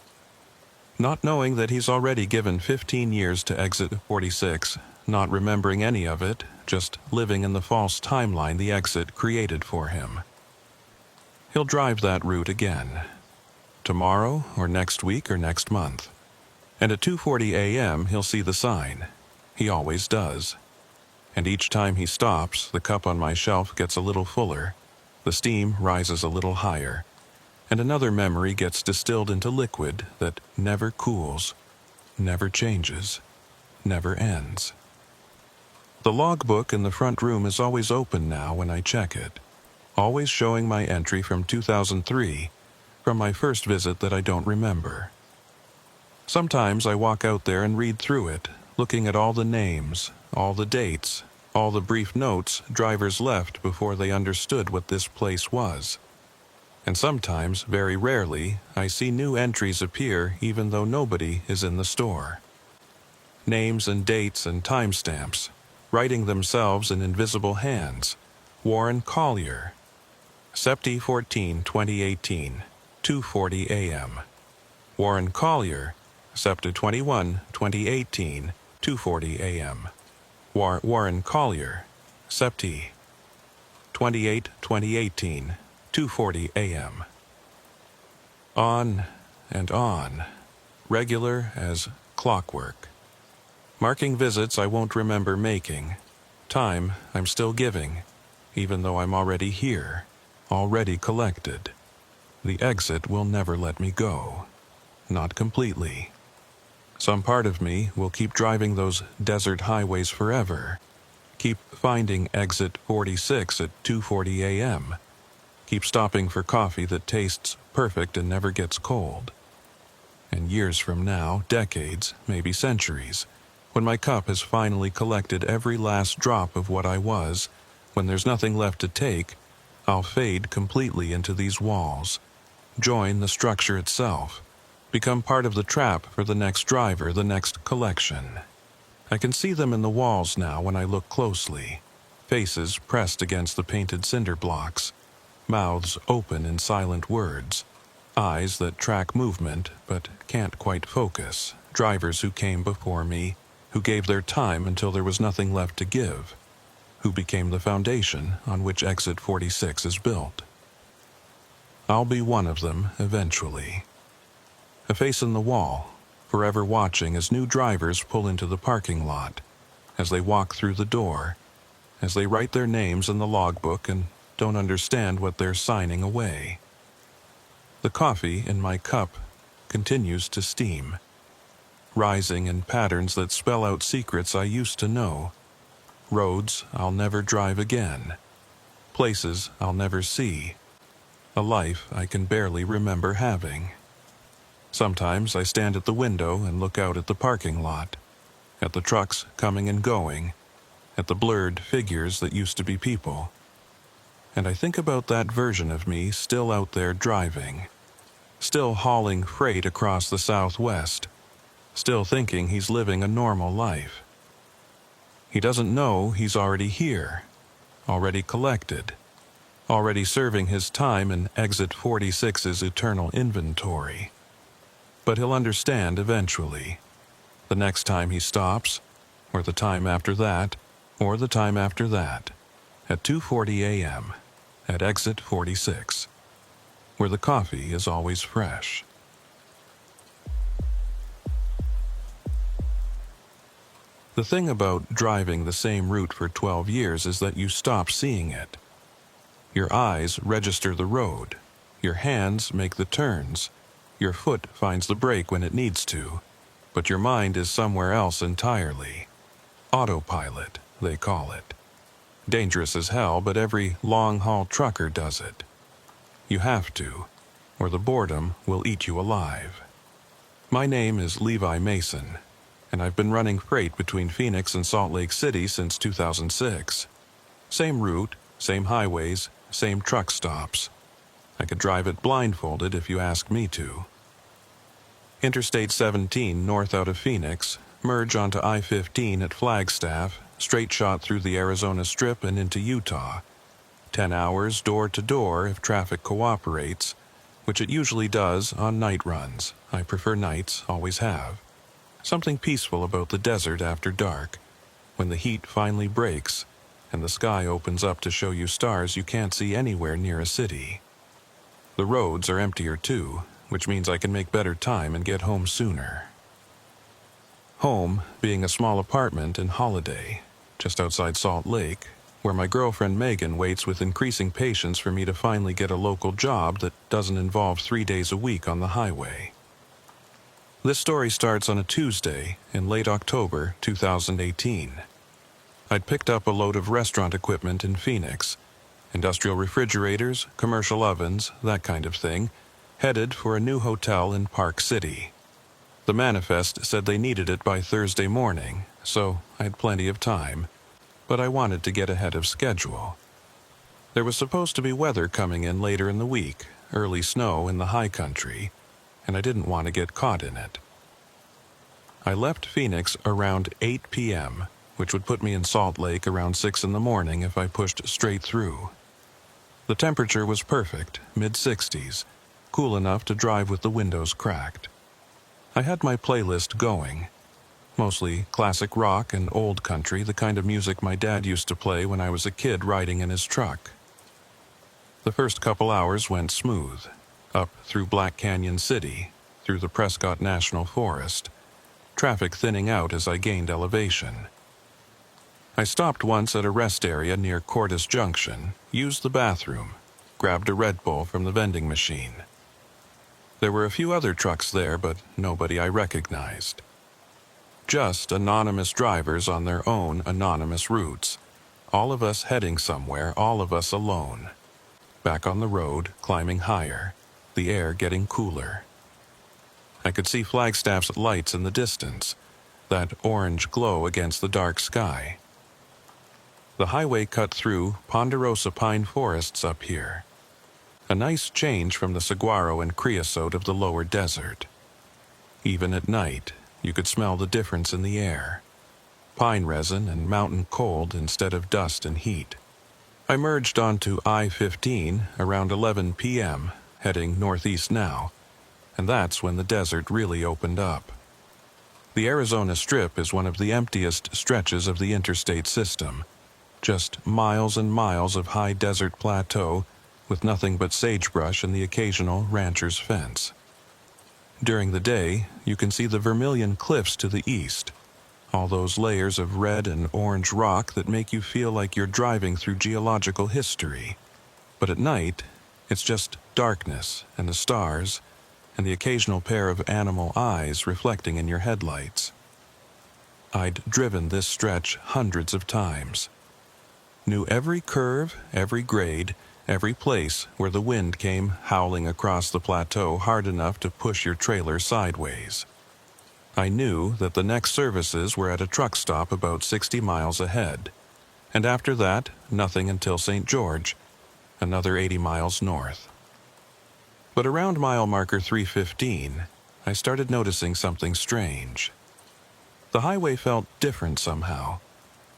Not knowing that he's already given 15 years to Exit 46, not remembering any of it, just living in the false timeline the exit created for him. He'll drive that route again. Tomorrow, or next week, or next month. And at 2:40 a.m. he'll see the sign. He always does. And each time he stops, the cup on my shelf gets a little fuller, the steam rises a little higher, and another memory gets distilled into liquid that never cools, never changes, never ends. The logbook in the front room is always open now when I check it, always showing my entry from 2003, from my first visit that I don't remember. Sometimes I walk out there and read through it, looking at all the names, all the dates, all the brief notes drivers left before they understood what this place was. And sometimes, very rarely, I see new entries appear even though nobody is in the store. Names and dates and timestamps, writing themselves in invisible hands. Warren Collier, Sept. 14, 2018, 2:40 a.m. Warren Collier, Sept. 21, 2018, 2:40 a.m. Warren Collier, Sept. 28, 2018, 2:40 a.m. On and on, regular as clockwork. Marking visits I won't remember making. Time I'm still giving, even though I'm already here, already collected. The exit will never let me go. Not completely. Some part of me will keep driving those desert highways forever. Keep finding Exit 46 at 2:40 a.m. Keep stopping for coffee that tastes perfect and never gets cold. And years from now, decades, maybe centuries, when my cup has finally collected every last drop of what I was, when there's nothing left to take, I'll fade completely into these walls, join the structure itself, become part of the trap for the next driver, the next collection. I can see them in the walls now when I look closely, faces pressed against the painted cinder blocks, mouths open in silent words, eyes that track movement but can't quite focus, drivers who came before me, who gave their time until there was nothing left to give, who became the foundation on which Exit 46 is built. I'll be one of them eventually. A face in the wall, forever watching as new drivers pull into the parking lot, as they walk through the door, as they write their names in the logbook and don't understand what they're signing away. The coffee in my cup continues to steam, rising in patterns that spell out secrets I used to know, roads I'll never drive again, places I'll never see, a life I can barely remember having. Sometimes I stand at the window and look out at the parking lot, at the trucks coming and going, at the blurred figures that used to be people. And I think about that version of me still out there driving, still hauling freight across the Southwest, still thinking he's living a normal life. He doesn't know he's already here, already collected, already serving his time in Exit 46's eternal inventory. But he'll understand eventually, the next time he stops, or the time after that, or the time after that, at 2:40 a.m., at Exit 46. where the coffee is always fresh. The thing about driving the same route for 12 years is that you stop seeing it. Your eyes register the road, your hands make the turns, your foot finds the brake when it needs to, but your mind is somewhere else entirely. Autopilot, they call it. Dangerous as hell, but every long-haul trucker does it. You have to, or the boredom will eat you alive. My name is Levi Mason, and I've been running freight between Phoenix and Salt Lake City since 2006. Same route, same highways, same truck stops. I could drive it blindfolded if you asked me to. Interstate 17 north out of Phoenix, merge onto I-15 at Flagstaff, straight shot through the Arizona Strip and into Utah. 10 hours door to door if traffic cooperates, which it usually does on night runs. I prefer nights, always have. Something peaceful about the desert after dark, when the heat finally breaks and the sky opens up to show you stars you can't see anywhere near a city. The roads are emptier too, which means I can make better time and get home sooner. Home being a small apartment in Holiday, just outside Salt Lake, where my girlfriend Megan waits with increasing patience for me to finally get a local job that doesn't involve 3 days a week on the highway. This story starts on a Tuesday in late October 2018. I'd picked up a load of restaurant equipment in Phoenix, industrial refrigerators, commercial ovens, that kind of thing, headed for a new hotel in Park City. The manifest said they needed it by Thursday morning, so I had plenty of time, but I wanted to get ahead of schedule. There was supposed to be weather coming in later in the week, early snow in the high country, and I didn't want to get caught in it. I left Phoenix around 8 p.m., which would put me in Salt Lake around 6 in the morning if I pushed straight through. The temperature was perfect, mid-60s, cool enough to drive with the windows cracked. I had my playlist going, mostly classic rock and old country, the kind of music my dad used to play when I was a kid riding in his truck. The first couple hours went smooth, up through Black Canyon City, through the Prescott National Forest, traffic thinning out as I gained elevation. I stopped once at a rest area near Cordis Junction, used the bathroom, grabbed a Red Bull from the vending machine. There were a few other trucks there, but nobody I recognized. Just anonymous drivers on their own anonymous routes. All of us heading somewhere, all of us alone. Back on the road, climbing higher, the air getting cooler. I could see Flagstaff's lights in the distance, that orange glow against the dark sky. The highway cut through ponderosa pine forests up here. A nice change from the saguaro and creosote of the lower desert. Even at night, you could smell the difference in the air. Pine resin and mountain cold instead of dust and heat. I merged onto I-15 around 11 p.m., heading northeast now, and that's when the desert really opened up. The Arizona Strip is one of the emptiest stretches of the interstate system. Just miles and miles of high desert plateau with nothing but sagebrush and the occasional rancher's fence. During the day, you can see the Vermilion Cliffs to the east, all those layers of red and orange rock that make you feel like you're driving through geological history. But at night, it's just darkness and the stars and the occasional pair of animal eyes reflecting in your headlights. I'd driven this stretch hundreds of times. Knew every curve, every grade, every place where the wind came howling across the plateau hard enough to push your trailer sideways. I knew that the next services were at a truck stop about 60 miles ahead, and after that, nothing until St. George, another 80 miles north. But around mile marker 315, I started noticing something strange. The highway felt different somehow.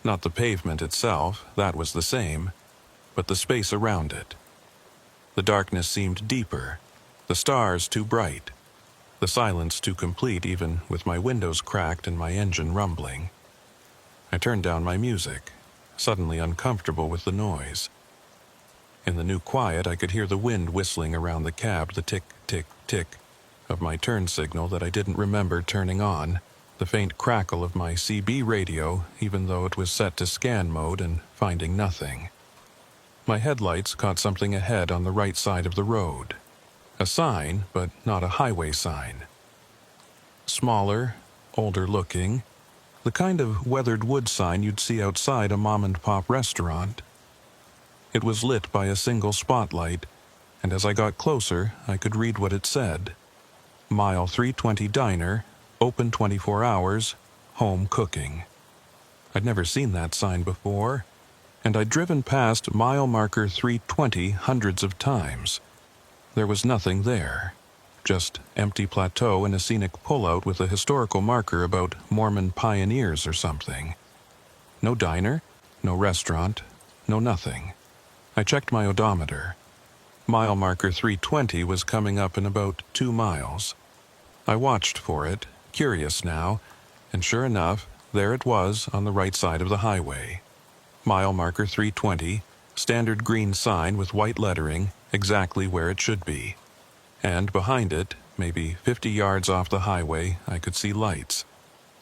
Not the pavement itself, that was the same, but the space around it. The darkness seemed deeper, the stars too bright, the silence too complete even with my windows cracked and my engine rumbling. I turned down my music, suddenly uncomfortable with the noise. In the new quiet, I could hear the wind whistling around the cab, the tick, tick, tick of my turn signal that I didn't remember turning on, the faint crackle of my CB radio, even though it was set to scan mode and finding nothing. My headlights caught something ahead on the right side of the road. A sign, but not a highway sign. Smaller, older looking, the kind of weathered wood sign you'd see outside a mom-and-pop restaurant. It was lit by a single spotlight, and as I got closer, I could read what it said. Mile 320 Diner, open 24 hours, home cooking. I'd never seen that sign before, and I'd driven past mile marker 320 hundreds of times. There was nothing there. Just empty plateau and a scenic pullout with a historical marker about Mormon pioneers or something. No diner, no restaurant, no nothing. I checked my odometer. Mile marker 320 was coming up in about 2 miles. I watched for it, curious now, and sure enough, there it was on the right side of the highway. Mile marker 320, standard green sign with white lettering, exactly where it should be. And behind it, maybe 50 yards off the highway, I could see lights.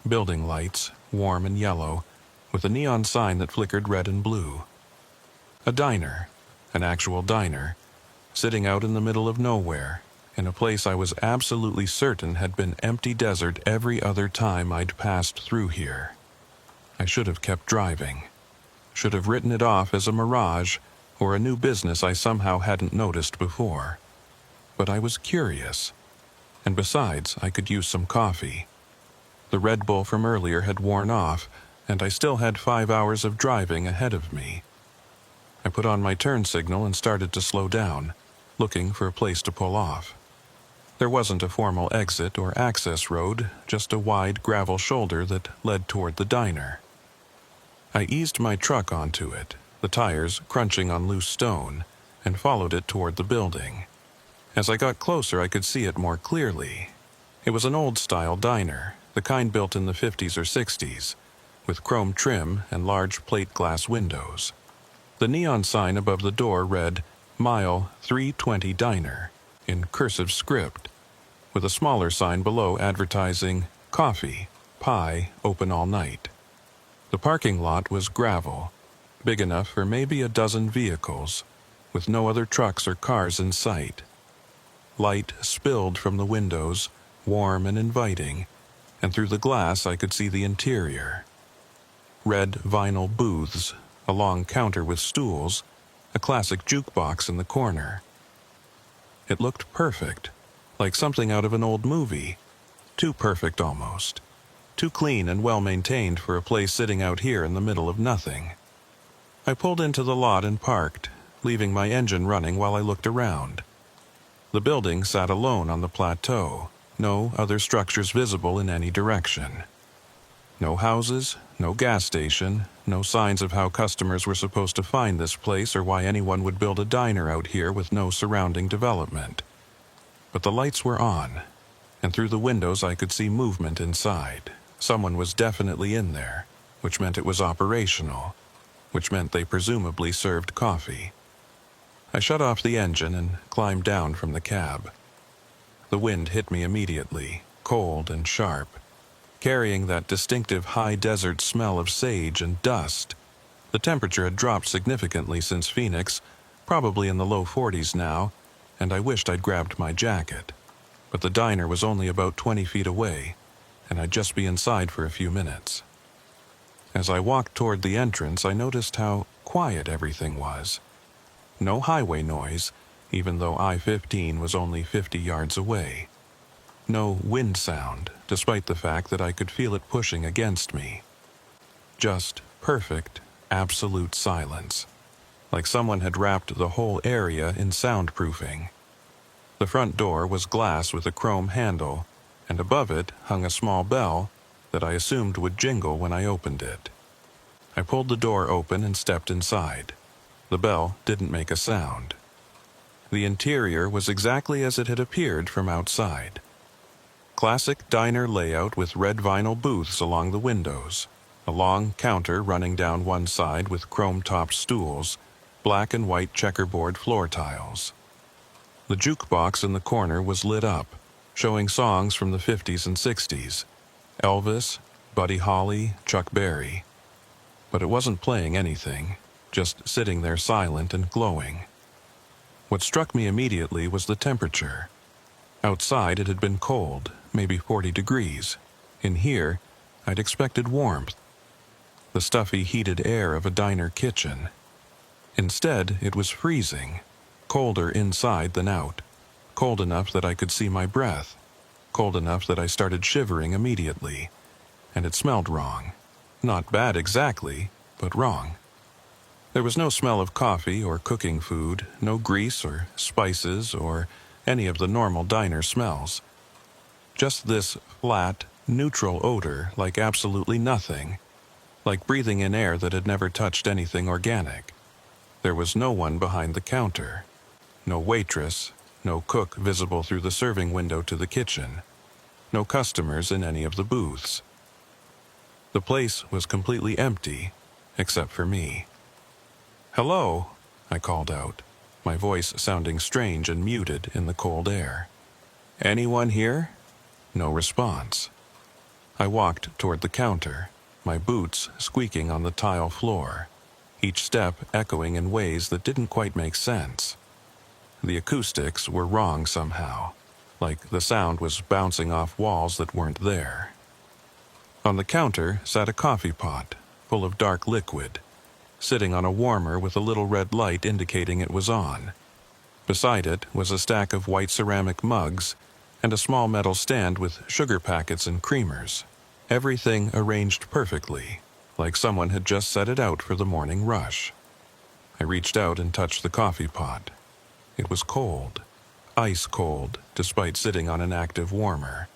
Building lights, warm and yellow, with a neon sign that flickered red and blue. A diner, an actual diner, sitting out in the middle of nowhere, in a place I was absolutely certain had been empty desert every other time I'd passed through here. I should have kept driving. Should have written it off as a mirage or a new business I somehow hadn't noticed before. But I was curious. And besides, I could use some coffee. The Red Bull from earlier had worn off, and I still had 5 hours of driving ahead of me. I put on my turn signal and started to slow down, looking for a place to pull off. There wasn't a formal exit or access road, just a wide gravel shoulder that led toward the diner. I eased my truck onto it, the tires crunching on loose stone, and followed it toward the building. As I got closer, I could see it more clearly. It was an old-style diner, the kind built in the 50s or 60s, with chrome trim and large plate glass windows. The neon sign above the door read, Mile 320 Diner, in cursive script, with a smaller sign below advertising, Coffee, Pie, open all night. The parking lot was gravel, big enough for maybe a dozen vehicles, with no other trucks or cars in sight. Light spilled from the windows, warm and inviting, and through the glass I could see the interior. Red vinyl booths, a long counter with stools, a classic jukebox in the corner. It looked perfect, like something out of an old movie. Too perfect almost. Too clean and well-maintained for a place sitting out here in the middle of nothing. I pulled into the lot and parked, leaving my engine running while I looked around. The building sat alone on the plateau, no other structures visible in any direction. No houses, no gas station, no signs of how customers were supposed to find this place or why anyone would build a diner out here with no surrounding development. But the lights were on, and through the windows I could see movement inside. Someone was definitely in there, which meant it was operational, which meant they presumably served coffee. I shut off the engine and climbed down from the cab. The wind hit me immediately, cold and sharp, carrying that distinctive high desert smell of sage and dust. The temperature had dropped significantly since Phoenix, probably in the low 40s now, and I wished I'd grabbed my jacket. But the diner was only about 20 feet away, and I'd just be inside for a few minutes. As I walked toward the entrance, I noticed how quiet everything was. No highway noise, even though I-15 was only 50 yards away. No wind sound, despite the fact that I could feel it pushing against me. Just perfect, absolute silence, like someone had wrapped the whole area in soundproofing. The front door was glass with a chrome handle, and above it hung a small bell that I assumed would jingle when I opened it. I pulled the door open and stepped inside. The bell didn't make a sound. The interior was exactly as it had appeared from outside. Classic diner layout with red vinyl booths along the windows, a long counter running down one side with chrome-topped stools, black and white checkerboard floor tiles. The jukebox in the corner was lit up, showing songs from the 50s and 60s, Elvis, Buddy Holly, Chuck Berry. But it wasn't playing anything, just sitting there silent and glowing. What struck me immediately was the temperature. Outside it had been cold, maybe 40 degrees. In here, I'd expected warmth. The stuffy heated air of a diner kitchen. Instead, it was freezing, colder inside than out, cold enough that I could see my breath, cold enough that I started shivering immediately. And it smelled wrong. Not bad exactly, but wrong. There was no smell of coffee or cooking food, no grease or spices or any of the normal diner smells. Just this flat, neutral odor like absolutely nothing, like breathing in air that had never touched anything organic. There was no one behind the counter. No waitress, no cook visible through the serving window to the kitchen. No customers in any of the booths. The place was completely empty, except for me. "Hello," I called out, my voice sounding strange and muted in the cold air. "Anyone here?" No response. I walked toward the counter, my boots squeaking on the tile floor, each step echoing in ways that didn't quite make sense. The acoustics were wrong somehow, like the sound was bouncing off walls that weren't there. On the counter sat a coffee pot, full of dark liquid, sitting on a warmer with a little red light indicating it was on. Beside it was a stack of white ceramic mugs and a small metal stand with sugar packets and creamers. Everything arranged perfectly, like someone had just set it out for the morning rush. I reached out and touched the coffee pot. It was cold, ice cold, despite sitting on an active warmer.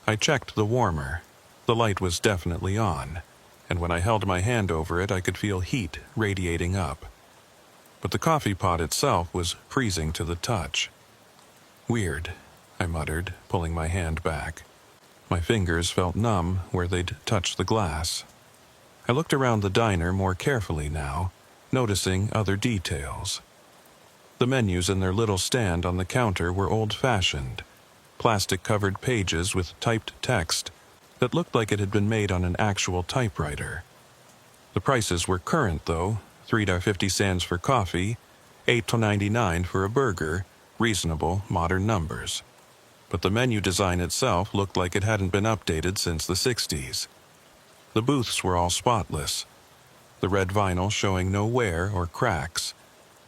I checked the warmer. The light was definitely on, and when I held my hand over it, I could feel heat radiating up. But the coffee pot itself was freezing to the touch. "Weird," I muttered, pulling my hand back. My fingers felt numb where they'd touched the glass. I looked around the diner more carefully now, noticing other details. The menus in their little stand on the counter were old-fashioned, plastic-covered pages with typed text that looked like it had been made on an actual typewriter. The prices were current, though, $3.50 for coffee, $8.99 for a burger, reasonable modern numbers. But the menu design itself looked like it hadn't been updated since the 60s. The booths were all spotless, the red vinyl showing no wear or cracks,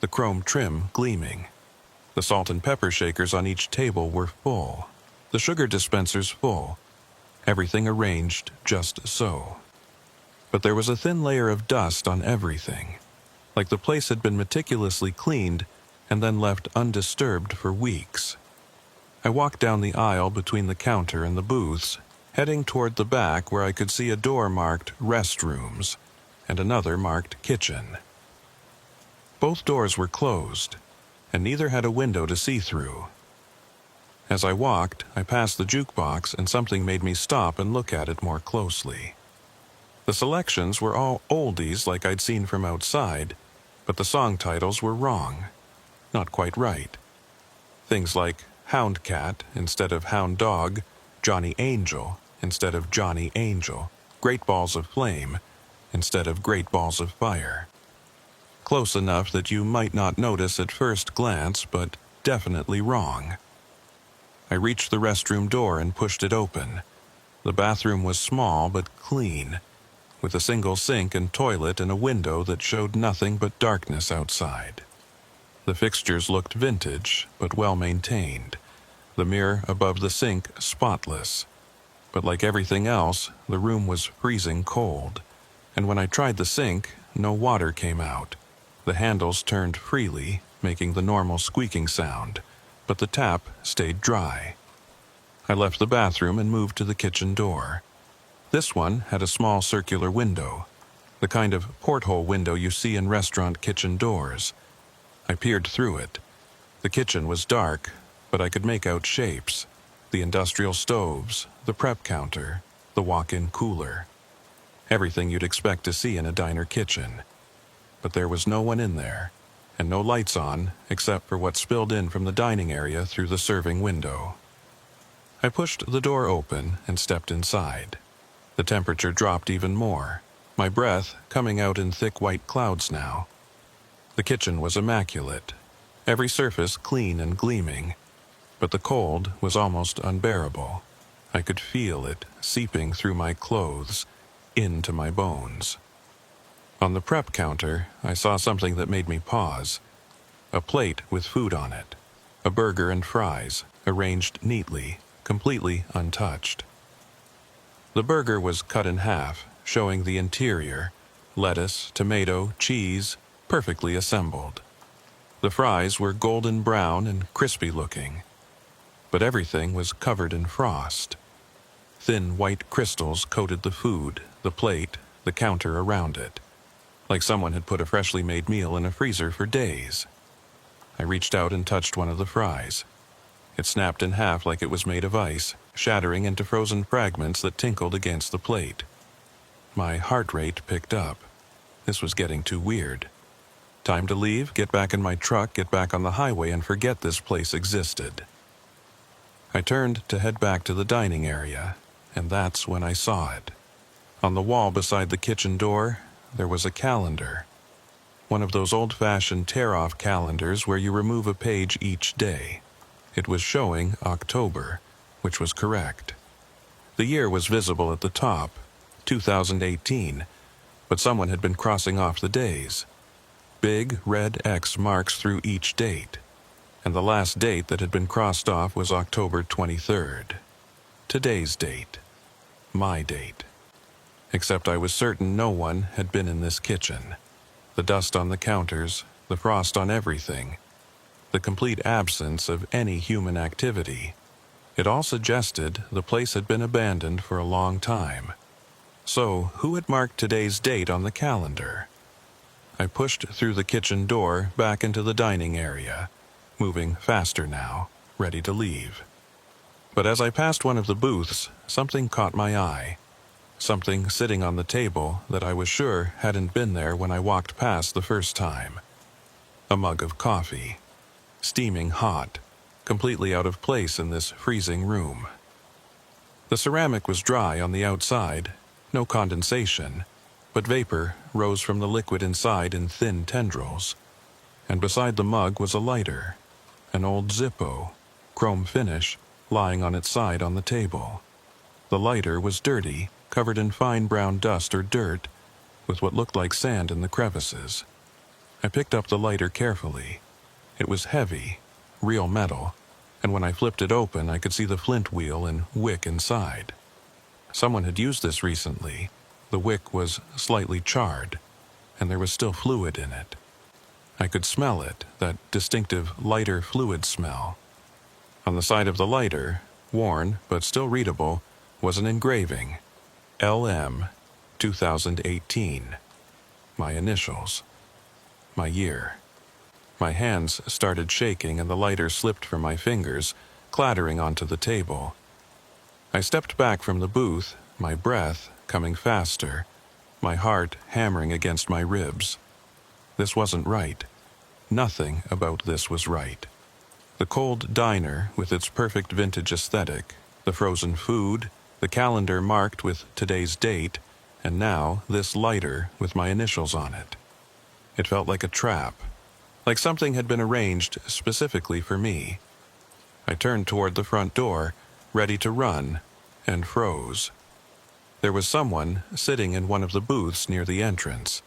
the chrome trim gleaming. The salt and pepper shakers on each table were full, the sugar dispensers full, everything arranged just so. But there was a thin layer of dust on everything, like the place had been meticulously cleaned and then left undisturbed for weeks. I walked down the aisle between the counter and the booths, heading toward the back where I could see a door marked restrooms and another marked kitchen. Both doors were closed, and neither had a window to see through. As I walked, I passed the jukebox and something made me stop and look at it more closely. The selections were all oldies like I'd seen from outside, but the song titles were wrong. Not quite right. Things like Hound Cat instead of Hound Dog, Johnny Angel instead of Johnny Angel, Great Balls of Flame instead of Great Balls of Fire. Close enough that you might not notice at first glance, but definitely wrong. I reached the restroom door and pushed it open. The bathroom was small but clean, with a single sink and toilet and a window that showed nothing but darkness outside. The fixtures looked vintage, but well-maintained. The mirror above the sink spotless. But like everything else, the room was freezing cold, and when I tried the sink, no water came out. The handles turned freely, making the normal squeaking sound, but the tap stayed dry. I left the bathroom and moved to the kitchen door. This one had a small circular window, the kind of porthole window you see in restaurant kitchen doors. I peered through it. The kitchen was dark, but I could make out shapes. The industrial stoves, the prep counter, the walk-in cooler. Everything you'd expect to see in a diner kitchen. But there was no one in there, and no lights on except for what spilled in from the dining area through the serving window. I pushed the door open and stepped inside. The temperature dropped even more, my breath coming out in thick white clouds now. The kitchen was immaculate, every surface clean and gleaming, but the cold was almost unbearable. I could feel it seeping through my clothes, into my bones. On the prep counter, I saw something that made me pause. A plate with food on it, a burger and fries, arranged neatly, completely untouched. The burger was cut in half, showing the interior, lettuce, tomato, cheese, perfectly assembled. The fries were golden brown and crispy looking, but everything was covered in frost. Thin white crystals coated the food, the plate, the counter around it, like someone had put a freshly made meal in a freezer for days. I reached out and touched one of the fries. It snapped in half like it was made of ice, shattering into frozen fragments that tinkled against the plate. My heart rate picked up. This was getting too weird. Time to leave, get back in my truck, get back on the highway, and forget this place existed. I turned to head back to the dining area, and that's when I saw it. On the wall beside the kitchen door, there was a calendar. One of those old-fashioned tear-off calendars where you remove a page each day. It was showing October, which was correct. The year was visible at the top, 2018, but someone had been crossing off the days. Big red X marks through each date, and the last date that had been crossed off was October 23rd. Today's date. My date. Except I was certain no one had been in this kitchen. The dust on the counters, the frost on everything, the complete absence of any human activity. It all suggested the place had been abandoned for a long time. So, who had marked today's date on the calendar? I pushed through the kitchen door back into the dining area, moving faster now, ready to leave. But as I passed one of the booths, something caught my eye. Something sitting on the table that I was sure hadn't been there when I walked past the first time. A mug of coffee, steaming hot, completely out of place in this freezing room. The ceramic was dry on the outside, no condensation, but vapor rose from the liquid inside in thin tendrils. And beside the mug was a lighter, an old Zippo, chrome finish, lying on its side on the table. The lighter was dirty, covered in fine brown dust or dirt, with what looked like sand in the crevices. I picked up the lighter carefully. It was heavy, real metal, and when I flipped it open I could see the flint wheel and wick inside. Someone had used this recently. The wick was slightly charred, and there was still fluid in it. I could smell it, that distinctive lighter fluid smell. On the side of the lighter, worn but still readable, was an engraving. LM 2018. My initials. My year. My hands started shaking and the lighter slipped from my fingers, clattering onto the table. I stepped back from the booth, my breath coming faster, my heart hammering against my ribs. This wasn't right. Nothing about this was right. The cold diner with its perfect vintage aesthetic, the frozen food, the calendar marked with today's date, and now this lighter with my initials on it. It felt like a trap, like something had been arranged specifically for me. I turned toward the front door, ready to run, and froze. There was someone sitting in one of the booths near the entrance,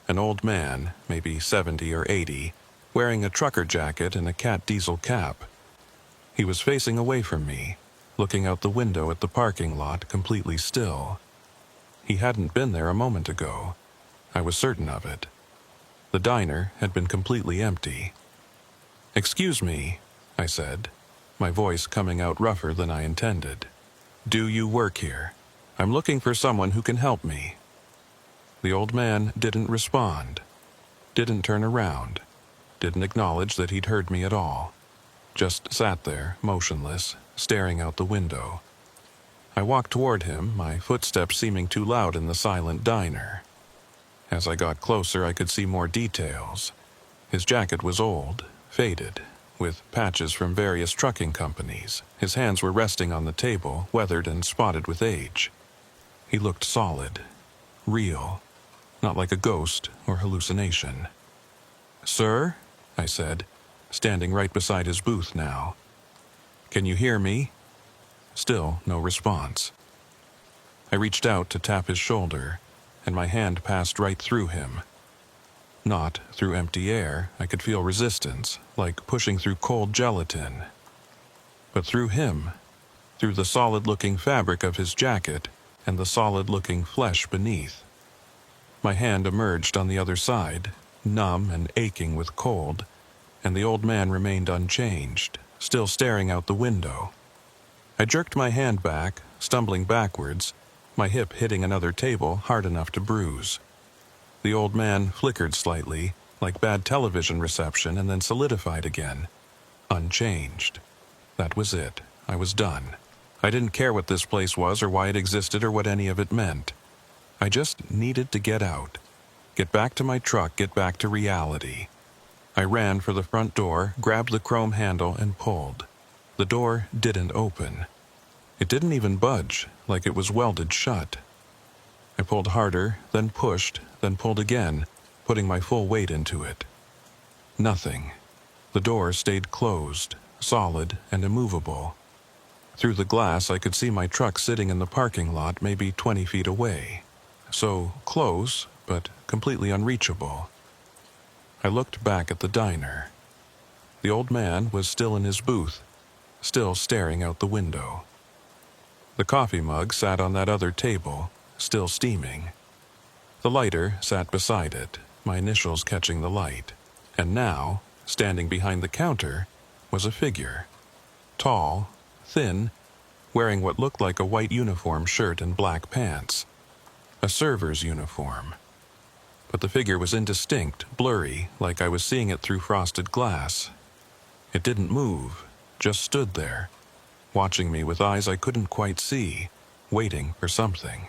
an old man, maybe 70 or 80, wearing a trucker jacket and a cat diesel cap. He was facing away from me, looking out the window at the parking lot completely still. He hadn't been there a moment ago. I was certain of it. The diner had been completely empty. "Excuse me," I said, my voice coming out rougher than I intended. "Do you work here? I'm looking for someone who can help me." The old man didn't respond, didn't turn around, didn't acknowledge that he'd heard me at all. Just sat there, motionless, staring out the window. I walked toward him, my footsteps seeming too loud in the silent diner. As I got closer, I could see more details. His jacket was old, faded, with patches from various trucking companies. His hands were resting on the table, weathered and spotted with age. He looked solid, real, not like a ghost or hallucination. "Sir?" I said, standing right beside his booth now. "Can you hear me?" Still no response. I reached out to tap his shoulder, and my hand passed right through him. Not through empty air. I could feel resistance, like pushing through cold gelatin. But through him, through the solid-looking fabric of his jacket and the solid-looking flesh beneath. My hand emerged on the other side, numb and aching with cold, and the old man remained unchanged, still staring out the window. I jerked my hand back, stumbling backwards, my hip hitting another table hard enough to bruise. The old man flickered slightly, like bad television reception, and then solidified again. Unchanged. That was it. I was done. I didn't care what this place was or why it existed or what any of it meant. I just needed to get out. Get back to my truck, get back to reality. I ran for the front door, grabbed the chrome handle, and pulled. The door didn't open. It didn't even budge, like it was welded shut. I pulled harder, then pushed, then pulled again, putting my full weight into it. Nothing. The door stayed closed, solid and immovable. Through the glass, I could see my truck sitting in the parking lot maybe 20 feet away. So close, but completely unreachable. I looked back at the diner. The old man was still in his booth, still staring out the window. The coffee mug sat on that other table, still steaming. The lighter sat beside it, my initials catching the light. And now, standing behind the counter, was a figure. Tall, thin, wearing what looked like a white uniform shirt and black pants. A server's uniform. But the figure was indistinct, blurry, like I was seeing it through frosted glass. It didn't move, just stood there, watching me with eyes I couldn't quite see, waiting for something.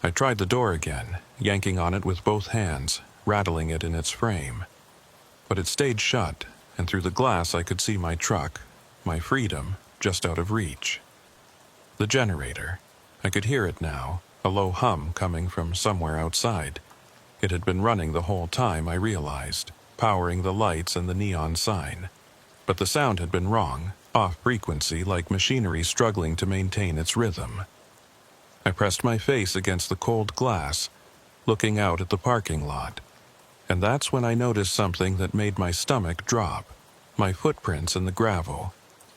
I tried the door again, yanking on it with both hands, rattling it in its frame. But it stayed shut, and through the glass I could see my truck, my freedom, just out of reach. The generator. I could hear it now, a low hum coming from somewhere outside. It had been running the whole time, I realized, powering the lights and the neon sign. But the sound had been wrong, off frequency, like machinery struggling to maintain its rhythm. I pressed my face against the cold glass, looking out at the parking lot. And that's when I noticed something that made my stomach drop. My footprints in the gravel.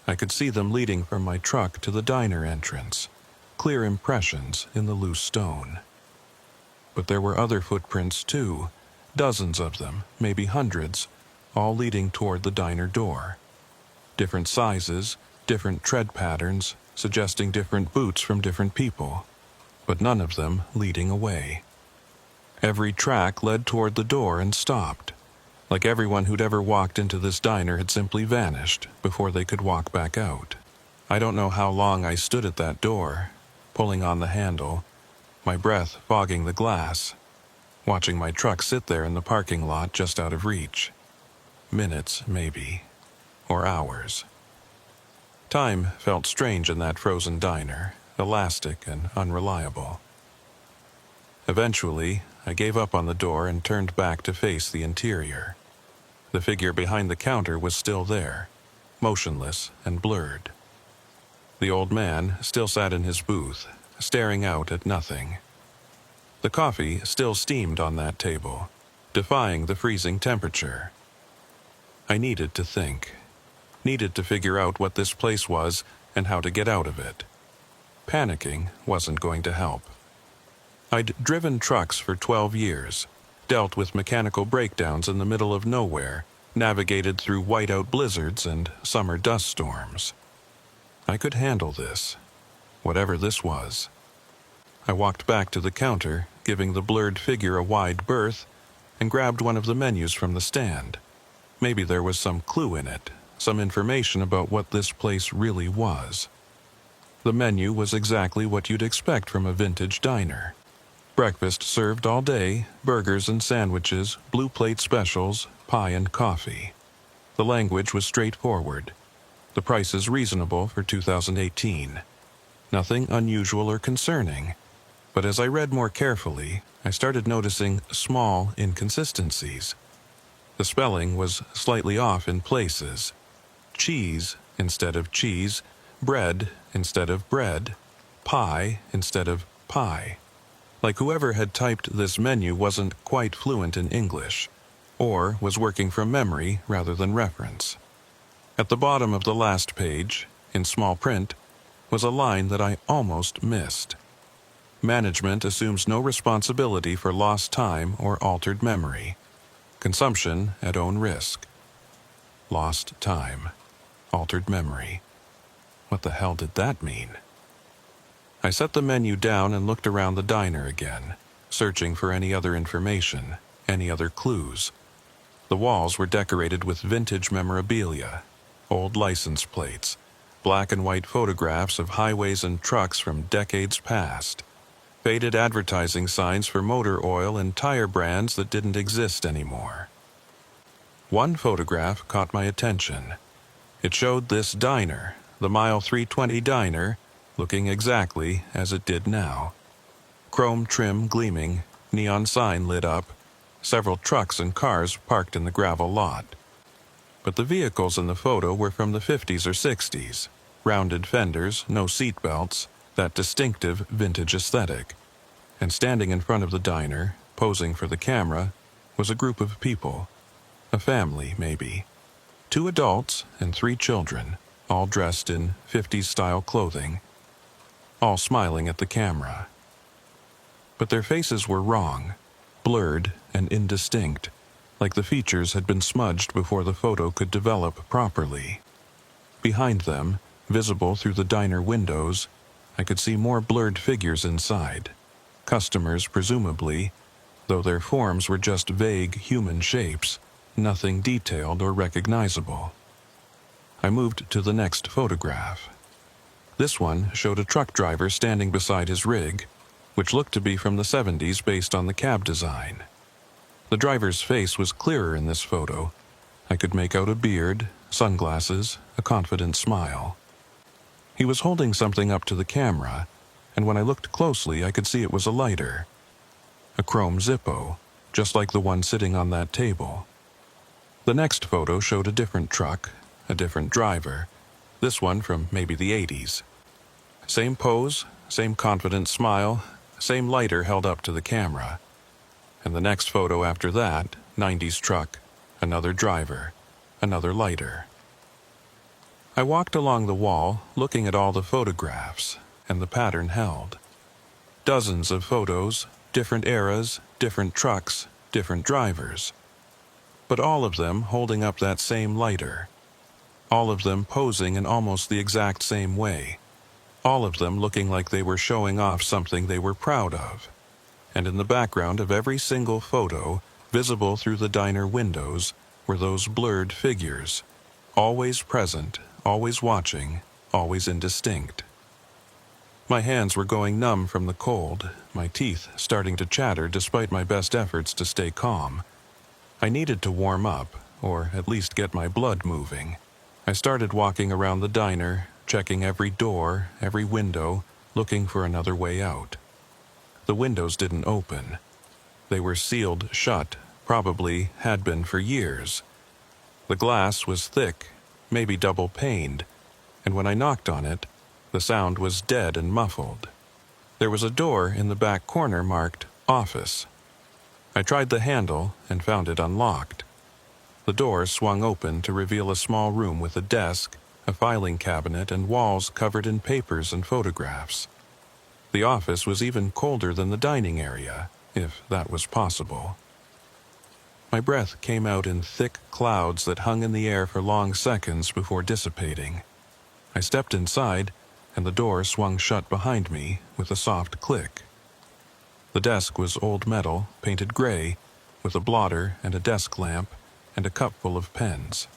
I could see them leading from my truck to the diner entrance. Clear impressions in the loose stone. But there were other footprints too, dozens of them, maybe hundreds, all leading toward the diner door. Different sizes, different tread patterns, suggesting different boots from different people, but none of them leading away. Every track led toward the door and stopped, like everyone who'd ever walked into this diner had simply vanished before they could walk back out. I don't know how long I stood at that door, pulling on the handle, my breath fogging the glass, watching my truck sit there in the parking lot just out of reach. Minutes, maybe, or hours. Time felt strange in that frozen diner, elastic and unreliable. Eventually, I gave up on the door and turned back to face the interior. The figure behind the counter was still there, motionless and blurred. The old man still sat in his booth, staring out at nothing. The coffee still steamed on that table, defying the freezing temperature. I needed to think. Needed to figure out what this place was and how to get out of it. Panicking wasn't going to help. I'd driven trucks for 12 years, dealt with mechanical breakdowns in the middle of nowhere, navigated through whiteout blizzards and summer dust storms. I could handle this, whatever this was. I walked back to the counter, giving the blurred figure a wide berth, and grabbed one of the menus from the stand. Maybe there was some clue in it, some information about what this place really was. The menu was exactly what you'd expect from a vintage diner. Breakfast served all day, burgers and sandwiches, blue plate specials, pie and coffee. The language was straightforward. The prices reasonable for 2018. Nothing unusual or concerning. But as I read more carefully, I started noticing small inconsistencies. The spelling was slightly off in places. Cheese instead of cheese, bread instead of bread, pie instead of pie. Like whoever had typed this menu wasn't quite fluent in English, or was working from memory rather than reference. At the bottom of the last page, in small print, was a line that I almost missed. Management assumes no responsibility for lost time or altered memory. Consumption at own risk. Lost time. Altered memory. What the hell did that mean? I set the menu down and looked around the diner again, searching for any other information, any other clues. The walls were decorated with vintage memorabilia, old license plates, black and white photographs of highways and trucks from decades past, faded advertising signs for motor oil and tire brands that didn't exist anymore. One photograph caught my attention. It showed this diner, the Mile 320 diner, looking exactly as it did now. Chrome trim gleaming, neon sign lit up, several trucks and cars parked in the gravel lot. But the vehicles in the photo were from the 50s or 60s. Rounded fenders, no seat belts, that distinctive vintage aesthetic. And standing in front of the diner, posing for the camera, was a group of people. A family, maybe. 2 adults and 3 children, all dressed in 50s-style clothing, all smiling at the camera. But their faces were wrong, blurred and indistinct, like the features had been smudged before the photo could develop properly. Behind them, visible through the diner windows, I could see more blurred figures inside. Customers, presumably, though their forms were just vague human shapes, nothing detailed or recognizable. I moved to the next photograph. This one showed a truck driver standing beside his rig, which looked to be from the 70s based on the cab design. The driver's face was clearer in this photo. I could make out a beard, sunglasses, a confident smile. He was holding something up to the camera, and when I looked closely I could see it was a lighter. A chrome Zippo, just like the one sitting on that table. The next photo showed a different truck, a different driver, this one from maybe the 80s. Same pose, same confident smile, same lighter held up to the camera. And the next photo after that, 90s truck, another driver, another lighter. I walked along the wall, looking at all the photographs, and the pattern held. Dozens of photos, different eras, different trucks, different drivers. But all of them holding up that same lighter. All of them posing in almost the exact same way. All of them looking like they were showing off something they were proud of. And in the background of every single photo, visible through the diner windows, were those blurred figures. Always present, always watching, always indistinct. My hands were going numb from the cold, my teeth starting to chatter despite my best efforts to stay calm. I needed to warm up, or at least get my blood moving. I started walking around the diner, checking every door, every window, looking for another way out. The windows didn't open. They were sealed shut, probably had been for years. The glass was thick, maybe double-paned, and when I knocked on it, the sound was dead and muffled. There was a door in the back corner marked Office. I tried the handle and found it unlocked. The door swung open to reveal a small room with a desk, a filing cabinet, and walls covered in papers and photographs. The office was even colder than the dining area, if that was possible. My breath came out in thick clouds that hung in the air for long seconds before dissipating. I stepped inside, and the door swung shut behind me with a soft click. The desk was old metal, painted gray, with a blotter and a desk lamp, and a cup full of pens.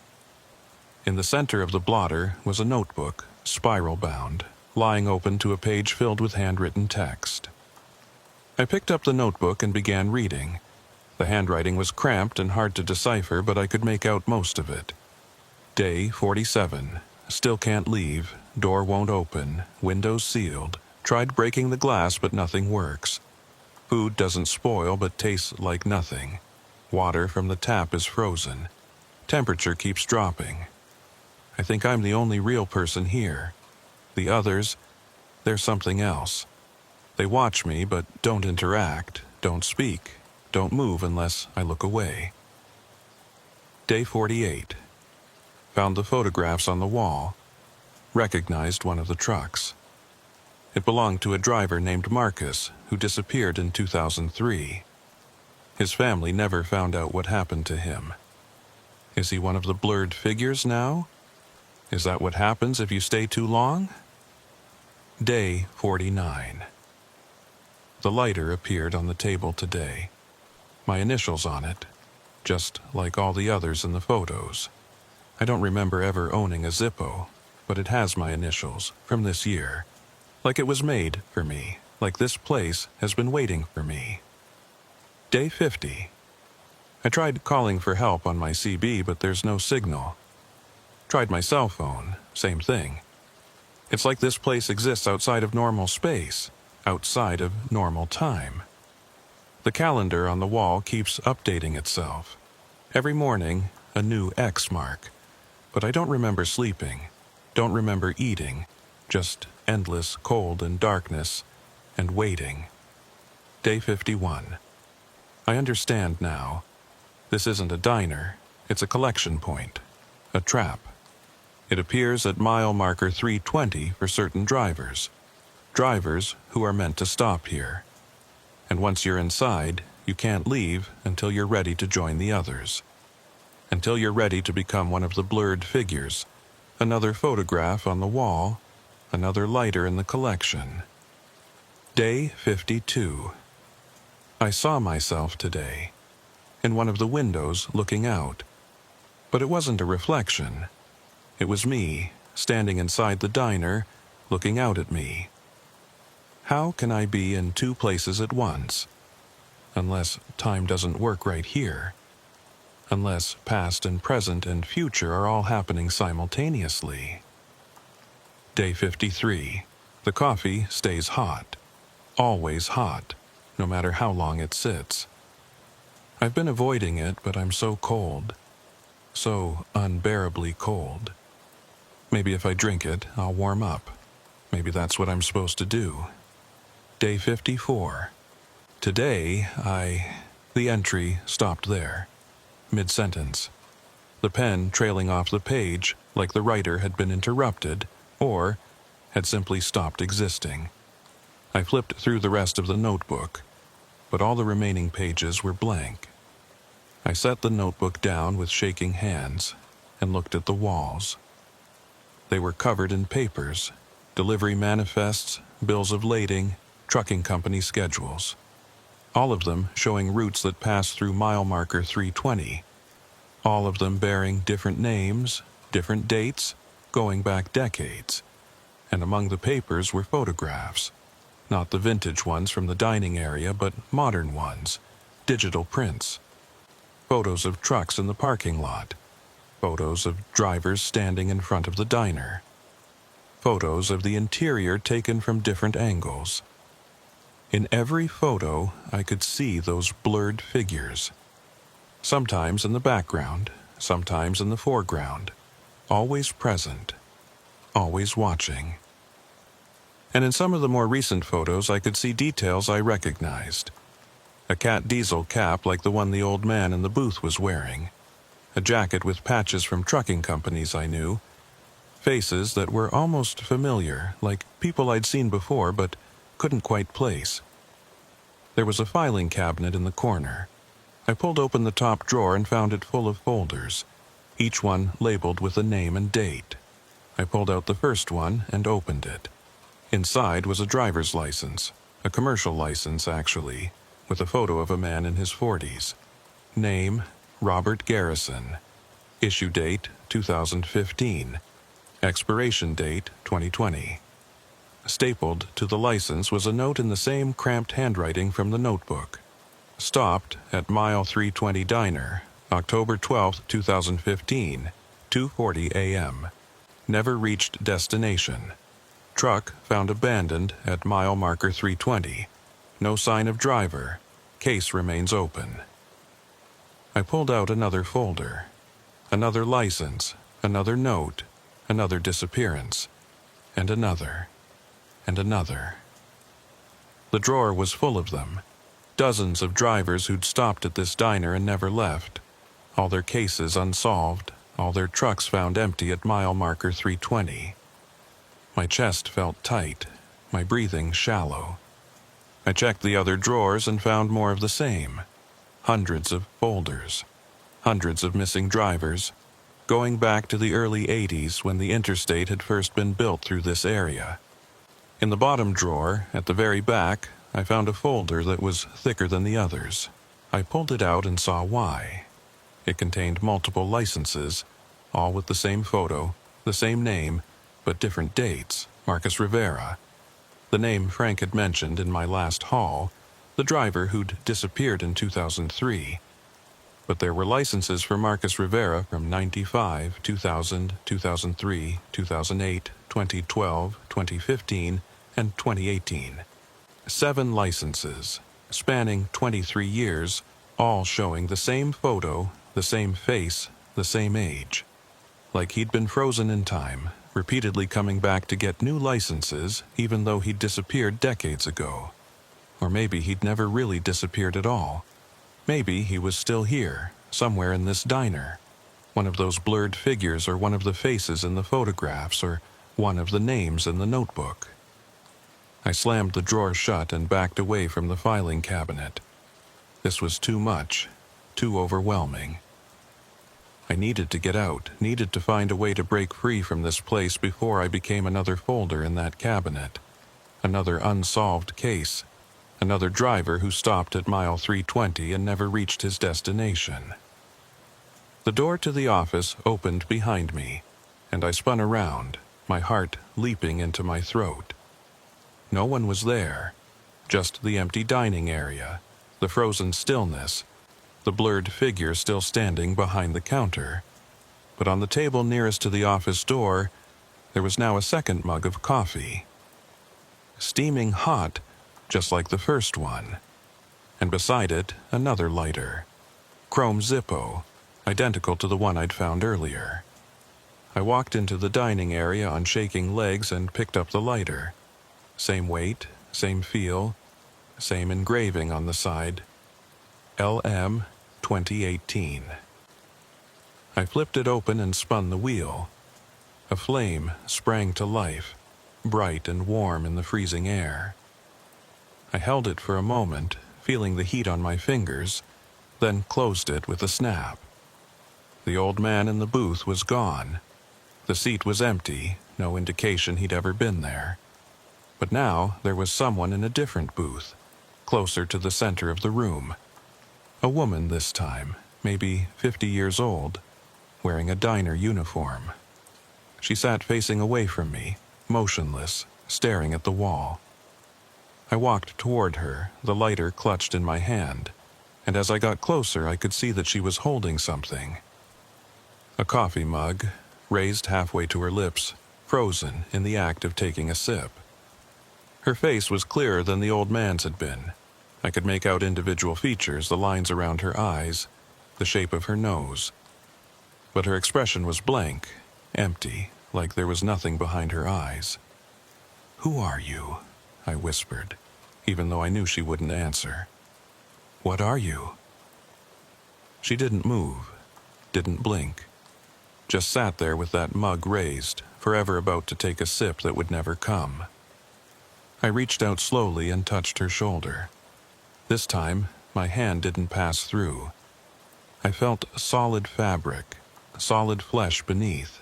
In the center of the blotter was a notebook, spiral-bound, lying open to a page filled with handwritten text. I picked up the notebook and began reading. The handwriting was cramped and hard to decipher, but I could make out most of it. Day 47. Still can't leave. Door won't open. Windows sealed. Tried breaking the glass, but nothing works. Food doesn't spoil, but tastes like nothing. Water from the tap is frozen. Temperature keeps dropping. I think I'm the only real person here. The others, they're something else. They watch me, but don't interact, don't speak, don't move unless I look away. Day 48. Found the photographs on the wall. Recognized one of the trucks. It belonged to a driver named Marcus, who disappeared in 2003. His family never found out what happened to him. Is he one of the blurred figures now? Is that what happens if you stay too long? Day 49. The lighter appeared on the table today. My initials on it, just like all the others in the photos. I don't remember ever owning a Zippo, but it has my initials from this year. Like it was made for me, like this place has been waiting for me. Day 50. I tried calling for help on my CB, but there's no signal. Tried my cell phone, same thing. It's like this place exists outside of normal space, outside of normal time. The calendar on the wall keeps updating itself. Every morning, a new X mark. But I don't remember sleeping, don't remember eating, just endless cold and darkness, and waiting. Day 51. I understand now. This isn't a diner, it's a collection point, a trap. It appears at mile marker 320 for certain drivers who are meant to stop here. And once you're inside, you can't leave until you're ready to join the others. Until you're ready to become one of the blurred figures, another photograph on the wall, another lighter in the collection. Day 52. I saw myself today, in one of the windows looking out. But it wasn't a reflection. It was me, standing inside the diner, looking out at me. How can I be in two places at once? Unless time doesn't work right here. Unless past and present and future are all happening simultaneously. Day 53. The coffee stays hot. Always hot, no matter how long it sits. I've been avoiding it, but I'm so cold. So unbearably cold. Maybe if I drink it, I'll warm up. Maybe that's what I'm supposed to do. Day 54. Today, The entry stopped there, mid-sentence. The pen trailing off the page like the writer had been interrupted or had simply stopped existing. I flipped through the rest of the notebook, but all the remaining pages were blank. I set the notebook down with shaking hands and looked at the walls. They were covered in papers, delivery manifests, bills of lading, trucking company schedules. All of them showing routes that pass through mile marker 320. All of them bearing different names, different dates, going back decades. And among the papers were photographs. Not the vintage ones from the dining area, but modern ones, digital prints. Photos of trucks in the parking lot. Photos of drivers standing in front of the diner. Photos of the interior taken from different angles. In every photo, I could see those blurred figures. Sometimes in the background, sometimes in the foreground. Always present. Always watching. And in some of the more recent photos, I could see details I recognized. A cat diesel cap like the one the old man in the booth was wearing. A jacket with patches from trucking companies I knew. Faces that were almost familiar, like people I'd seen before but couldn't quite place. There was a filing cabinet in the corner. I pulled open the top drawer and found it full of folders, each one labeled with a name and date. I pulled out the first one and opened it. Inside was a driver's license, a commercial license actually, with a photo of a man in his 40s. Name, Robert Garrison. Issue date, 2015. Expiration date, 2020. Stapled to the license was a note in the same cramped handwriting from the notebook. Stopped at Mile 320 Diner, October 12, 2015, 2:40 a.m. Never reached destination. Truck found abandoned at mile marker 320. No sign of driver. Case remains open. I pulled out another folder. Another license, another note, another disappearance, and another, and another. The drawer was full of them. Dozens of drivers who'd stopped at this diner and never left. All their cases unsolved, all their trucks found empty at mile marker 320. My chest felt tight, my breathing shallow. I checked the other drawers and found more of the same. Hundreds of folders. Hundreds of missing drivers, going back to the early 80s when the interstate had first been built through this area. In the bottom drawer, at the very back, I found a folder that was thicker than the others. I pulled it out and saw why. It contained multiple licenses, all with the same photo, the same name, but different dates. Marcus Rivera. The name Frank had mentioned in my last haul, the driver who'd disappeared in 2003. But there were licenses for Marcus Rivera from 95, 2000, 2003, 2008, 2012, 2015, and 2018. 7 licenses, spanning 23 years, all showing the same photo, the same face, the same age. Like he'd been frozen in time, repeatedly coming back to get new licenses even though he'd disappeared decades ago. Or maybe he'd never really disappeared at all. Maybe he was still here, somewhere in this diner. One of those blurred figures or one of the faces in the photographs or one of the names in the notebook. I slammed the drawer shut and backed away from the filing cabinet. This was too much, too overwhelming. I needed to get out, needed to find a way to break free from this place before I became another folder in that cabinet. Another unsolved case. Another driver who stopped at mile 320 and never reached his destination. The door to the office opened behind me, and I spun around, my heart leaping into my throat. No one was there, just the empty dining area, the frozen stillness, the blurred figure still standing behind the counter. But on the table nearest to the office door, there was now a second mug of coffee. Steaming hot, just like the first one. And beside it, another lighter. Chrome Zippo, identical to the one I'd found earlier. I walked into the dining area on shaking legs and picked up the lighter. Same weight, same feel, same engraving on the side. LM 2018. I flipped it open and spun the wheel. A flame sprang to life, bright and warm in the freezing air. I held it for a moment, feeling the heat on my fingers, then closed it with a snap. The old man in the booth was gone. The seat was empty, no indication he'd ever been there. But now there was someone in a different booth, closer to the center of the room. A woman this time, maybe 50 years old, wearing a diner uniform. She sat facing away from me, motionless, staring at the wall. I walked toward her, the lighter clutched in my hand, and as I got closer I could see that she was holding something. A coffee mug, raised halfway to her lips, frozen in the act of taking a sip. Her face was clearer than the old man's had been. I could make out individual features, the lines around her eyes, the shape of her nose. But her expression was blank, empty, like there was nothing behind her eyes. "Who are you?" I whispered, even though I knew she wouldn't answer. "What are you?" She didn't move, didn't blink, just sat there with that mug raised, forever about to take a sip that would never come. I reached out slowly and touched her shoulder. This time, my hand didn't pass through. I felt solid fabric, solid flesh beneath.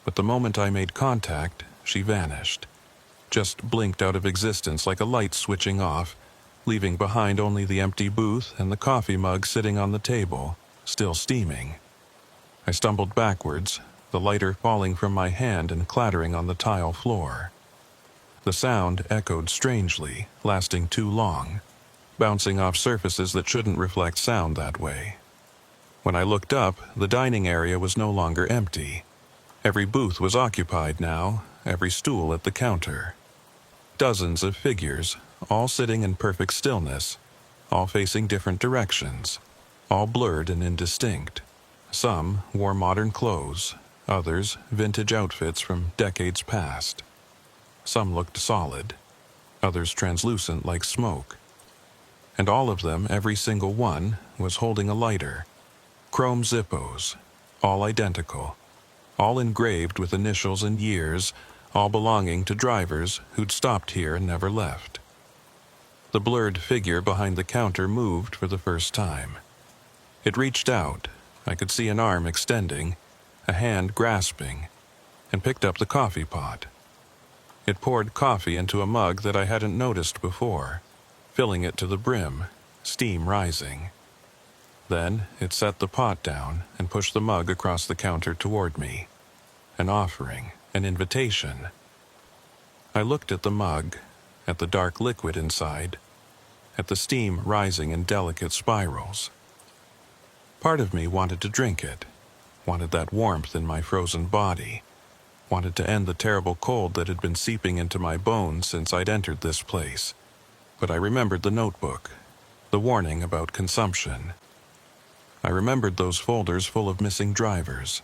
But the moment I made contact, she vanished. Just blinked out of existence like a light switching off, leaving behind only the empty booth and the coffee mug sitting on the table, still steaming. I stumbled backwards, the lighter falling from my hand and clattering on the tile floor. The sound echoed strangely, lasting too long, bouncing off surfaces that shouldn't reflect sound that way. When I looked up, the dining area was no longer empty. Every booth was occupied now, every stool at the counter. Dozens of figures, all sitting in perfect stillness, all facing different directions, all blurred and indistinct. Some wore modern clothes, others vintage outfits from decades past. Some looked solid, others translucent like smoke. And all of them, every single one, was holding a lighter. Chrome Zippos, all identical, all engraved with initials and years, all belonging to drivers who'd stopped here and never left. The blurred figure behind the counter moved for the first time. It reached out. I could see an arm extending, a hand grasping, and picked up the coffee pot. It poured coffee into a mug that I hadn't noticed before, filling it to the brim, steam rising. Then it set the pot down and pushed the mug across the counter toward me. An offering, an invitation. I looked at the mug, at the dark liquid inside, at the steam rising in delicate spirals. Part of me wanted to drink it, wanted that warmth in my frozen body, wanted to end the terrible cold that had been seeping into my bones since I'd entered this place. But I remembered the notebook, the warning about consumption. I remembered those folders full of missing drivers.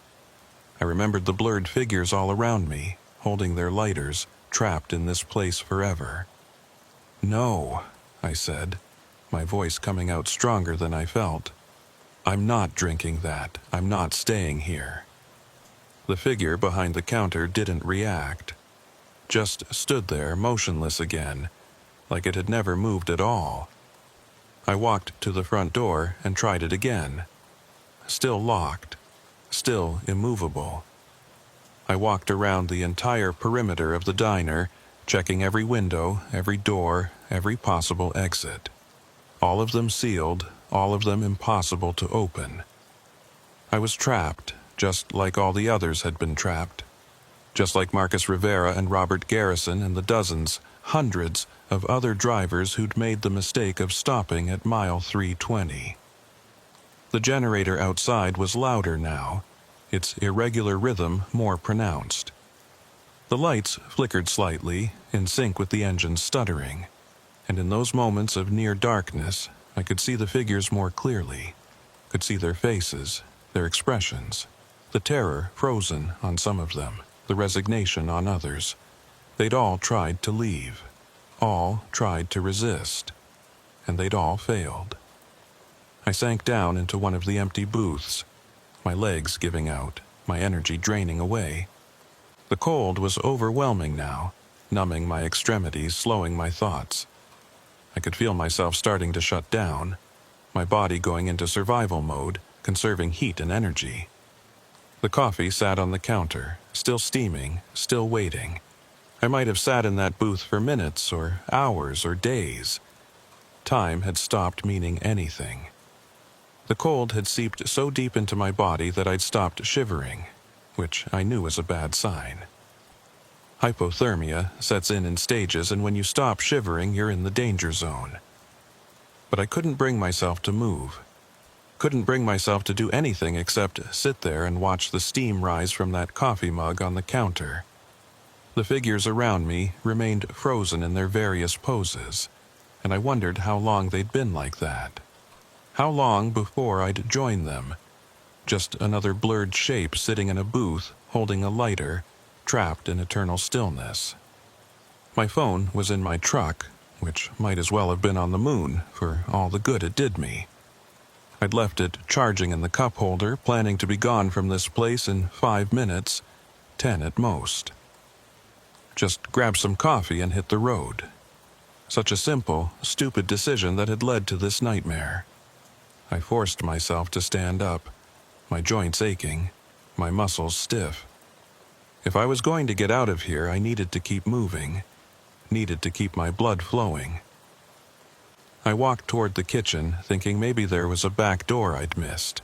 I remembered the blurred figures all around me, holding their lighters, trapped in this place forever. "No," I said, my voice coming out stronger than I felt. "I'm not drinking that. I'm not staying here." The figure behind the counter didn't react, just stood there motionless again, like it had never moved at all. I walked to the front door and tried it again. Still locked, still immovable. I walked around the entire perimeter of the diner, checking every window, every door, every possible exit. All of them sealed, all of them impossible to open. I was trapped, just like all the others had been trapped. Just like Marcus Rivera and Robert Garrison and the dozens, hundreds of other drivers who'd made the mistake of stopping at mile 320. The generator outside was louder now, its irregular rhythm more pronounced. The lights flickered slightly, in sync with the engine's stuttering, and in those moments of near darkness, I could see the figures more clearly, could see their faces, their expressions, the terror frozen on some of them, the resignation on others. They'd all tried to leave, all tried to resist, and they'd all failed. I sank down into one of the empty booths, my legs giving out, my energy draining away. The cold was overwhelming now, numbing my extremities, slowing my thoughts. I could feel myself starting to shut down, my body going into survival mode, conserving heat and energy. The coffee sat on the counter, still steaming, still waiting. I might have sat in that booth for minutes or hours or days. Time had stopped meaning anything. The cold had seeped so deep into my body that I'd stopped shivering, which I knew was a bad sign. Hypothermia sets in stages, and when you stop shivering, you're in the danger zone. But I couldn't bring myself to move. Couldn't bring myself to do anything except sit there and watch the steam rise from that coffee mug on the counter. The figures around me remained frozen in their various poses, and I wondered how long they'd been like that. How long before I'd join them? Just another blurred shape sitting in a booth, holding a lighter, trapped in eternal stillness. My phone was in my truck, which might as well have been on the moon for all the good it did me. I'd left it charging in the cup holder, planning to be gone from this place in 5 minutes, 10 at most. Just grab some coffee and hit the road. Such a simple, stupid decision that had led to this nightmare. I forced myself to stand up, my joints aching, my muscles stiff. If I was going to get out of here, I needed to keep moving, needed to keep my blood flowing. I walked toward the kitchen, thinking maybe there was a back door I'd missed,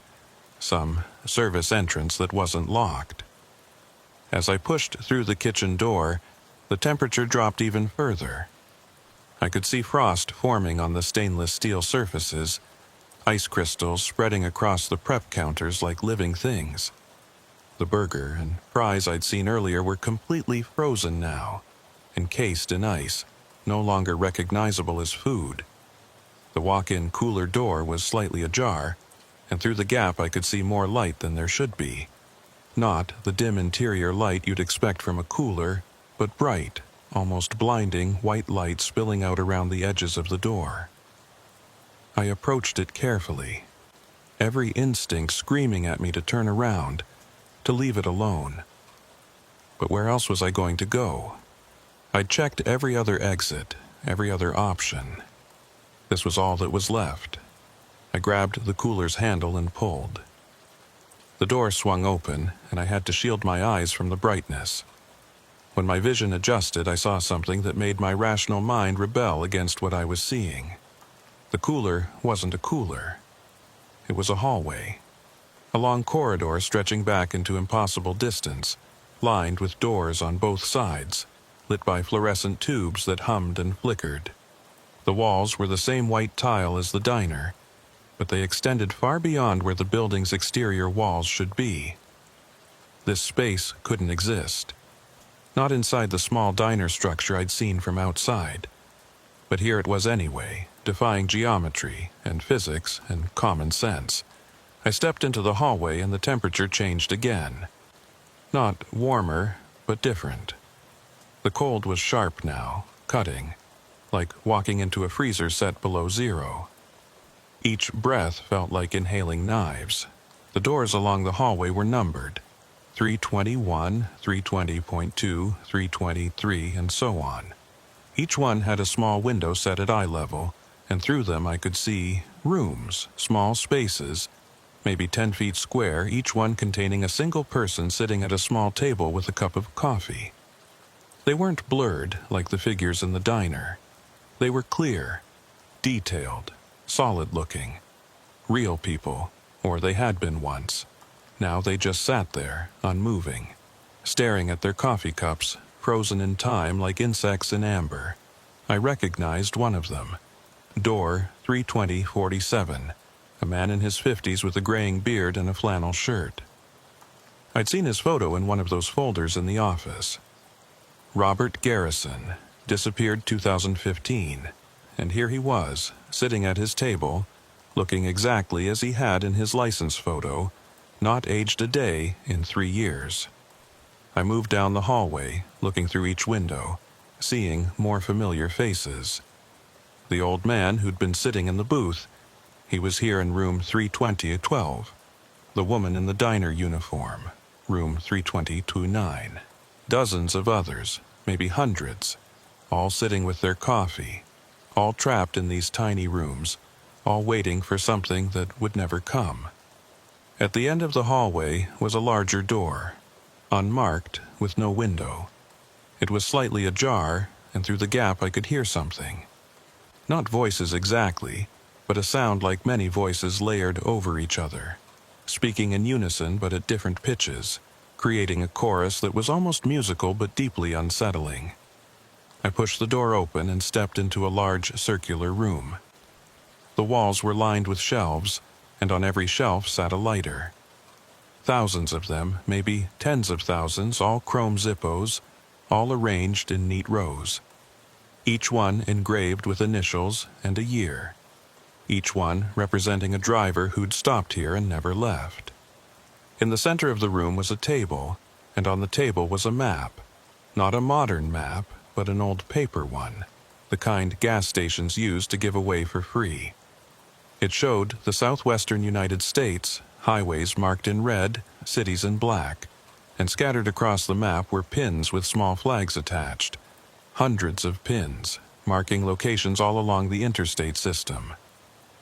some service entrance that wasn't locked. As I pushed through the kitchen door, the temperature dropped even further. I could see frost forming on the stainless steel surfaces, ice crystals spreading across the prep counters like living things. The burger and fries I'd seen earlier were completely frozen now, encased in ice, no longer recognizable as food. The walk-in cooler door was slightly ajar, and through the gap I could see more light than there should be. Not the dim interior light you'd expect from a cooler, but bright, almost blinding white light spilling out around the edges of the door. I approached it carefully, every instinct screaming at me to turn around, to leave it alone. But where else was I going to go? I'd checked every other exit, every other option. This was all that was left. I grabbed the cooler's handle and pulled. The door swung open, and I had to shield my eyes from the brightness. When my vision adjusted, I saw something that made my rational mind rebel against what I was seeing. The cooler wasn't a cooler. It was a hallway. A long corridor stretching back into impossible distance, lined with doors on both sides, lit by fluorescent tubes that hummed and flickered. The walls were the same white tile as the diner, but they extended far beyond where the building's exterior walls should be. This space couldn't exist. Not inside the small diner structure I'd seen from outside. But here it was anyway, defying geometry and physics and common sense. I stepped into the hallway and the temperature changed again. Not warmer, but different. The cold was sharp now, cutting, like walking into a freezer set below zero. Each breath felt like inhaling knives. The doors along the hallway were numbered. 321, 320.2, 323, and so on. Each one had a small window set at eye level, and through them I could see rooms, small spaces, maybe 10 feet square, each one containing a single person sitting at a small table with a cup of coffee. They weren't blurred like the figures in the diner. They were clear, detailed, solid-looking. Real people, or they had been once. Now they just sat there, unmoving, staring at their coffee cups, frozen in time like insects in amber. I recognized one of them. Door 32047, a man in his 50s with a graying beard and a flannel shirt. I'd seen his photo in one of those folders in the office. Robert Garrison, disappeared 2015, and here he was, sitting at his table, looking exactly as he had in his license photo, not aged a day in 3 years. I moved down the hallway, looking through each window, seeing more familiar faces. The old man who'd been sitting in the booth, he was here in room 320-12. The woman in the diner uniform, room 320-9. Dozens of others, maybe hundreds, all sitting with their coffee, all trapped in these tiny rooms, all waiting for something that would never come. At the end of the hallway was a larger door, unmarked, with no window. It was slightly ajar, and through the gap I could hear something. Not voices exactly, but a sound like many voices layered over each other, speaking in unison but at different pitches, creating a chorus that was almost musical but deeply unsettling. I pushed the door open and stepped into a large circular room. The walls were lined with shelves, and on every shelf sat a lighter. Thousands of them, maybe tens of thousands, all chrome Zippos, all arranged in neat rows. Each one engraved with initials and a year. Each one representing a driver who'd stopped here and never left. In the center of the room was a table, and on the table was a map. Not a modern map, but an old paper one, the kind gas stations used to give away for free. It showed the southwestern United States, highways marked in red, cities in black, and scattered across the map were pins with small flags attached. Hundreds of pins, marking locations all along the interstate system.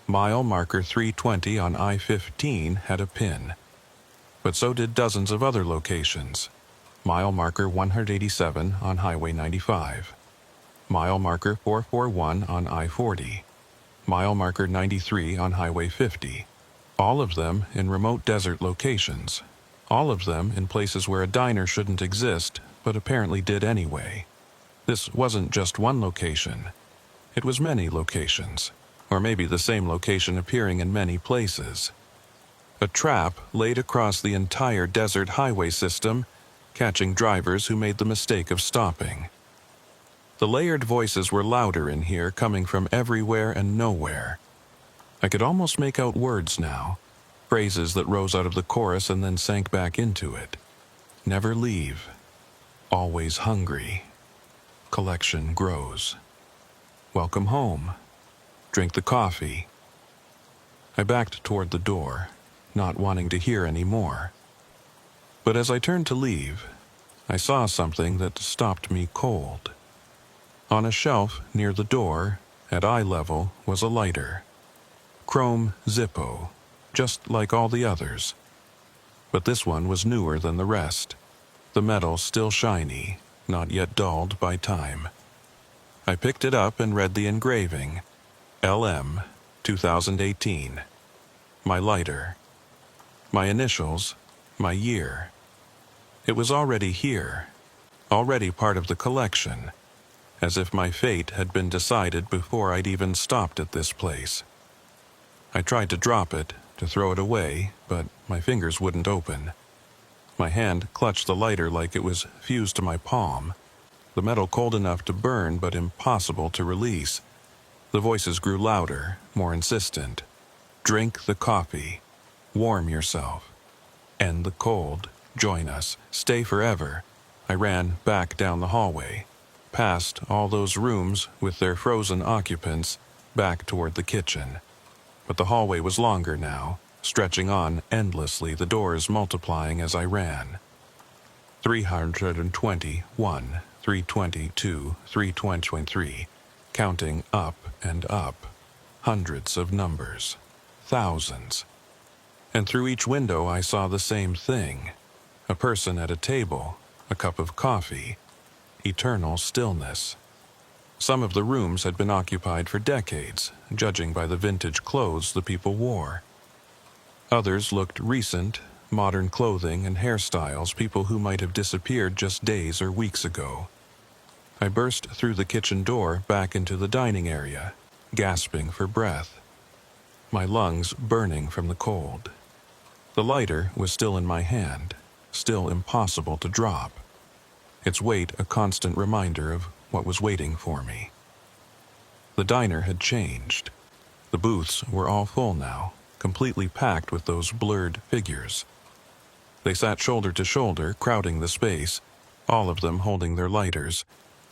Mile marker 320 on I-15 had a pin, but so did dozens of other locations. Mile marker 187 on Highway 95. Mile marker 441 on I-40. Mile marker 93 on Highway 50. All of them in remote desert locations. All of them in places where a diner shouldn't exist, but apparently did anyway. This wasn't just one location. It was many locations, or maybe the same location appearing in many places. A trap laid across the entire desert highway system, catching drivers who made the mistake of stopping. The layered voices were louder in here, coming from everywhere and nowhere. I could almost make out words now, phrases that rose out of the chorus and then sank back into it. Never leave. Always hungry. Collection grows. Welcome home. Drink the coffee. I backed toward the door, not wanting to hear any more. But as I turned to leave, I saw something that stopped me cold. On a shelf near the door, at eye level, was a lighter. Chrome Zippo, just like all the others. But this one was newer than the rest. The metal still shiny, not yet dulled by time. I picked it up and read the engraving. LM 2018. My lighter. My initials, my year. It was already here, already part of the collection, as if my fate had been decided before I'd even stopped at this place. I tried to drop it, to throw it away, but my fingers wouldn't open. My hand clutched the lighter like it was fused to my palm, the metal cold enough to burn but impossible to release. The voices grew louder, more insistent. Drink the coffee. Warm yourself. End the cold. Join us. Stay forever. I ran back down the hallway, past all those rooms with their frozen occupants, back toward the kitchen. But the hallway was longer now, stretching on endlessly, the doors multiplying as I ran. 321, 322, 323, counting up and up. Hundreds of numbers. Thousands. And through each window I saw the same thing. A person at a table, a cup of coffee, eternal stillness. Some of the rooms had been occupied for decades, judging by the vintage clothes the people wore. Others looked recent, modern clothing and hairstyles, people who might have disappeared just days or weeks ago. I burst through the kitchen door back into the dining area, gasping for breath, my lungs burning from the cold. The lighter was still in my hand, still impossible to drop, its weight a constant reminder of what was waiting for me. The diner had changed. The booths were all full now, completely packed with those blurred figures. They sat shoulder to shoulder, crowding the space, all of them holding their lighters,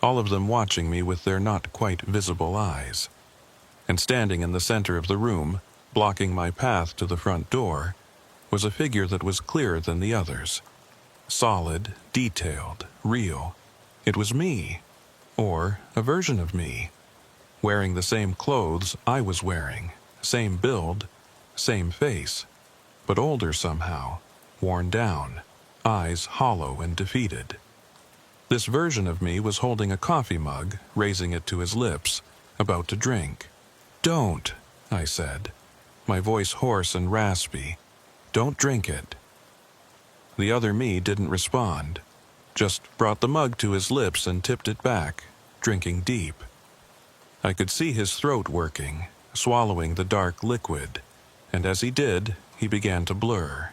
all of them watching me with their not quite visible eyes. And standing in the center of the room, blocking my path to the front door, was a figure that was clearer than the others. Solid, detailed, real. It was me. Or a version of me, wearing the same clothes I was wearing, same build, same face, but older somehow, worn down, eyes hollow and defeated. This version of me was holding a coffee mug, raising it to his lips, about to drink. "Don't," I said, my voice hoarse and raspy. "Don't drink it." The other me didn't respond, just brought the mug to his lips and tipped it back, drinking deep. I could see his throat working, swallowing the dark liquid, and as he did, he began to blur.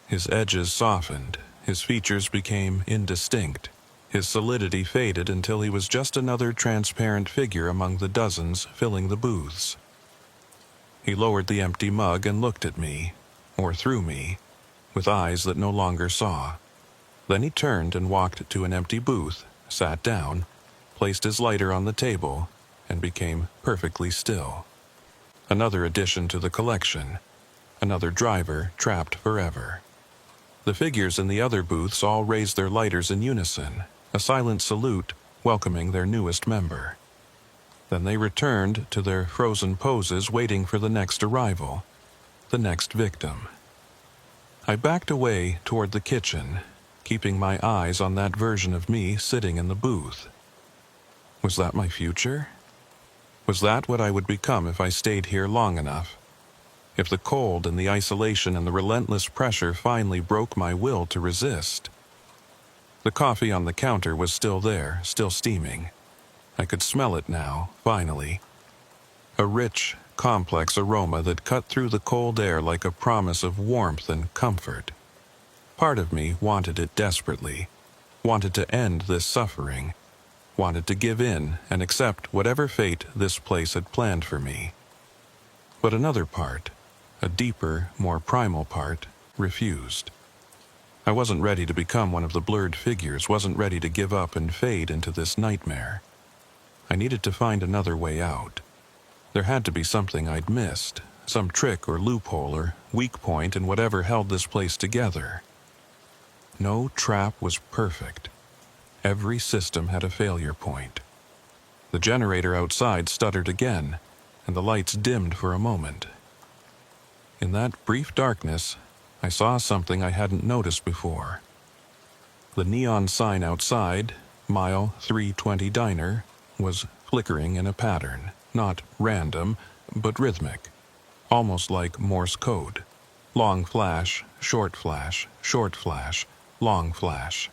His edges softened, his features became indistinct, his solidity faded until he was just another transparent figure among the dozens filling the booths. He lowered the empty mug and looked at me, or through me, with eyes that no longer saw. Then he turned and walked to an empty booth, sat down, placed his lighter on the table, and became perfectly still. Another addition to the collection, another driver trapped forever. The figures in the other booths all raised their lighters in unison, a silent salute welcoming their newest member. Then they returned to their frozen poses, waiting for the next arrival, the next victim. I backed away toward the kitchen, keeping my eyes on that version of me sitting in the booth. Was that my future? Was that what I would become if I stayed here long enough? If the cold and the isolation and the relentless pressure finally broke my will to resist? The coffee on the counter was still there, still steaming. I could smell it now, finally. A rich, complex aroma that cut through the cold air like a promise of warmth and comfort. Part of me wanted it desperately, wanted to end this suffering, wanted to give in and accept whatever fate this place had planned for me. But another part, a deeper, more primal part, refused. I wasn't ready to become one of the blurred figures, wasn't ready to give up and fade into this nightmare. I needed to find another way out. There had to be something I'd missed, some trick or loophole or weak point in whatever held this place together. No trap was perfect. Every system had a failure point. The generator outside stuttered again, and the lights dimmed for a moment. In that brief darkness, I saw something I hadn't noticed before. The neon sign outside, Mile 320 Diner, was flickering in a pattern, not random, but rhythmic, almost like Morse code. Long flash, short flash, short flash, long flash.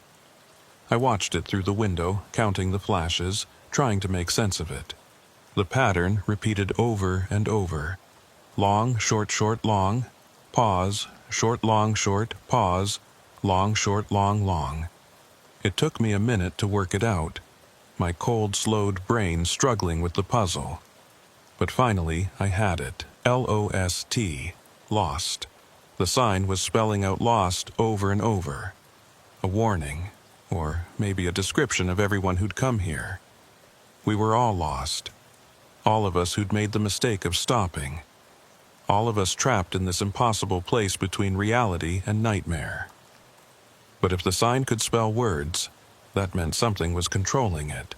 I watched it through the window, counting the flashes, trying to make sense of it. The pattern repeated over and over. Long, short, long, pause, short, pause, long, short, long. It took me a minute to work it out, my cold, slowed brain struggling with the puzzle. But finally, I had it. L-O-S-T, lost. The sign was spelling out lost over and over. A warning, or maybe a description of everyone who'd come here. We were all lost. All of us who'd made the mistake of stopping. All of us trapped in this impossible place between reality and nightmare. But if the sign could spell words, that meant something was controlling it.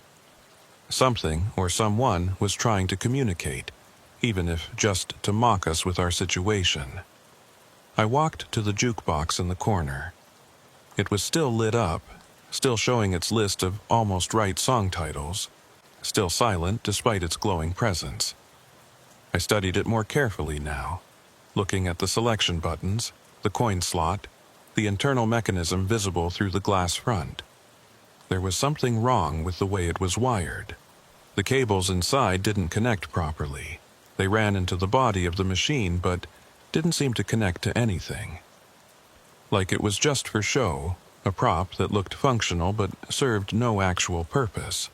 Something or someone was trying to communicate, even if just to mock us with our situation. I walked to the jukebox in the corner. It was still lit up, still showing its list of almost right song titles, still silent despite its glowing presence. I studied it more carefully now, looking at the selection buttons, the coin slot, the internal mechanism visible through the glass front. There was something wrong with the way it was wired. The cables inside didn't connect properly. They ran into the body of the machine, but didn't seem to connect to anything. Like it was just for show, a prop that looked functional but served no actual purpose.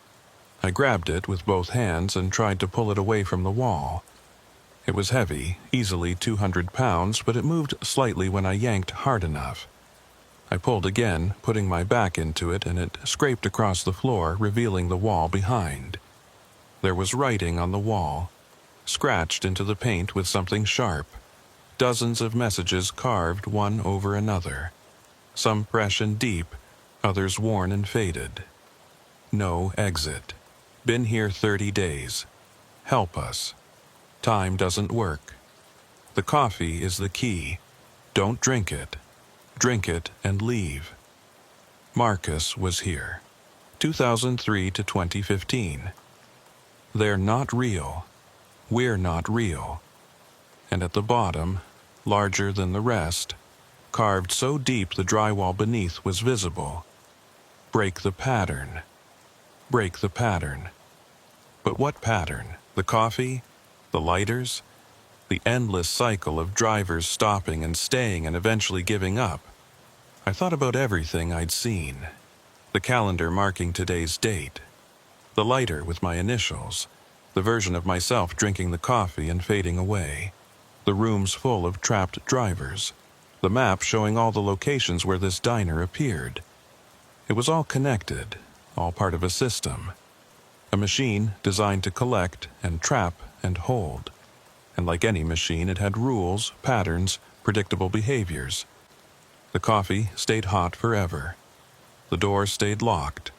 I grabbed it with both hands and tried to pull it away from the wall. It was heavy, easily 200 pounds, but it moved slightly when I yanked hard enough. I pulled again, putting my back into it, and it scraped across the floor, revealing the wall behind. There was writing on the wall, scratched into the paint with something sharp. Dozens of messages carved one over another. Some fresh and deep, others worn and faded. No exit. Been here 30 days. Help us. Time doesn't work. The coffee is the key. Don't drink it. Drink it and leave. Marcus was here. 2003 to 2015. They're not real. We're not real. And at the bottom, larger than the rest, carved so deep the drywall beneath was visible. Break the pattern. Break the pattern. But what pattern? The coffee? The lighters? The endless cycle of drivers stopping and staying and eventually giving up. I thought about everything I'd seen. The calendar marking today's date. The lighter with my initials. The version of myself drinking the coffee and fading away. The rooms full of trapped drivers. The map showing all the locations where this diner appeared. It was all connected, all part of a system. A machine designed to collect and trap and hold. And like any machine, it had rules, patterns, predictable behaviors. The coffee stayed hot forever. The door stayed locked.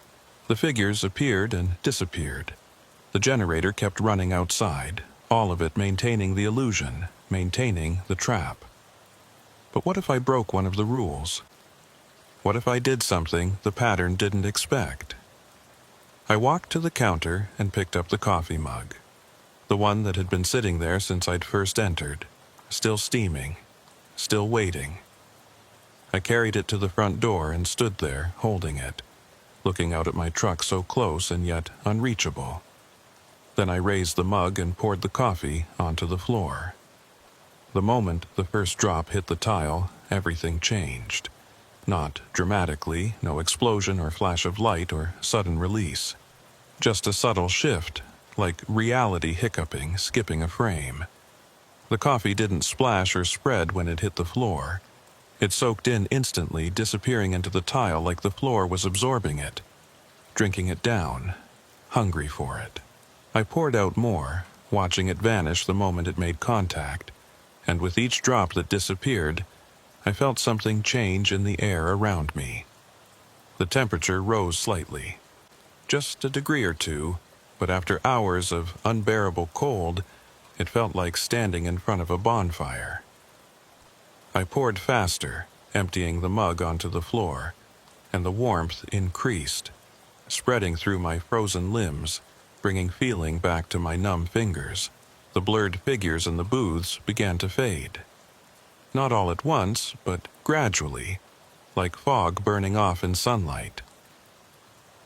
The figures appeared and disappeared. The generator kept running outside, all of it maintaining the illusion, maintaining the trap. But what if I broke one of the rules? What if I did something the pattern didn't expect? I walked to the counter and picked up the coffee mug. The one that had been sitting there since I'd first entered, still steaming, still waiting. I carried it to the front door and stood there, holding it. looking out at my truck so close and yet unreachable. Then I raised the mug and poured the coffee onto the floor. The moment the first drop hit the tile, everything changed. Not dramatically, no explosion or flash of light or sudden release. Just a subtle shift, like reality hiccuping, skipping a frame. The coffee didn't splash or spread when it hit the floor. It soaked in instantly, disappearing into the tile like the floor was absorbing it, drinking it down, hungry for it. I poured out more, watching it vanish the moment it made contact, and with each drop that disappeared, I felt something change in the air around me. The temperature rose slightly, just a degree or two, but after hours of unbearable cold, it felt like standing in front of a bonfire. I poured faster, emptying the mug onto the floor, and the warmth increased, spreading through my frozen limbs, bringing feeling back to my numb fingers. The blurred figures in the booths began to fade. Not all at once, but gradually, like fog burning off in sunlight.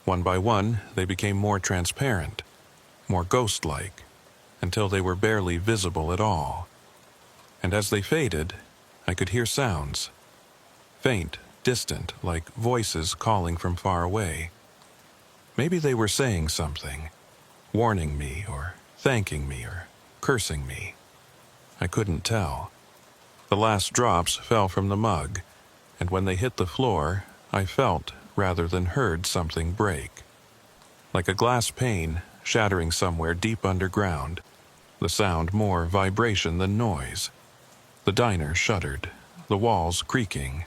One by one, they became more transparent, more ghost-like, until they were barely visible at all. And as they faded, I could hear sounds. Faint, distant, like voices calling from far away. Maybe they were saying something, warning me or thanking me or cursing me. I couldn't tell. The last drops fell from the mug, and when they hit the floor, I felt, rather than heard, something break. Like a glass pane shattering somewhere deep underground, the sound more vibration than noise. The diner shuddered, the walls creaking,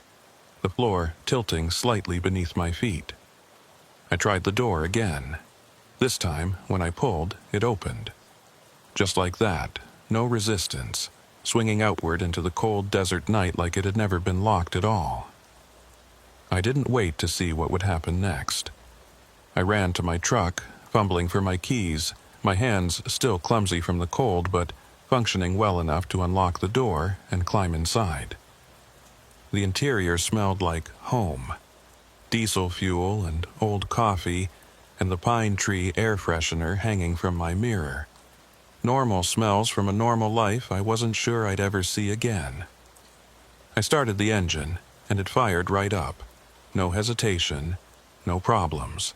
the floor tilting slightly beneath my feet. I tried the door again. This time, when I pulled, it opened. Just like that, no resistance, swinging outward into the cold desert night like it had never been locked at all. I didn't wait to see what would happen next. I ran to my truck, fumbling for my keys, my hands still clumsy from the cold but functioning well enough to unlock the door and climb inside. The interior smelled like home. Diesel fuel and old coffee and the pine tree air freshener hanging from my mirror. Normal smells from a normal life I wasn't sure I'd ever see again. I started the engine, and it fired right up. No hesitation, no problems.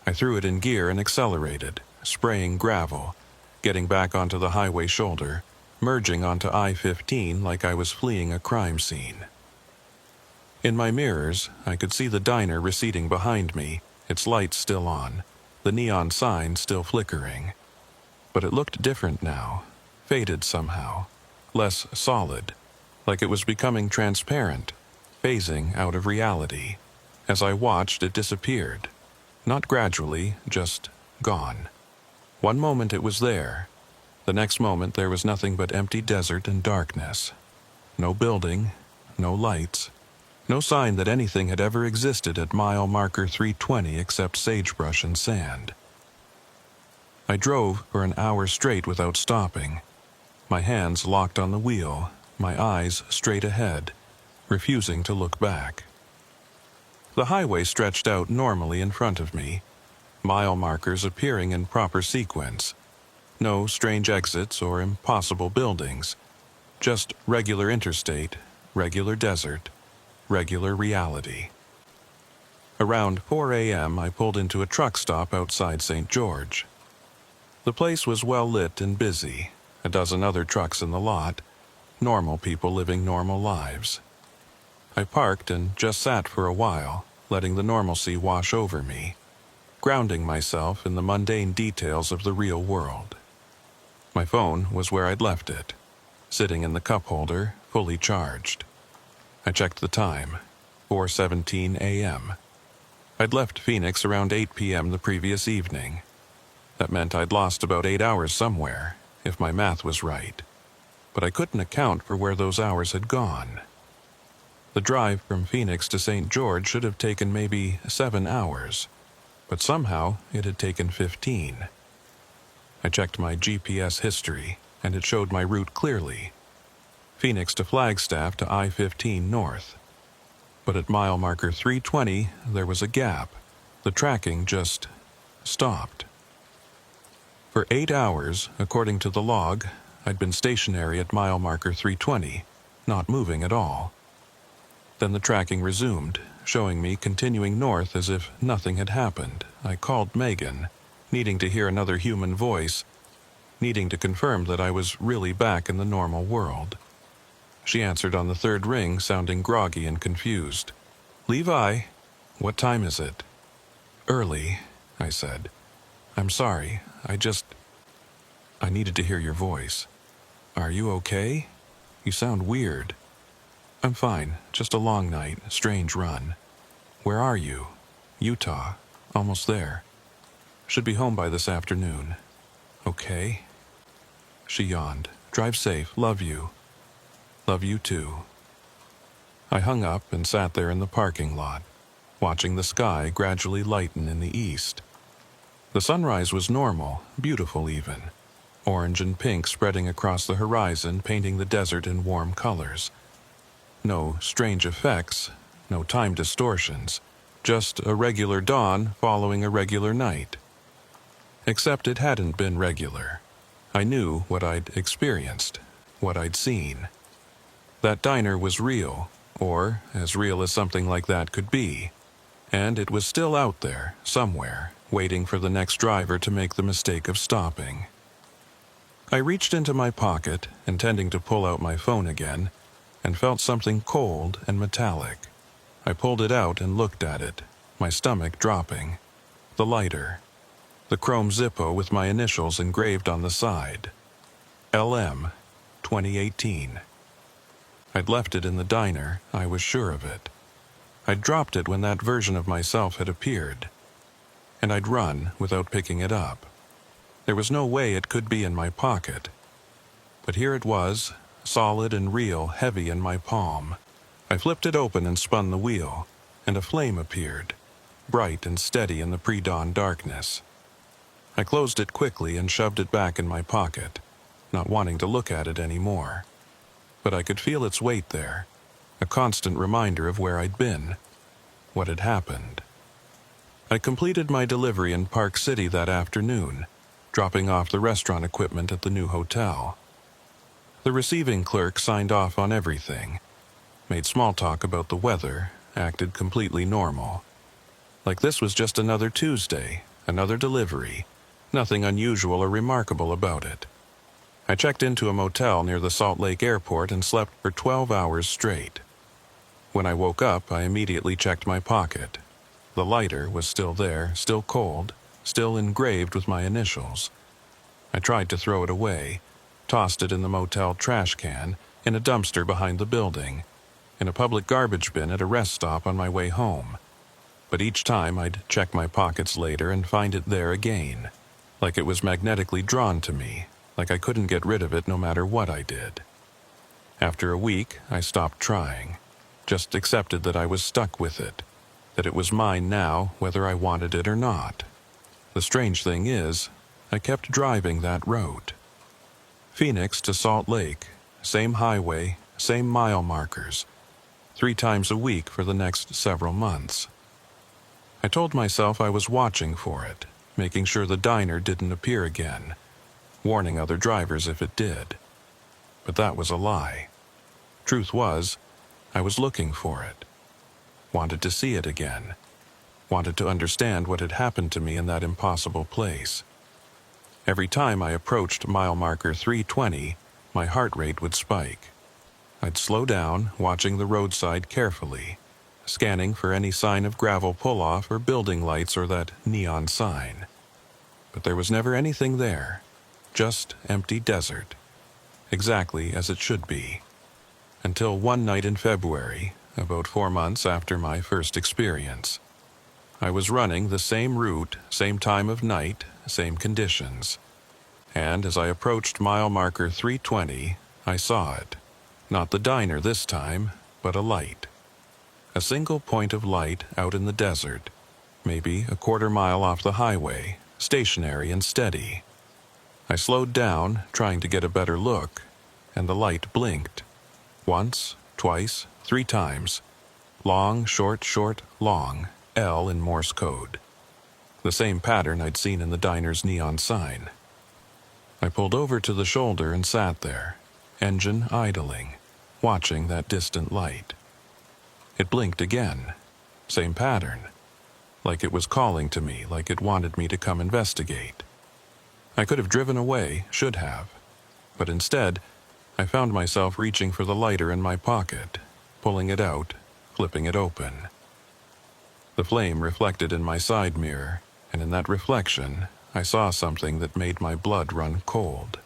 I threw it in gear and accelerated, spraying gravel, getting back onto the highway shoulder, merging onto I-15 like I was fleeing a crime scene. In my mirrors, I could see the diner receding behind me, its lights still on, the neon sign still flickering. But it looked different now, faded somehow, less solid, like it was becoming transparent, phasing out of reality. As I watched, it disappeared. Not gradually, just gone. One moment it was there. The next moment there was nothing but empty desert and darkness. No building, no lights, no sign that anything had ever existed at mile marker 320 except sagebrush and sand. I drove for an hour straight without stopping, my hands locked on the wheel, my eyes straight ahead, refusing to look back. The highway stretched out normally in front of me, mile markers appearing in proper sequence. No strange exits or impossible buildings, just regular interstate, regular desert, regular reality. Around 4 a.m. I pulled into a truck stop outside St. George. The place was well lit and busy, a dozen other trucks in the lot, normal people living normal lives. I parked and just sat for a while, letting the normalcy wash over me, grounding myself in the mundane details of the real world. My phone was where I'd left it, sitting in the cup holder, fully charged. I checked the time, 4:17 a.m. I'd left Phoenix around 8 p.m. the previous evening. That meant I'd lost about 8 hours somewhere, if my math was right. But I couldn't account for where those hours had gone. The drive from Phoenix to St. George should have taken maybe 7 hours, but somehow it had taken 15. I checked my GPS history, and it showed my route clearly. Phoenix to Flagstaff to I-15 north. But at mile marker 320, there was a gap, The tracking just stopped. For 8 hours, according to the log, I'd been stationary at mile marker 320, not moving at all. Then the tracking resumed, showing me continuing north as if nothing had happened. I called Megan, needing to hear another human voice, needing to confirm that I was really back in the normal world. She answered on the third ring, sounding groggy and confused. "Levi, what time is it?" "Early," I said. "I'm sorry, I needed to hear your voice. Are you okay? You sound weird." "I'm fine, just a long night, strange run." "Where are you?" "Utah, almost there. Should be home by this afternoon." "Okay." She yawned. "Drive safe, love you." "Love you too." I hung up and sat there in the parking lot, watching the sky gradually lighten in the east. The sunrise was normal, beautiful even, orange and pink spreading across the horizon, painting the desert in warm colors. No strange effects, no time distortions, just a regular dawn following a regular night. Except it hadn't been regular. I knew what I'd experienced, what I'd seen. That diner was real, or as real as something like that could be, and it was still out there, somewhere, waiting for the next driver to make the mistake of stopping. I reached into my pocket, intending to pull out my phone again, and felt something cold and metallic. I pulled it out and looked at it, my stomach dropping. The lighter. The chrome Zippo with my initials engraved on the side. LM, 2018. I'd left it in the diner, I was sure of it. I'd dropped it when that version of myself had appeared. And I'd run without picking it up. There was no way it could be in my pocket. But here it was, solid and real, heavy in my palm. I flipped it open and spun the wheel, and a flame appeared, bright and steady in the pre-dawn darkness. I closed it quickly and shoved it back in my pocket, not wanting to look at it anymore. But I could feel its weight there, a constant reminder of where I'd been, what had happened. I completed my delivery in Park City that afternoon, dropping off the restaurant equipment at the new hotel. The receiving clerk signed off on everything, made small talk about the weather, acted completely normal. Like this was just another Tuesday, another delivery, nothing unusual or remarkable about it. I checked into a motel near the Salt Lake Airport and slept for 12 hours straight. When I woke up, I immediately checked my pocket. The lighter was still there, still cold, still engraved with my initials. I tried to throw it away, tossed it in the motel trash can, in a dumpster behind the building, in a public garbage bin at a rest stop on my way home. But each time I'd check my pockets later and find it there again, like it was magnetically drawn to me, like I couldn't get rid of it no matter what I did. After a week, I stopped trying, just accepted that I was stuck with it, that it was mine now whether I wanted it or not. The strange thing is, I kept driving that road. Phoenix to Salt Lake, same highway, same mile markers, 3 times a week for the next several months. I told myself I was watching for it, making sure the diner didn't appear again, warning other drivers if it did. But that was a lie. Truth was, I was looking for it. Wanted to see it again. Wanted to understand what had happened to me in that impossible place. Every time I approached mile marker 320, my heart rate would spike. I'd slow down, watching the roadside carefully, scanning for any sign of gravel pull-off or building lights or that neon sign. But there was never anything there. Just empty desert, exactly as it should be. Until one night in February, about 4 months after my first experience. I was running the same route, same time of night, same conditions. And as I approached mile marker 320, I saw it. Not the diner this time, but a light. A single point of light out in the desert, maybe a quarter mile off the highway, stationary and steady. I slowed down, trying to get a better look, and the light blinked. Once, twice, 3 times. Long, short, short, long, L in Morse code. the same pattern I'd seen in the diner's neon sign. I pulled over to the shoulder and sat there, engine idling, watching that distant light. It blinked again, same pattern, like it was calling to me, like it wanted me to come investigate. I could have driven away, should have, but instead, I found myself reaching for the lighter in my pocket, pulling it out, flipping it open. The flame reflected in my side mirror, and in that reflection, I saw something that made my blood run cold.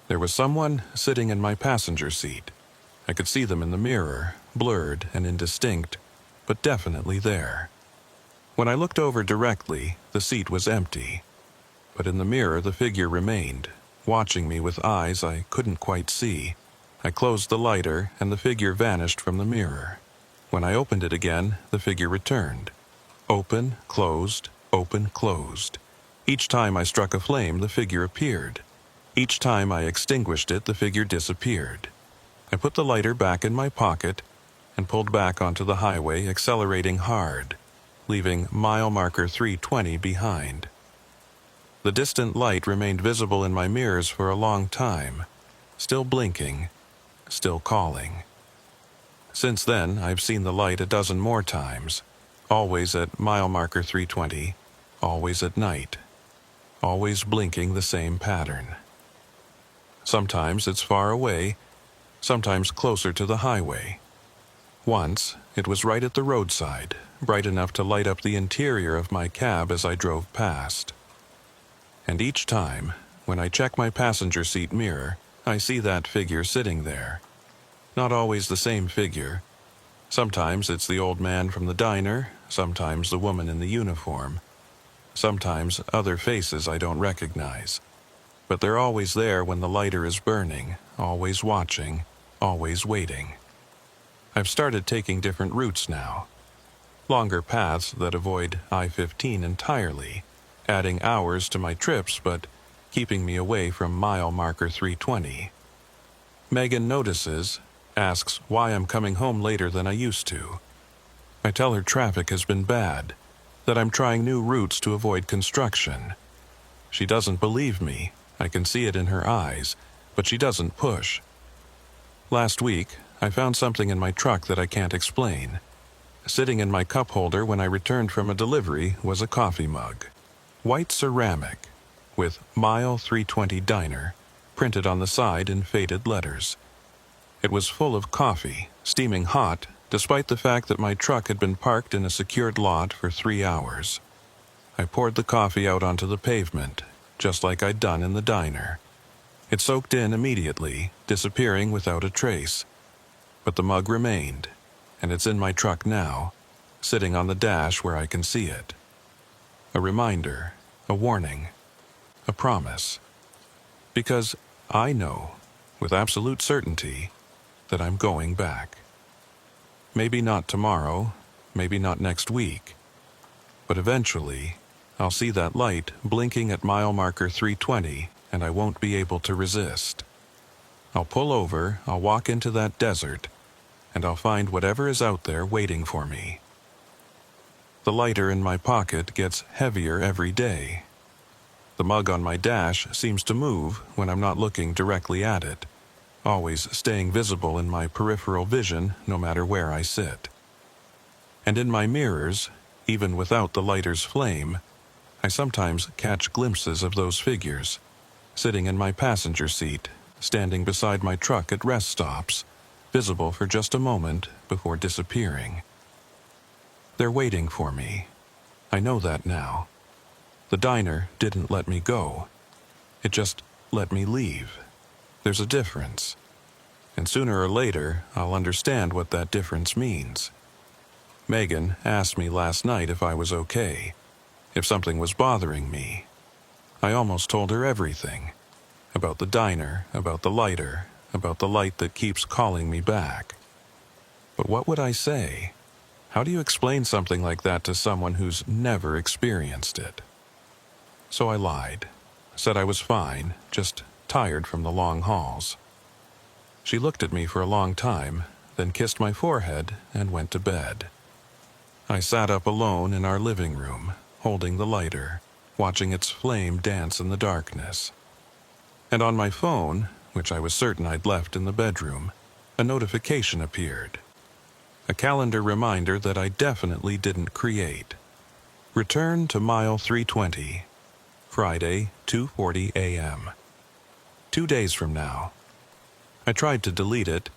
There was someone sitting in my passenger seat. I could see them in the mirror, blurred and indistinct, but definitely there. When I looked over directly, the seat was empty, but in the mirror the figure remained, watching me with eyes I couldn't quite see. I closed the lighter, and the figure vanished from the mirror. When I opened it again, the figure returned. Open, closed, open, closed. Each time I struck a flame, the figure appeared. Each time I extinguished it, the figure disappeared. I put the lighter back in my pocket and pulled back onto the highway, accelerating hard, leaving mile marker 320 behind. The distant light remained visible in my mirrors for a long time, still blinking, still calling. Since then, I've seen the light a dozen more times, always at mile marker 320, always at night, always blinking the same pattern. Sometimes it's far away, sometimes closer to the highway. Once, it was right at the roadside, bright enough to light up the interior of my cab as I drove past. And each time, when I check my passenger seat mirror, I see that figure sitting there. Not always the same figure. Sometimes it's the old man from the diner, sometimes the woman in the uniform, sometimes other faces I don't recognize. But they're always there when the lighter is burning, always watching, always waiting. I've started taking different routes now. Longer paths that avoid I-15 entirely, adding hours to my trips but keeping me away from mile marker 320. Megan notices, asks why I'm coming home later than I used to. I tell her traffic has been bad, that I'm trying new routes to avoid construction. She doesn't believe me, I can see it in her eyes, but she doesn't push. Last week, I found something in my truck that I can't explain. Sitting in my cup holder when I returned from a delivery was a coffee mug. White ceramic, with Mile 320 Diner, printed on the side in faded letters. It was full of coffee, steaming hot, despite the fact that my truck had been parked in a secured lot for 3 hours. I poured the coffee out onto the pavement, just like I'd done in the diner. It soaked in immediately, disappearing without a trace. But the mug remained, and it's in my truck now, sitting on the dash where I can see it. A reminder, a warning, a promise. Because I know, with absolute certainty, that I'm going back. Maybe not tomorrow, maybe not next week, but eventually, I'll see that light blinking at mile marker 320, and I won't be able to resist. I'll pull over, I'll walk into that desert, and I'll find whatever is out there waiting for me. The lighter in my pocket gets heavier every day. The mug on my dash seems to move when I'm not looking directly at it, always staying visible in my peripheral vision no matter where I sit. And in my mirrors, even without the lighter's flame, I sometimes catch glimpses of those figures, sitting in my passenger seat, standing beside my truck at rest stops, visible for just a moment before disappearing. They're waiting for me. I know that now. The diner didn't let me go. It just let me leave. There's a difference. And sooner or later, I'll understand what that difference means. Megan asked me last night if I was okay, if something was bothering me. I almost told her everything. About the diner, about the lighter, about the light that keeps calling me back. But what would I say? How do you explain something like that to someone who's never experienced it? So I lied, said I was fine, just tired from the long hauls. She looked at me for a long time, then kissed my forehead and went to bed. I sat up alone in our living room, holding the lighter, watching its flame dance in the darkness. And on my phone, which I was certain I'd left in the bedroom, a notification appeared. A calendar reminder that I definitely didn't create. Return to mile 320, Friday, 2:40 a.m. 2 days from now. I tried to delete it,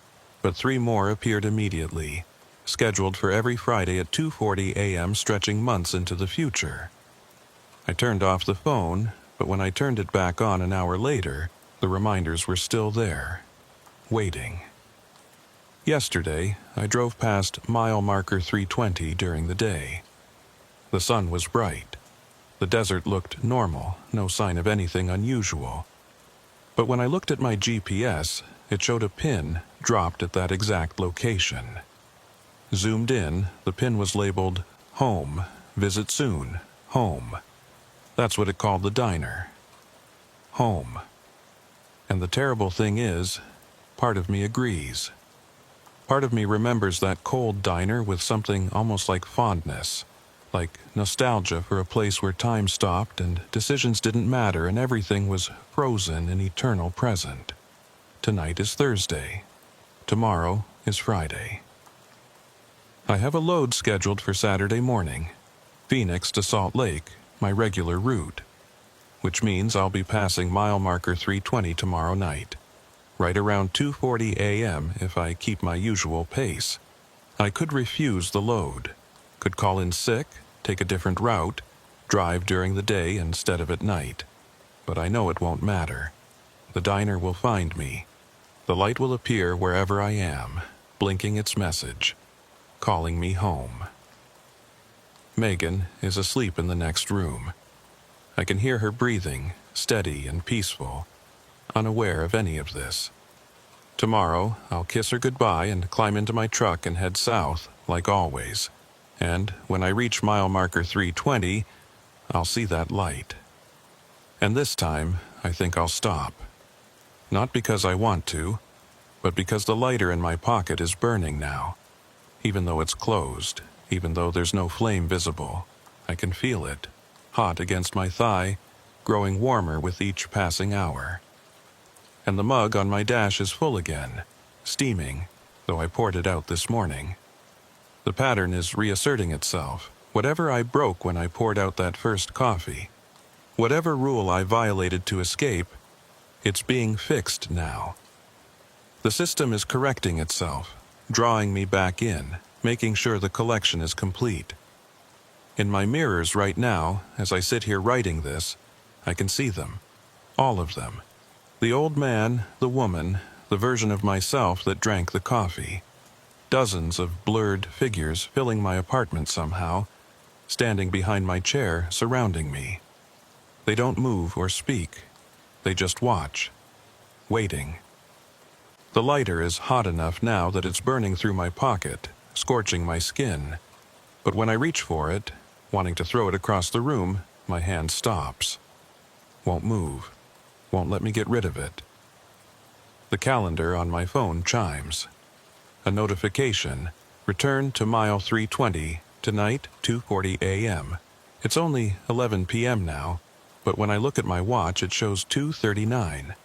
but 3 more appeared immediately, scheduled for every Friday at 2:40 a.m. stretching months into the future. I turned off the phone, but when I turned it back on an hour later, the reminders were still there, waiting. Yesterday, I drove past mile marker 320 during the day. The sun was bright. The desert looked normal, no sign of anything unusual. But when I looked at my GPS, it showed a pin dropped at that exact location. Zoomed in, the pin was labeled, "Home, visit soon, home." That's what it called the diner. Home. And the terrible thing is, part of me agrees. Part of me remembers that cold diner with something almost like fondness, like nostalgia for a place where time stopped and decisions didn't matter and everything was frozen in eternal present. Tonight is Thursday. Tomorrow is Friday. I have a load scheduled for Saturday morning, Phoenix to Salt Lake, my regular route, which means I'll be passing mile marker 320 tomorrow night, right around 2:40 a.m. if I keep my usual pace. I could refuse the load, could call in sick, take a different route, drive during the day instead of at night. But I know it won't matter. The diner will find me. The light will appear wherever I am, blinking its message, calling me home. Megan is asleep in the next room. I can hear her breathing, steady and peaceful, unaware of any of this. Tomorrow, I'll kiss her goodbye and climb into my truck and head south, like always. And when I reach mile marker 320, I'll see that light. And this time, I think I'll stop. Not because I want to, but because the lighter in my pocket is burning now. Even though it's closed, even though there's no flame visible, I can feel it, hot against my thigh, growing warmer with each passing hour. And the mug on my dash is full again, steaming, though I poured it out this morning. The pattern is reasserting itself. Whatever I broke when I poured out that first coffee, whatever rule I violated to escape, it's being fixed now. The system is correcting itself, drawing me back in, making sure the collection is complete. In my mirrors right now, as I sit here writing this, I can see them. All of them. The old man, the woman, the version of myself that drank the coffee. Dozens of blurred figures filling my apartment somehow, standing behind my chair, surrounding me. They don't move or speak. They just watch, waiting. The lighter is hot enough now that it's burning through my pocket, scorching my skin. But when I reach for it, wanting to throw it across the room, my hand stops. Won't move. Won't let me get rid of it. The calendar on my phone chimes. A notification, return to mile 320, tonight 2:40 a.m. It's only 11 p.m. now, but when I look at my watch it shows 2:39.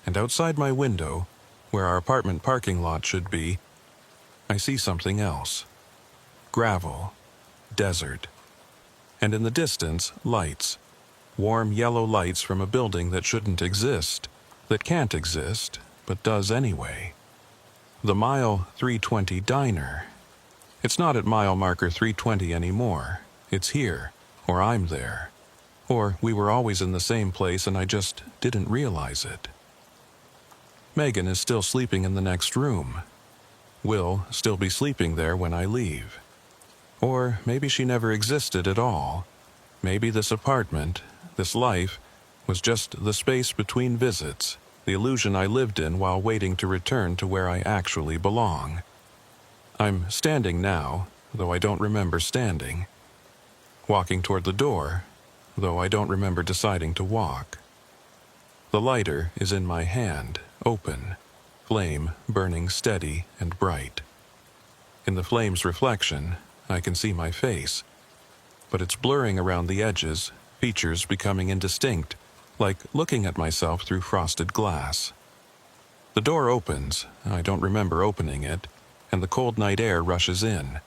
And outside my window, where our apartment parking lot should be, I see something else. Gravel, desert, and in the distance, lights. Warm yellow lights from a building that shouldn't exist, that can't exist, but does anyway. The mile 320 diner. It's not at mile marker 320 anymore. It's here, or I'm there. Or we were always in the same place and I just didn't realize it. Megan is still sleeping in the next room. Will still be sleeping there when I leave. Or maybe she never existed at all. Maybe this apartment, this life, was just the space between visits, the illusion I lived in while waiting to return to where I actually belong. I'm standing now, though I don't remember standing. Walking toward the door, though I don't remember deciding to walk. The lighter is in my hand, open, flame burning steady and bright. In the flame's reflection, I can see my face. but it's blurring around the edges, features becoming indistinct, like looking at myself through frosted glass. The door opens, I don't remember opening it, and the cold night air rushes in.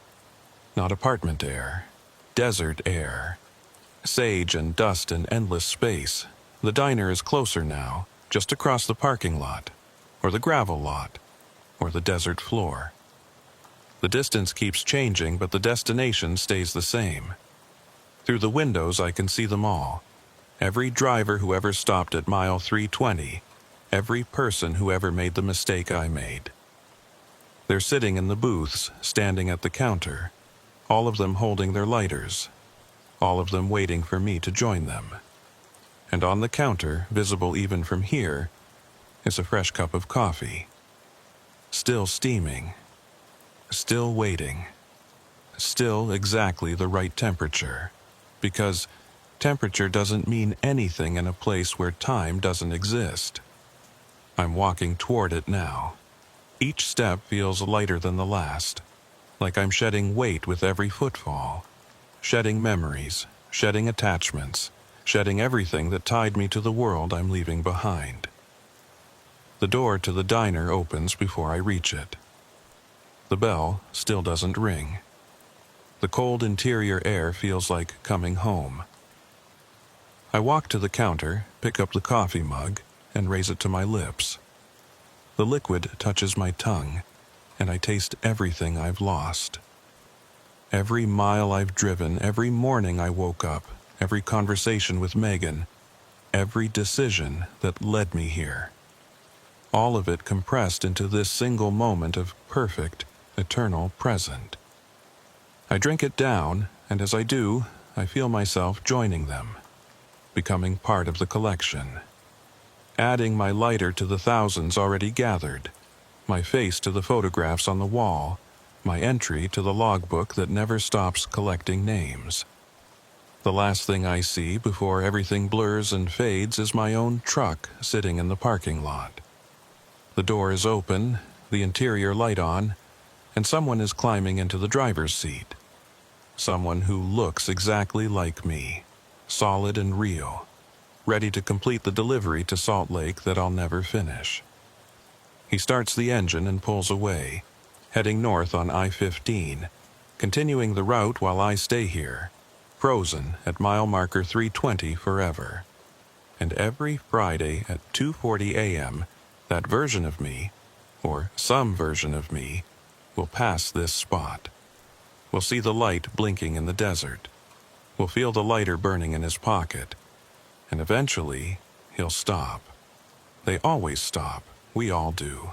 Not apartment air, desert air. Sage and dust and endless space. The diner is closer now, just across the parking lot, or the gravel lot, or the desert floor. The distance keeps changing, but the destination stays the same. Through the windows I can see them all. Every driver who ever stopped at mile 320, every person who ever made the mistake I made. They're sitting in the booths, standing at the counter, all of them holding their lighters, all of them waiting for me to join them. And on the counter, visible even from here, is a fresh cup of coffee. Still steaming, still waiting, still exactly the right temperature, because temperature doesn't mean anything in a place where time doesn't exist. I'm walking toward it now. Each step feels lighter than the last, like I'm shedding weight with every footfall, shedding memories, shedding attachments, shedding everything that tied me to the world I'm leaving behind. The door to the diner opens before I reach it. The bell still doesn't ring. The cold interior air feels like coming home. I walk to the counter, pick up the coffee mug, and raise it to my lips. The liquid touches my tongue, and I taste everything I've lost. Every mile I've driven, every morning I woke up, every conversation with Megan, every decision that led me here. All of it compressed into this single moment of perfect, eternal present. I drink it down, and as I do, I feel myself joining them, becoming part of the collection. Adding my lighter to the thousands already gathered, my face to the photographs on the wall, my entry to the logbook that never stops collecting names. The last thing I see before everything blurs and fades is my own truck sitting in the parking lot. The door is open, the interior light on, and someone is climbing into the driver's seat. Someone who looks exactly like me, solid and real, ready to complete the delivery to Salt Lake that I'll never finish. He starts the engine and pulls away, heading north on I-15, continuing the route while I stay here, frozen at mile marker 320 forever. And every Friday at 2:40 a.m., that version of me, or some version of me, will pass this spot. We'll see the light blinking in the desert. We'll feel the lighter burning in his pocket. And eventually, he'll stop. They always stop. We all do.